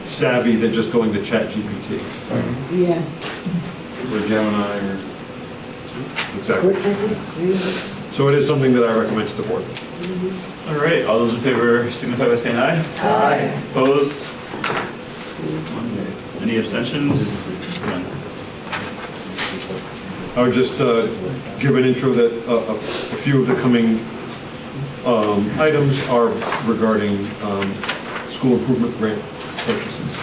savvy than just going to ChatGPT. Yeah. Or Gemini or... Exactly. So it is something that I recommend to the board. All right, all those in favor signify by saying aye. Aye. Opposed? Any abstentions? None. I would just give an intro that a few of the coming items are regarding school improvement grant purchases.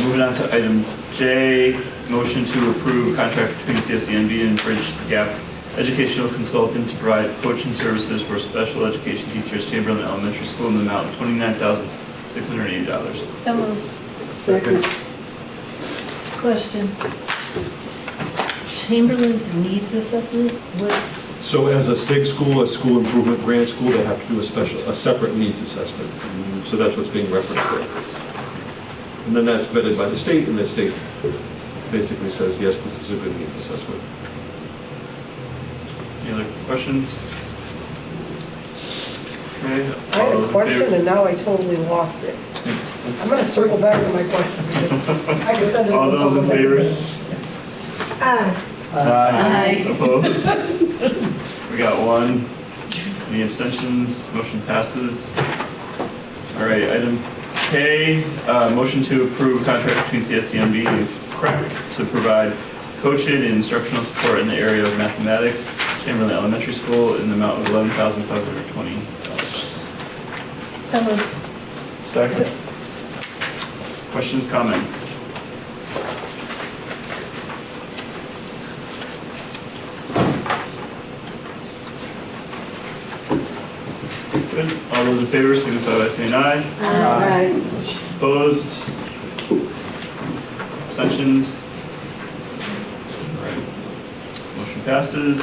Moving on to item J, motion to approve contract between CSENB and Bridge the Gap Educational Consultant to provide coaching services for special education teachers, Chamberlain Elementary School, in the amount of $29,680. So moved. Second. Question. Chamberlain's needs assessment, what? So as a SIG school, a school improvement grant school, they have to do a separate needs assessment. So that's what's being referenced there. And then that's vetted by the state, and the state basically says, yes, this is a good needs assessment. Any other questions? Okay. I had a question and now I totally lost it. I'm gonna circle back to my question because I can send it. All those in favor? Aye. Aye. Opposed? We got 1. Any abstentions? Motion passes. All right, item K, motion to approve contract between CSENB and CREC to provide coaching and instructional support in the area of mathematics, Chamberlain Elementary School, in the amount of $11,520. So moved. Second. Questions, comments? Good. All those in favor signify by saying aye. Aye. Opposed? Abstentions? All right. Motion passes.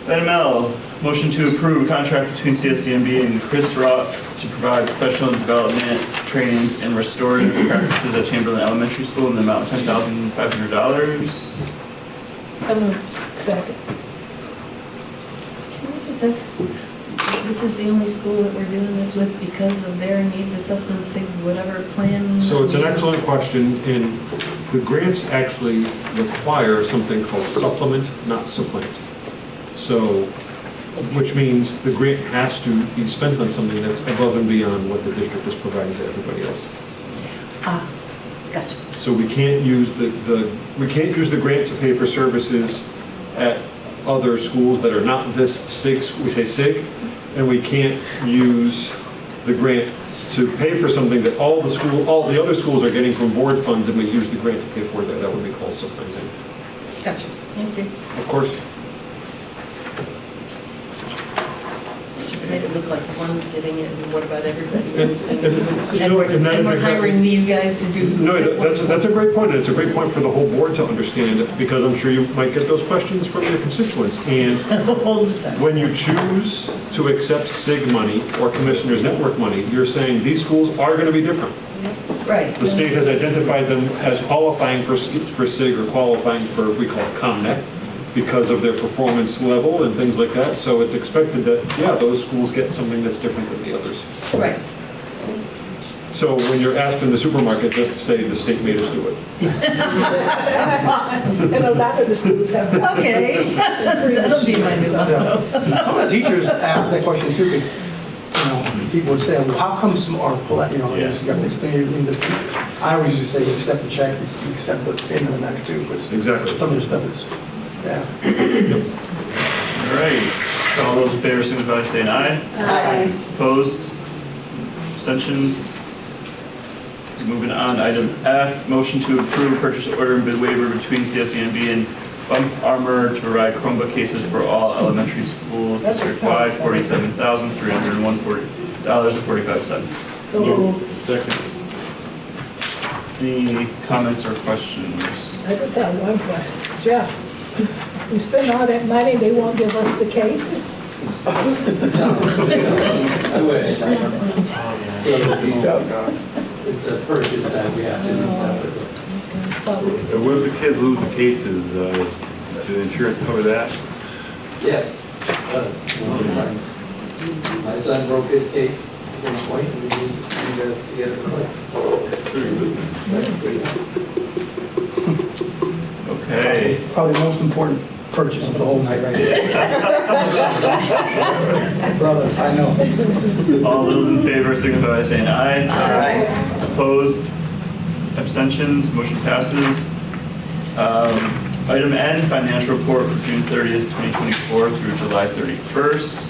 Item L, motion to approve a contract between CSENB and Chris Rock to provide professional development trainings and restorative practices at Chamberlain Elementary School in the amount of $10,500. So moved. Second. Can I just ask, this is the only school that we're doing this with because of their needs assessment, say whatever plan? So it's an excellent question, and the grants actually require something called supplement, not supplant. So, which means the grant has to be spent on something that's above and beyond what the district is providing to everybody else. Ah, gotcha. So we can't use the grant to pay for services at other schools that are not this SIG, we say SIG, and we can't use the grant to pay for something that all the other schools are getting from board funds, and we use the grant to pay for that. That would be called supplementing. Gotcha. Thank you. Of course. Just made it look like one getting it, and what about everybody And- else? and- and we're that is exactly- hiring these guys to do No, this one. that's a great point, and it's a great point for the whole board to understand, because I'm sure you might get those questions from your constituents. And All the time. when you choose to accept SIG money or Commissioners Network money, you're saying these schools are going to be different. Right. The state has identified them as qualifying for SIG or qualifying for, we call it ComNet, because of their performance level and things like that. So it's expected that, yeah, those schools get something that's different than the others. Right. So when you're asked in the supermarket, just say the state made us do it. And a lot of the schools have. Okay, that'll be my new motto. Some of the teachers ask that question too, because, people would say, well, how come smart, you got this thing, I always used to say, you accept the check, you accept the payment of the neck too, because Exactly. some of the stuff is, yeah. All right. All those in favor, signify by saying aye. Aye. Opposed? Abstentions? Moving on, item F, motion to approve purchase order and bid waiver between CSDNB and Bump Armor to provide Chromebook cases for all elementary schools district-wide, $47,301.45. So moved. Second. Any comments or questions? I just have one question. Jeff, we spend all that money, they won't give us the cases? I wish. It's a purchase that we have to do separately. What if the kids lose the cases? Does the insurance cover that? Yes, it does. My son broke his case at one point, and we need to get it replaced. Okay. Probably the most important purchase of the whole night right here. Brother, I know. All those in favor signify by saying aye. Aye. Opposed? Abstentions? Motion passes. Item N, financial report for June 30th, 2024 through July 31st.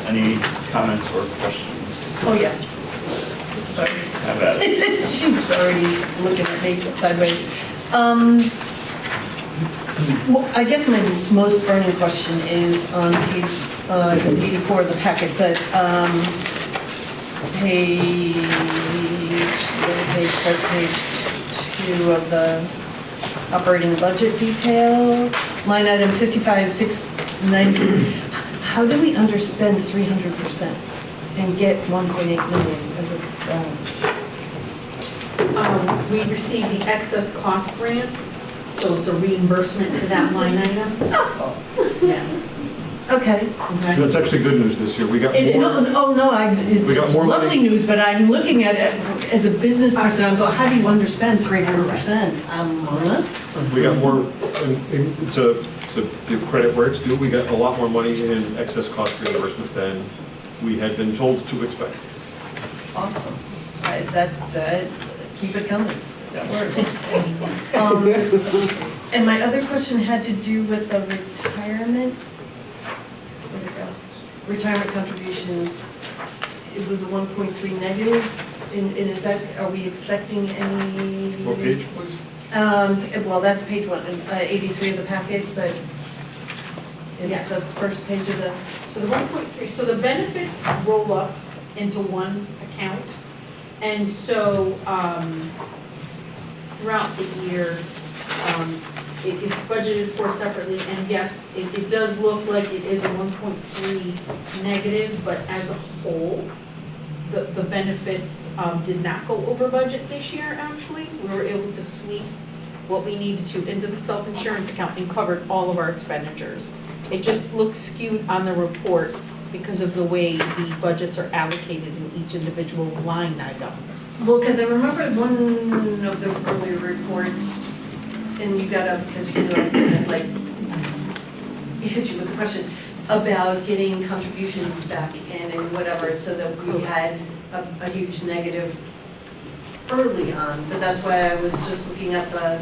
Any comments or questions? Oh, yeah. Sorry. Have at it. She's already looking at me sideways. Well, I guess my most burning question is on page 84 of the packet, but page 2 of the operating budget detail, line item 55,690. How do we underspend 300% and get 1.8 million as a balance? We received the excess cost grant, so it's a reimbursement to that line item. Yeah. Okay. That's actually good news this year. We got It, more. it's more lovely money. news, but I'm looking at it as a business person. I'm going, how do you underspend 300%? We got more, and to give credit where it's due, we got a lot more money in excess cost reimbursement than we had been told to expect. Awesome. Keep it coming. That works. And my other question had to do with the retirement. Where'd it go? Retirement contributions. It was a 1.3 negative. And is that, are we expecting any? What page, please? Well, that's page 83 of the packet, but it's Yes. the first page of the. So the 1.3, so the benefits roll up into one account. And so throughout the year, it's budgeted for separately. And yes, it does look like it is a 1.3 negative, but as a whole, the benefits did not go over budget this year, actually. We were able to sweep what we needed to into the self-insurance account and covered all of our expenditures. It just looks skewed on the report because of the way the budgets are allocated in each individual line item. Well, because I remember one of the earlier reports, and you got up because you knew I was going to like hit you with a question about getting contributions back in and whatever, so that we had a huge negative early on. But that's why I was just looking at the.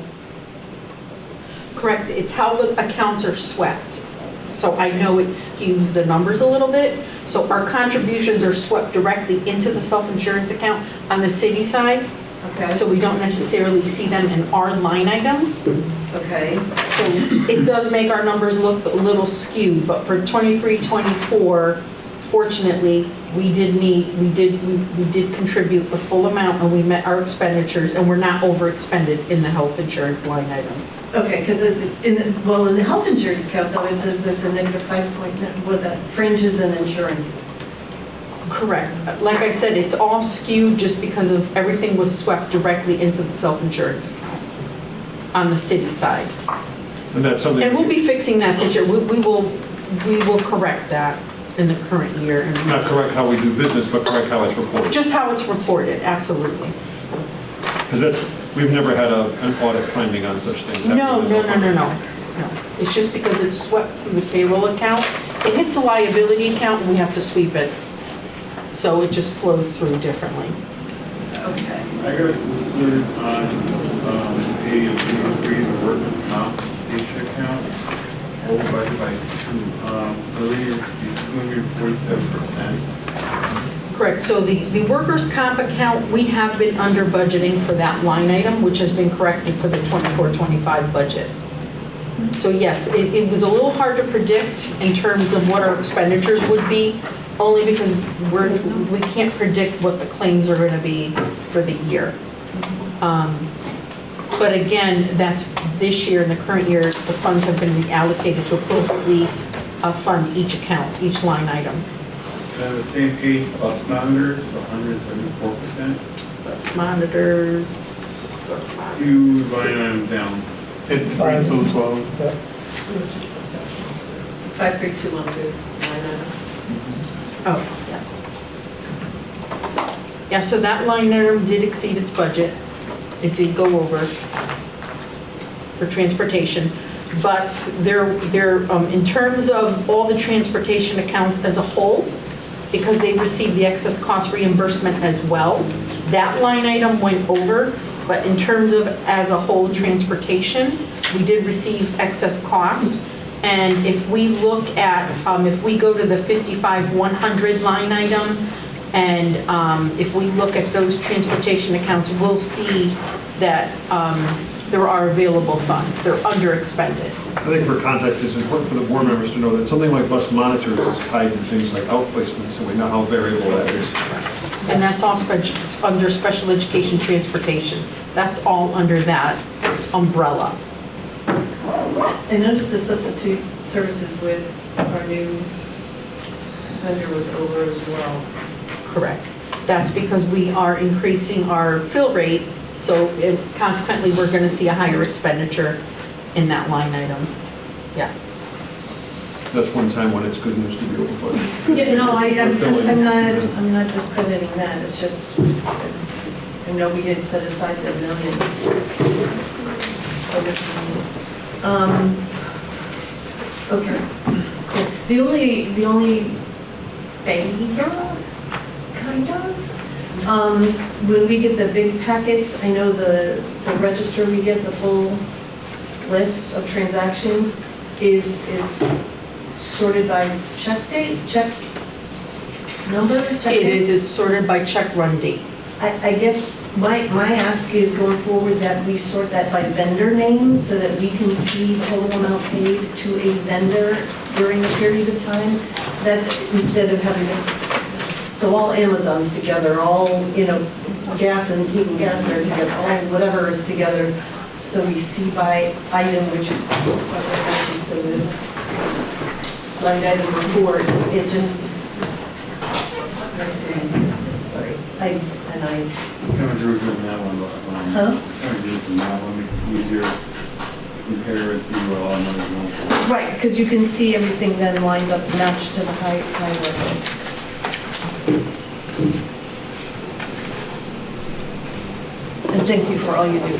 Correct, it's how the accounts are swept. So I know it skews the numbers a little bit. So our contributions are swept directly into the self-insurance account on the city side. Okay. So we don't necessarily see them in our line items. Okay. So it does make our numbers look a little skewed, but for 23-24, fortunately, we did contribute the full amount and we met our expenditures and we're not overexpended in the health insurance line items. Okay, because in the health insurance account though, it says there's a negative 5.9 with that fringes and insurances. Correct. Like I said, it's all skewed just because of everything was swept directly into the self-insurance account on the city side. And that's something. And we'll be fixing that this year. We will correct that. in the current year. Not correct how we do business, but correct how it's reported. Just how it's reported, absolutely. Because we've never had an audit finding on such things. No. It's just because it's swept through the payroll account. It hits a liability account and we have to sweep it. So it just flows through differently. Okay. I got a concern on page 3, the workers' compensation account, over budget by 247%. Correct, so the workers' comp account, we have been under budgeting for that line item, which has been corrected for the 24-25 budget. So yes, it was a little hard to predict in terms of what our expenditures would be, only because we can't predict what the claims are going to be for the year. But again, that's this year, in the current year, the funds have been reallocated to appropriately fund each account, each line item. And on the same page, bus monitors, 174%. Bus monitors. Few line items down. 5312. 53212. Oh, yes. Yeah, so that line item did exceed its budget. It did go over for transportation. But in terms of all the transportation accounts as a whole, because they received the excess cost reimbursement as well, that line item went over. But in terms of as a whole transportation, we did receive excess cost. And if we look at, if we go to the 55-100 line item, and if we look at those transportation accounts, we'll see that there are available funds. They're under expended. I think for context, it's important for the board members to know that something like bus monitors is tied to things like outplacement, so we know how variable that is. And that's all under special education transportation. That's all under that umbrella. I noticed the substitute services with our new vendor was over as well. Correct. That's because we are increasing our fill rate, so consequently, we're going to see a higher expenditure in that line item. Yeah. That's one time when it's good news to be over budget. Yeah, no, I'm not discrediting that. It's just, I know we did set aside the $1 million. Okay, cool. The only behavior, kind of, when we get the big packets, I know the register we get, the full list of transactions is sorted by check date, check number, check It date? is. It's sorted by check run date. I guess my ask is going forward that we sort that by vendor name so that we can see total amount paid to a vendor during a period of time, that instead of having to, so all Amazons together, all, gas and heat and gas are together, all whatever is together, so we see by item, which was just to this line item report, it just, sorry, I Kind of drew from that one, but, kind of drew from that one, make it easier to compare and see what all numbers are. right, because you can see everything then lined up, matched to the high level. And thank you for all you do.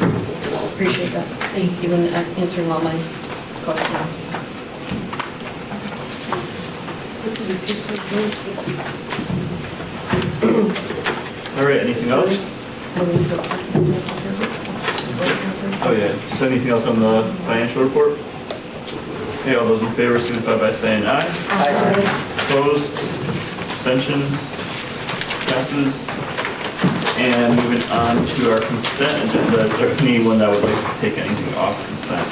Appreciate that. Thank you, and answering all my questions. All right, anything else? Oh yeah, just anything else on the financial report? Okay, all those in favor signify by saying aye. Aye. Opposed? Abstentions? Passes? And moving on to our consent agenda, is there anyone that would like to take anything off consent?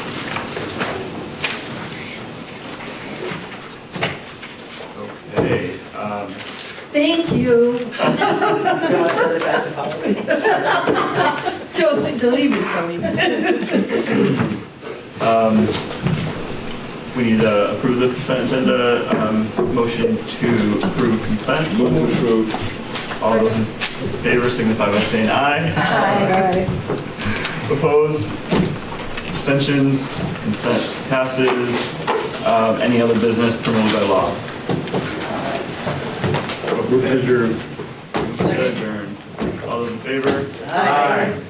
Okay. Thank you. You want to send it back to policy? Don't even tell me. We need to approve the consent agenda. Motion to approve consent. Move to approve. All those in favor signify by saying aye. Aye. Opposed? Abstentions? Consent passes. Any other business permitted by law? Move to adjourn. Adjourns. All those in favor? Aye.